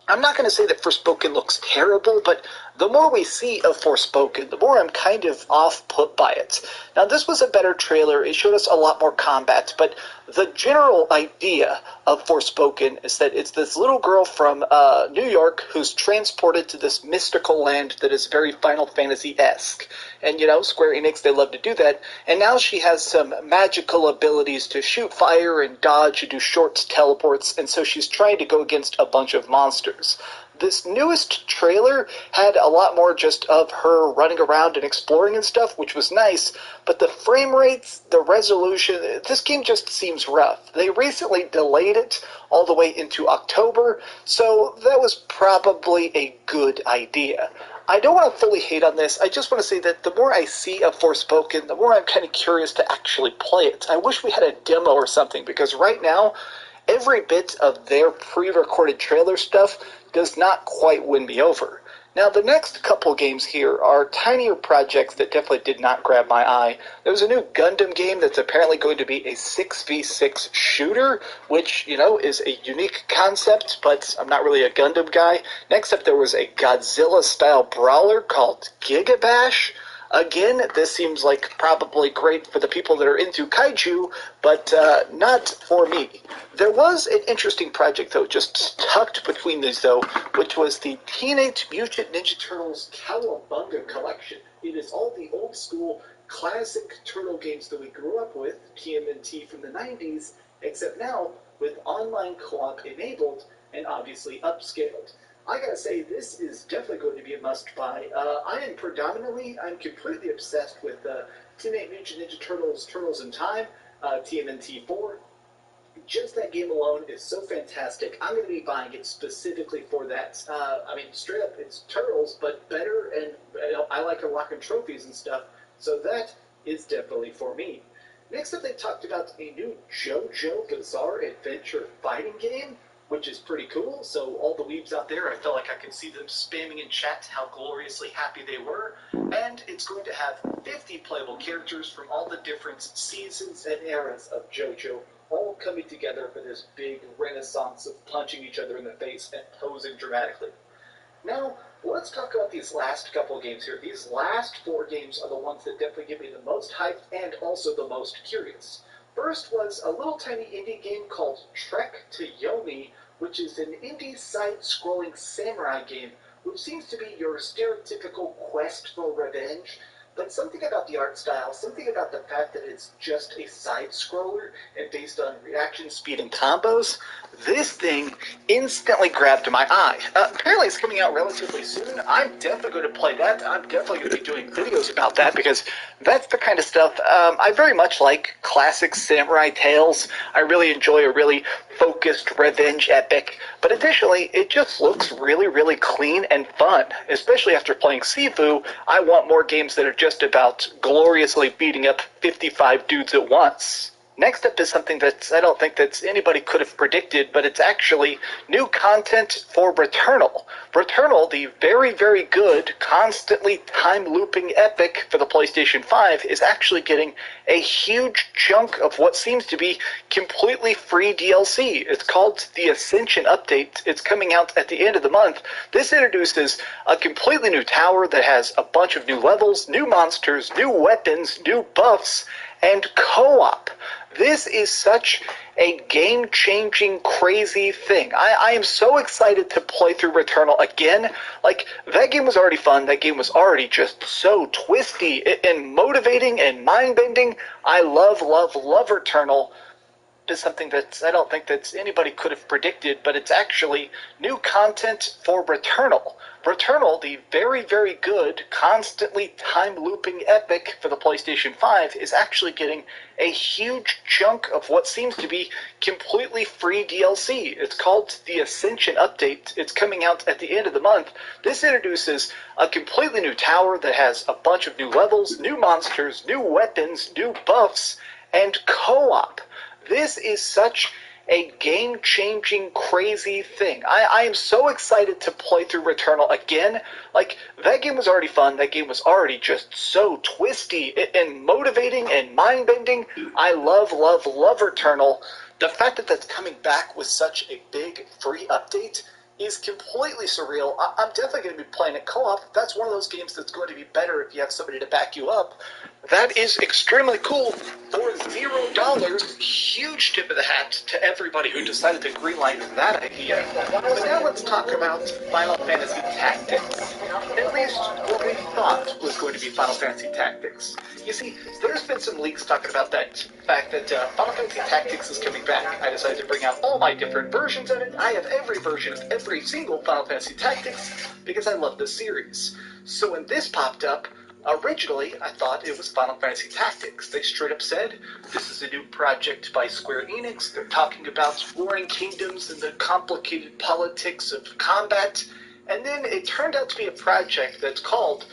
[SPEAKER 2] I'm not going to say that Forspoken looks terrible, but the more we see of Forspoken, the more I'm kind of off-put by it. Now, this was a better trailer. It showed us a lot more combat, but the general idea of Forspoken is that it's this little girl from New York who's transported to this mystical land that is very Final Fantasy-esque. And, you know, Square Enix, they love to do that. And now she has some magical abilities to shoot fire and dodge and do short teleports, and so she's trying to go against a bunch of monsters. This newest trailer had a lot more just of her running around and exploring and stuff, which was nice, but the frame rates, the resolution, this game just seems rough. They recently delayed it all the way into October, so that was probably a good idea. I don't want to fully hate on this. I just want to say that the more I see of Forspoken, the more I'm kind of curious to actually play it. I wish we had a demo or something, because right now, every bit of their pre-recorded trailer stuff does not quite win me over. Now, the next couple games here are tinier projects that definitely did not grab my eye. There's a new Gundam game that's apparently going to be a 6v6 shooter, which, you know, is a unique concept, but I'm not really a Gundam guy. Next up, there was a Godzilla-style brawler called Gigabash. Again, this seems like probably great for the people that are into kaiju, but not for me. There was an interesting project, though, just tucked between these, though, which was the Teenage Mutant Ninja Turtles Cowabunga Collection. It is all the old-school, classic turtle games that we grew up with, TMNT from the 90s, except now with online co-op enabled and obviously upscaled. I gotta say, this is definitely going to be a must-buy. I'm completely obsessed with Teenage Mutant Ninja Turtles, Turtles in Time, TMNT 4. Just that game alone is so fantastic. I'm going to be buying it specifically for that. I mean, straight up, it's Turtles, but better, and I like unlocking trophies and stuff, so that is definitely for me. Next up, they talked about a new JoJo Bizarre Adventure fighting game. which is pretty cool. So all the weebs out there, I felt like I could see them spamming in chat how gloriously happy they were. And it's going to have 50 playable characters from all the different seasons and eras of JoJo, all coming together for this big renaissance of punching each other in the face and posing dramatically. Now, let's talk about these last couple of games here. These last 4 games are the ones that definitely give me the most hype and also the most curious. First was a little tiny indie game called Trek to Yomi, which is an indie side-scrolling samurai game, which seems to be your stereotypical quest for revenge. But something about the art style, something about the fact that it's just a side-scroller and based on reaction speed and combos, this thing instantly grabbed my eye. Apparently it's coming out relatively soon. I'm definitely going to play that. I'm definitely going to be doing videos about that because that's the kind of stuff I very much like. Classic samurai tales. I really enjoy a really focused revenge epic. But additionally, it just looks really, really clean and fun. Especially after playing Sifu, I want more games that are just about gloriously beating up 55 dudes at once. Next up is something that I don't think that anybody could have predicted, but it's actually new content for Returnal. Returnal, the very, very good, constantly time-looping epic for the PlayStation 5, is actually getting a huge chunk of what seems to be completely free DLC. It's called the Ascension Update. It's coming out at the end of the month. This introduces a completely new tower that has a bunch of new levels, new monsters, new weapons, new buffs, and co-op. This is such a game-changing, crazy thing. I am so excited to play through Returnal again. Like, that game was already fun. That game was already just so twisty and motivating and mind-bending. I love, love, love Returnal. Is something that I don't think that anybody could have predicted, but it's actually new content for Returnal. Returnal, the very, very good, constantly time-looping epic for the PlayStation 5, is actually getting a huge chunk of what seems to be completely free DLC. It's called the Ascension Update. It's coming out at the end of the month. This introduces a completely new tower that has a bunch of new levels, new monsters, new weapons, new buffs, and co-op. This is such a game-changing, crazy thing. I am so excited to play through Returnal again. Like, that game was already fun. That game was already just so twisty and motivating and mind-bending. I love, love, love Returnal. The fact that that's coming back with such a big free update is completely surreal. I'm definitely going to be playing it co-op. That's one of those games that's going to be better if you have somebody to back you up. That is extremely cool. For $0, huge tip of the hat to everybody who decided to greenlight that idea. But now let's talk about Final Fantasy Tactics. At least what we thought was going to be Final Fantasy Tactics. You see, there's been some leaks talking about that fact that Final Fantasy Tactics is coming back. I decided to bring out all my different versions of it. I have every version of every single Final Fantasy Tactics because I love this series. So when this popped up, originally, I thought it was Final Fantasy Tactics. They straight up said, this is a new project by Square Enix. They're talking about warring kingdoms and the complicated politics of combat. And then it turned out to be a project that's called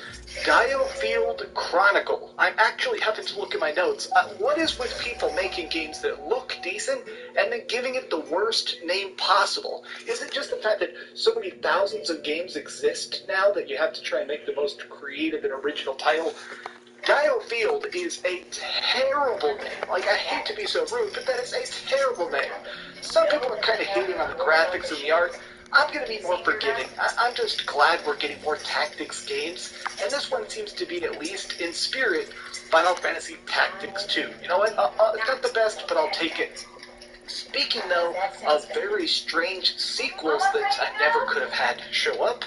[SPEAKER 2] Diofield Chronicle. I'm actually having to look at my notes. What is with people making games that look decent and then giving it the worst name possible? Is it just the fact that so many thousands of games exist now that you have to try and make the most creative and original title? Diofield is a terrible name. Like, I hate to be so rude, but that is a terrible name. Some people are kind of hating on the graphics and the art. I'm going to be more forgiving. I'm just glad we're getting more tactics games, and this one seems to be, at least in spirit, Final Fantasy Tactics 2. You know what? It's not the best, but I'll take it. Speaking, though, of very strange sequels that I never could have had show up,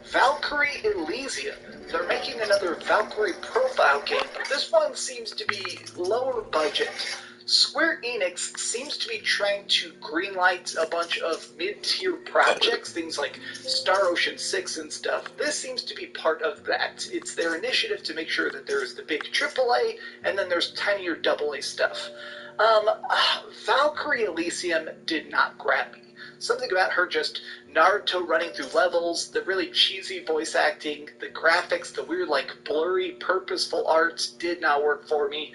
[SPEAKER 2] Valkyrie Elysium. They're making another Valkyrie profile game, but this one seems to be lower budget. Square Enix seems to be trying to greenlight a bunch of mid-tier projects, things like Star Ocean 6 and stuff. This seems to be part of that. It's their initiative to make sure that there's the big AAA, and then there's tinier AA stuff. Valkyrie Elysium did not grab me. Something about her just Naruto running through levels, the really cheesy voice acting, the graphics, the weird, like, blurry, purposeful art did not work for me.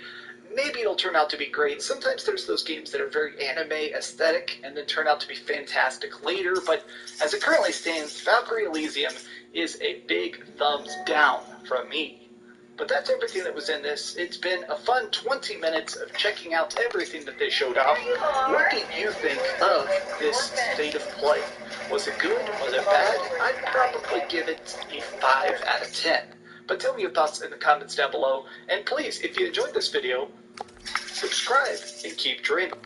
[SPEAKER 2] maybe it'll turn out to be great. Sometimes there's those games that are very anime aesthetic and then turn out to be fantastic later, but as it currently stands, Valkyrie Elysium is a big thumbs down from me. But that's everything that was in this. It's been a fun 20 minutes of checking out everything that they showed off. What did you think of this state of play? Was it good? Was it bad? I'd probably give it a 5 out of 10. But tell me your thoughts in the comments down below. And please, if you enjoyed this video, subscribe and keep dreaming.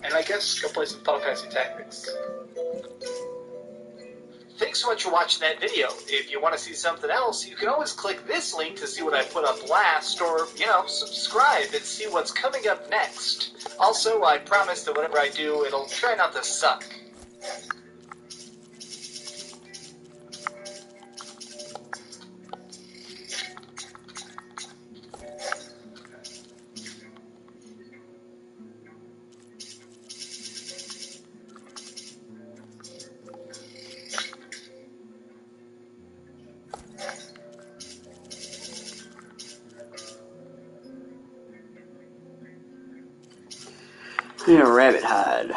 [SPEAKER 2] And I guess go play some Final Fantasy Tactics. Thanks so much for watching that video. If you want to see something else, you can always click this link to see what I put up last, or, subscribe and see what's coming up next. Also, I promise that whatever I do, it'll try not to suck.
[SPEAKER 3] In a rabbit hide.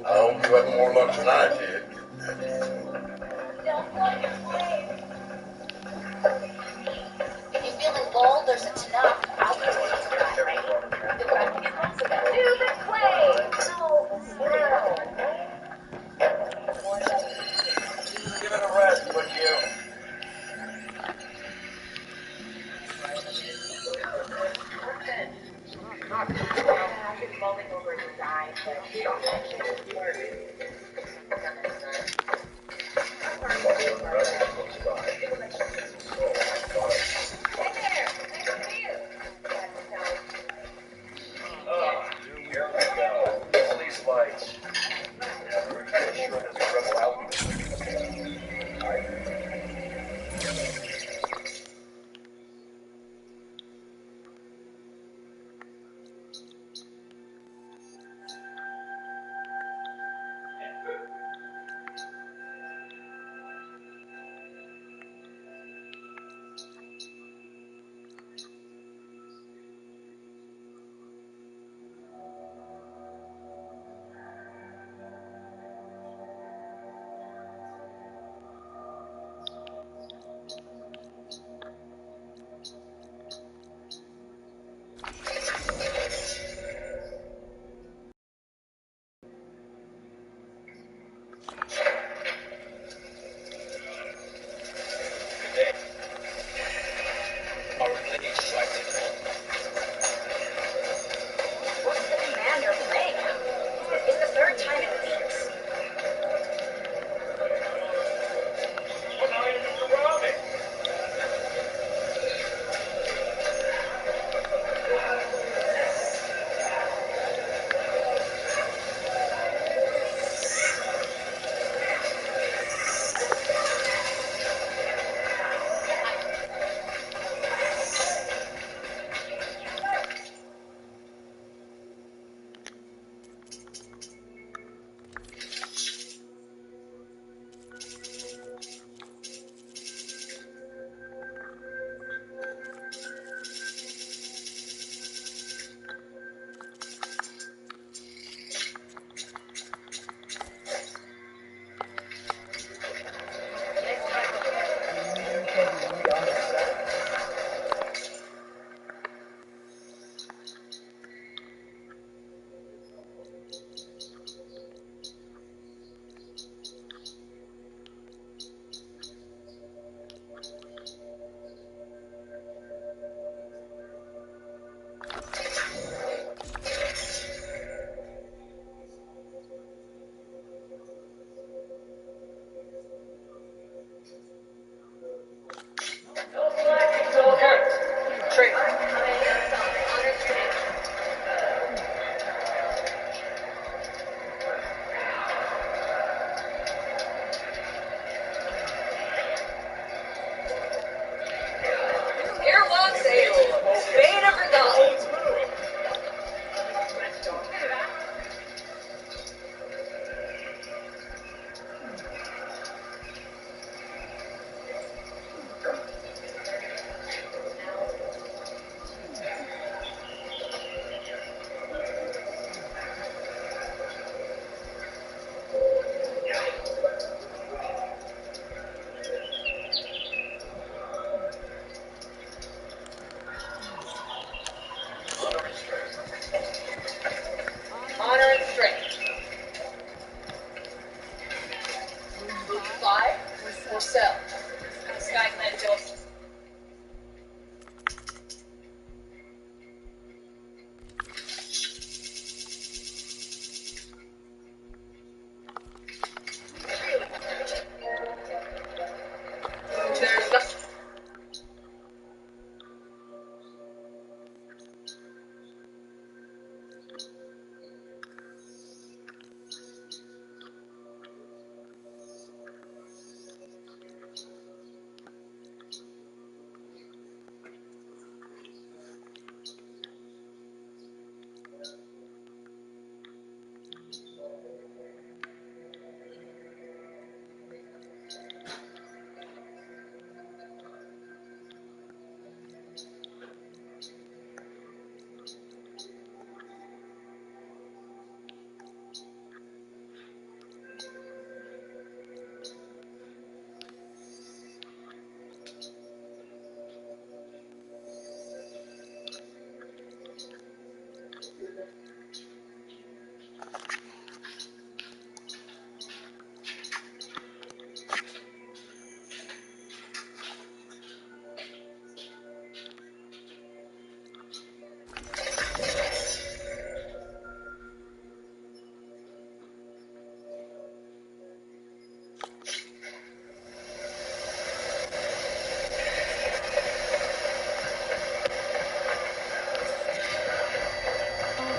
[SPEAKER 14] I hope you have more luck than I did.
[SPEAKER 13] If you're feeling bold, there's a Tanakh. I'll be waiting for that, right? Stupid clay! No,
[SPEAKER 17] Give it a rest, would you?
[SPEAKER 13] I've been mulling over design, but you don't mention it.
[SPEAKER 17] Oh, here we go. Police lights. Sure has a rebel outfit.
[SPEAKER 13] What's the command you're playing? It's the third time in weeks. Great. Move 5 or sell. Skyclan Joseph. There's nothing.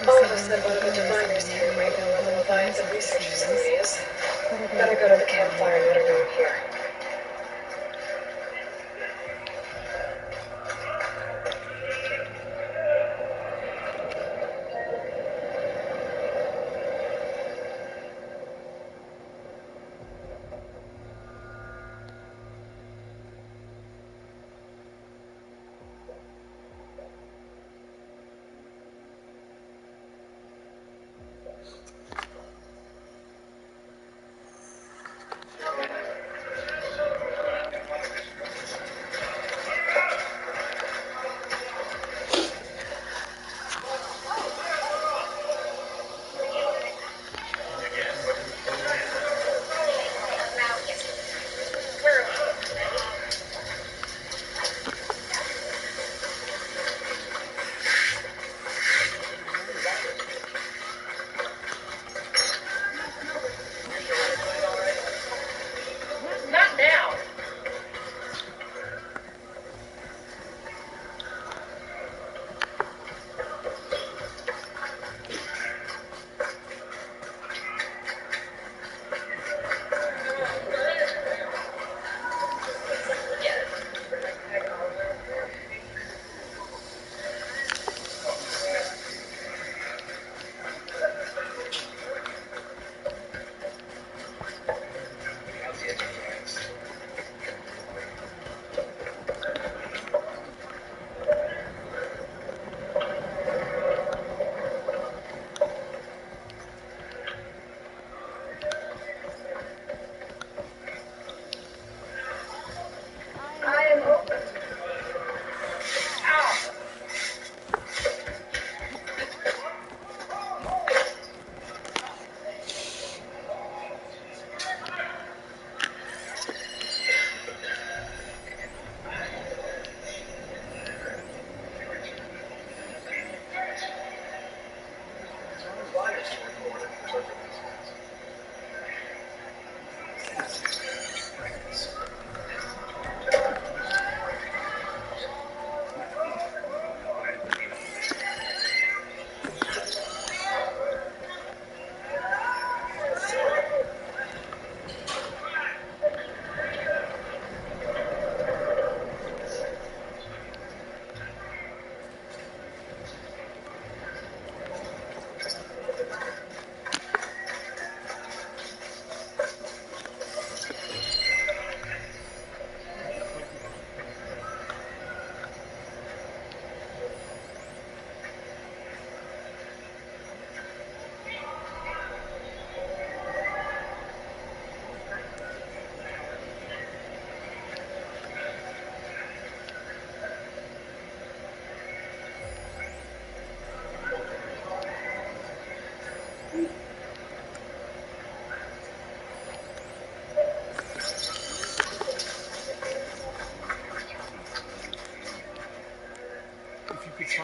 [SPEAKER 13] All of us said one of the diviners here might know where the Leviathan research facility is. Better go to the campfire and let her know I'm here.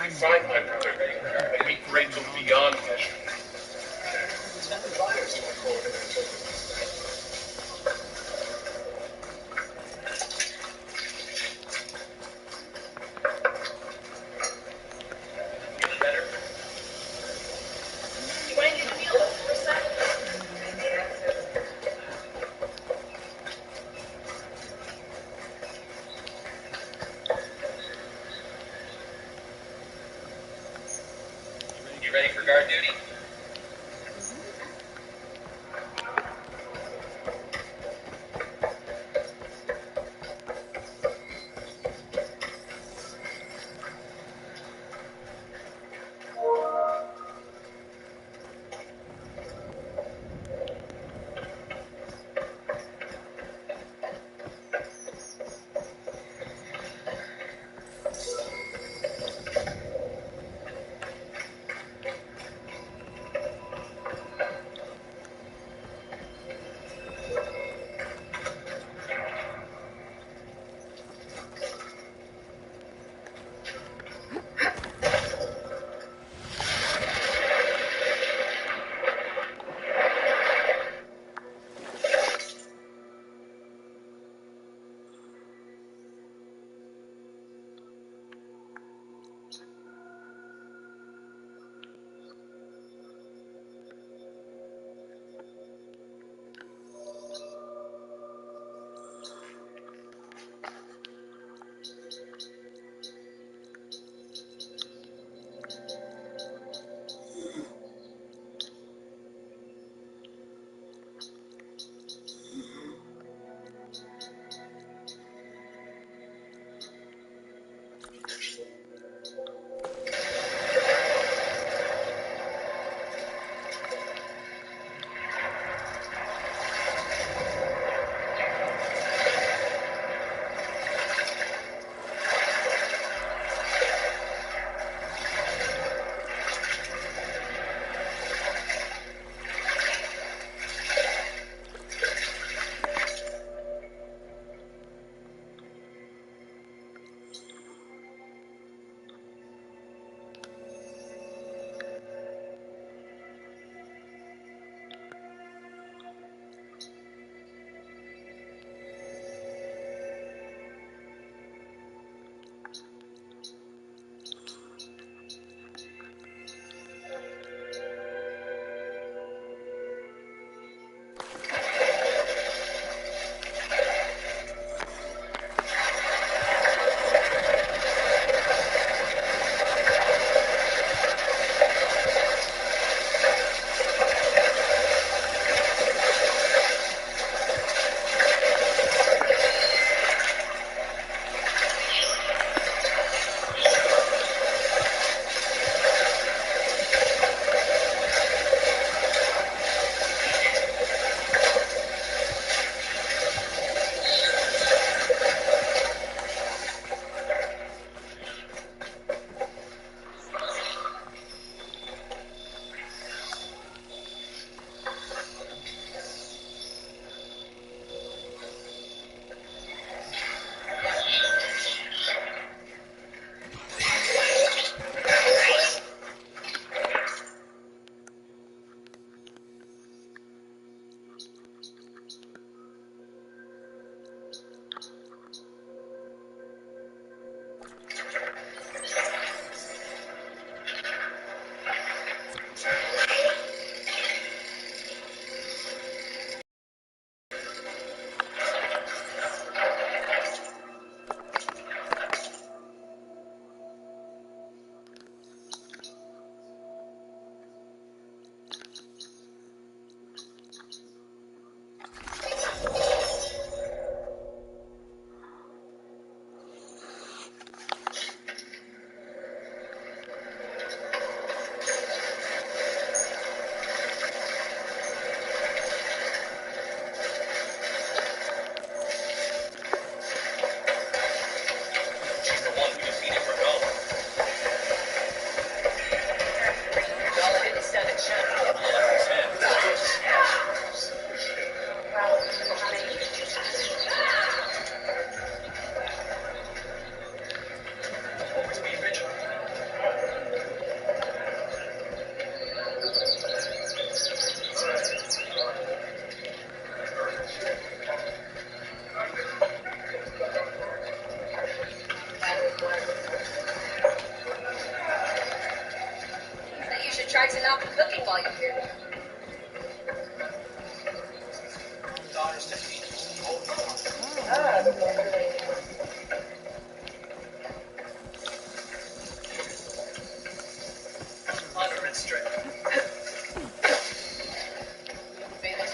[SPEAKER 17] you find my brother, I'd be grateful beyond measure.
[SPEAKER 13] You want to do the meal for a sec?
[SPEAKER 17] You ready for guard duty?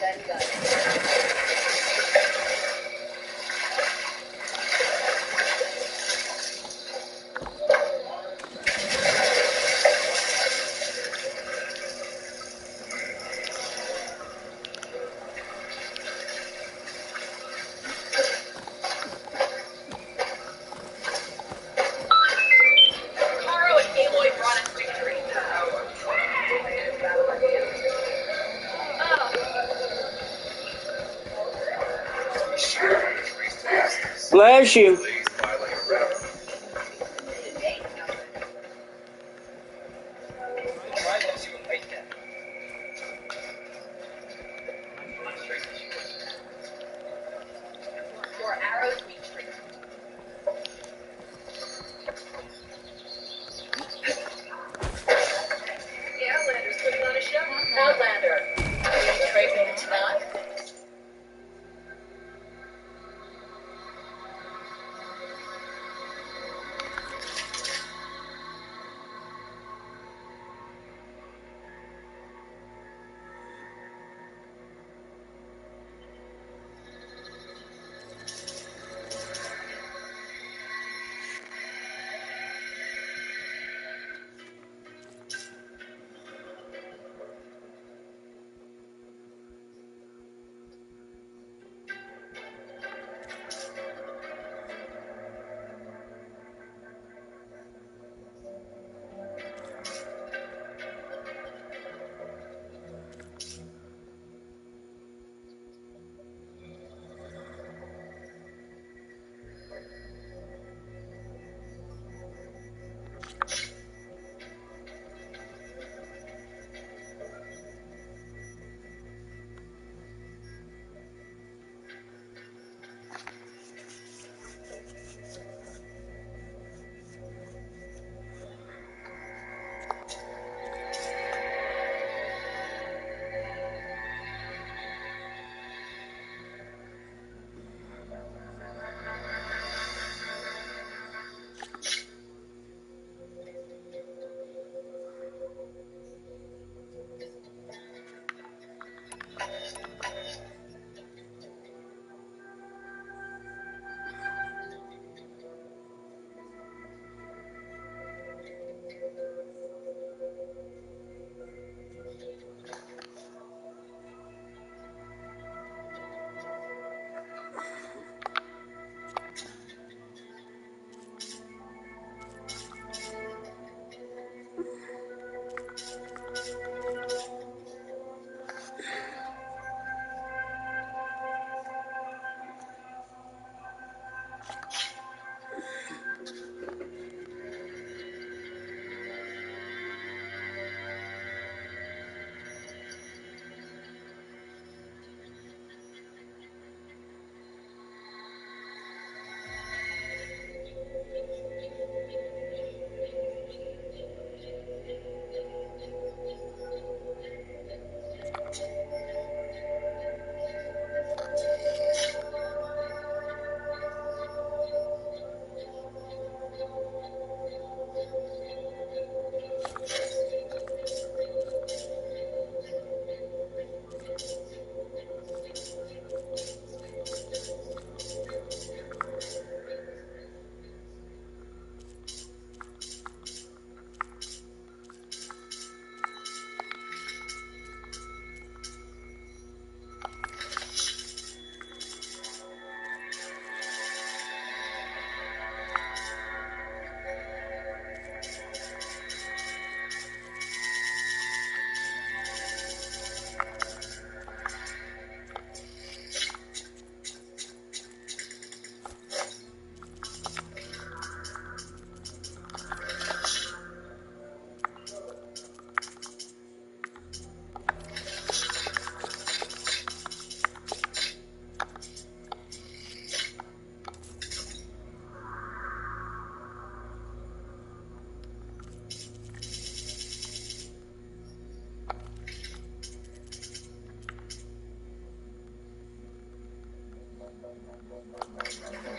[SPEAKER 13] Caro and Aloy brought us victory.
[SPEAKER 3] Bless you.
[SPEAKER 13] Your arrows reach free. The Outlander's putting on a show. Outlander. Are you trading tonight?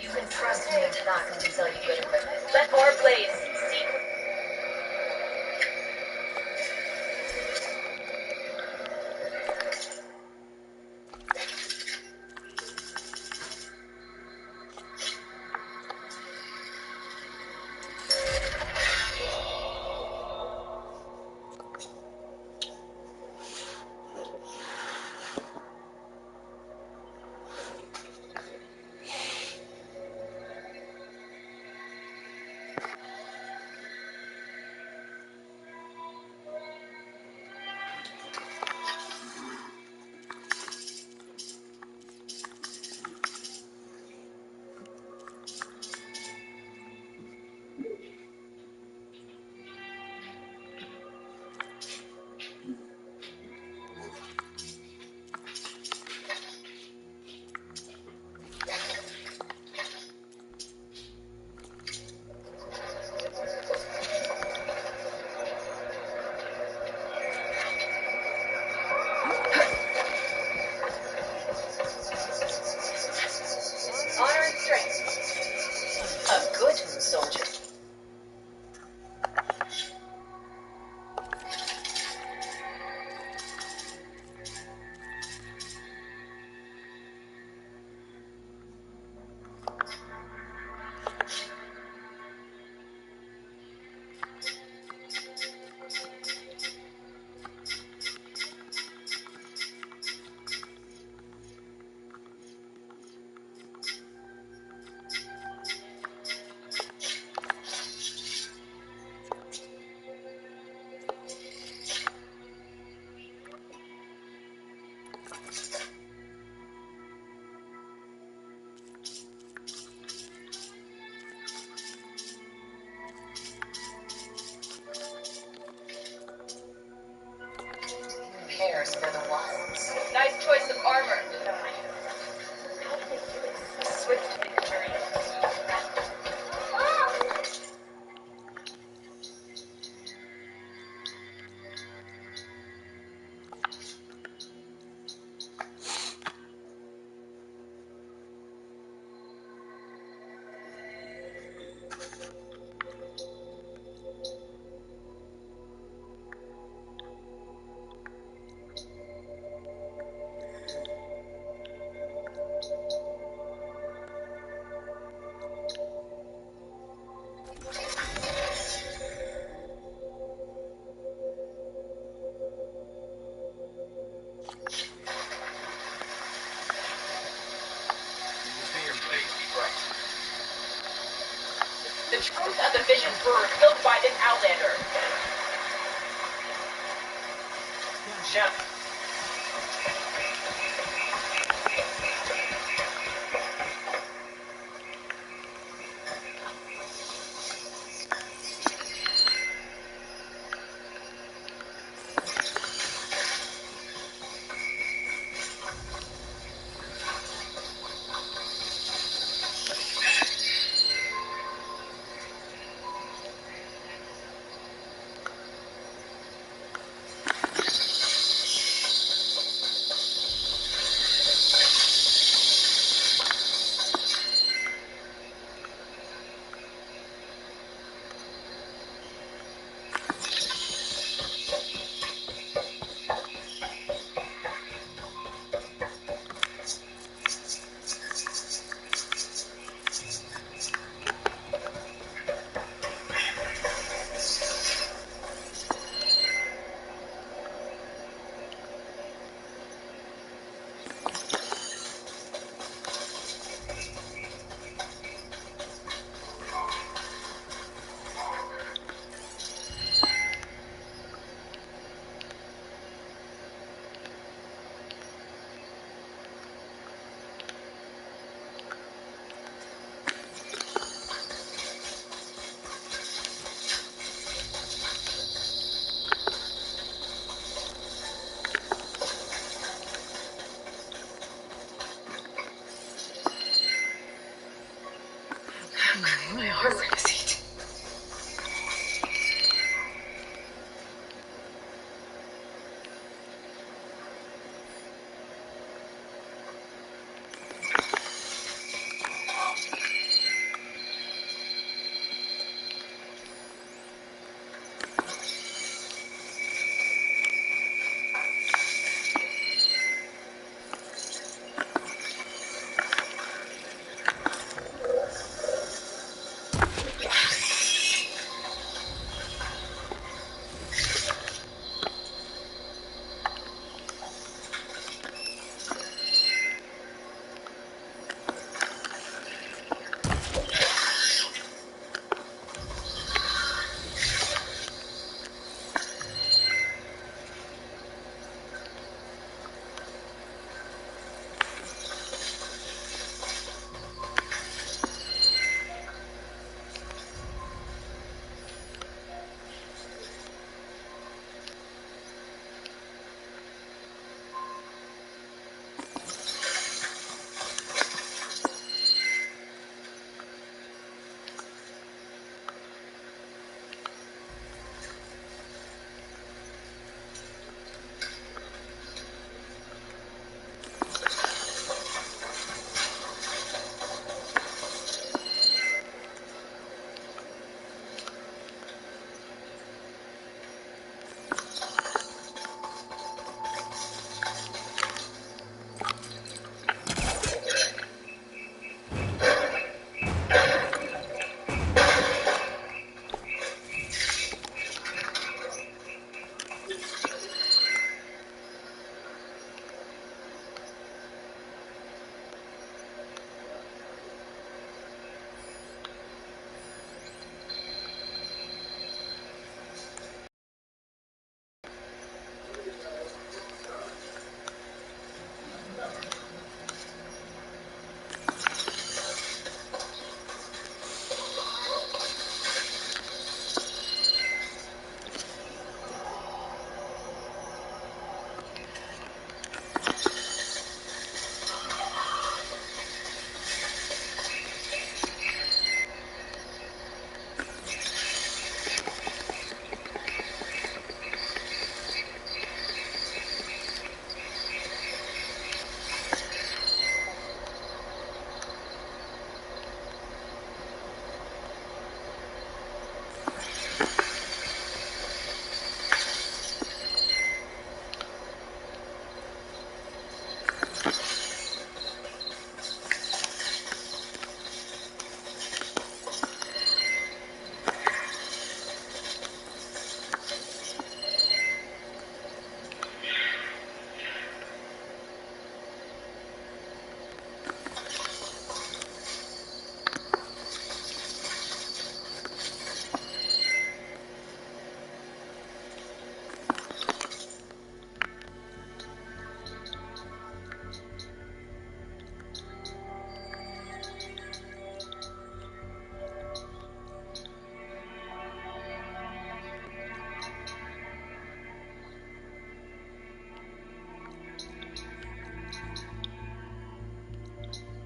[SPEAKER 13] You can trust me to not to sell you good equipment. Let more blaze. See. for the wilds. Nice choice of armor. Swift victory. The truth of the visions were revealed by this Outlander. Chef.
[SPEAKER 1] My armor is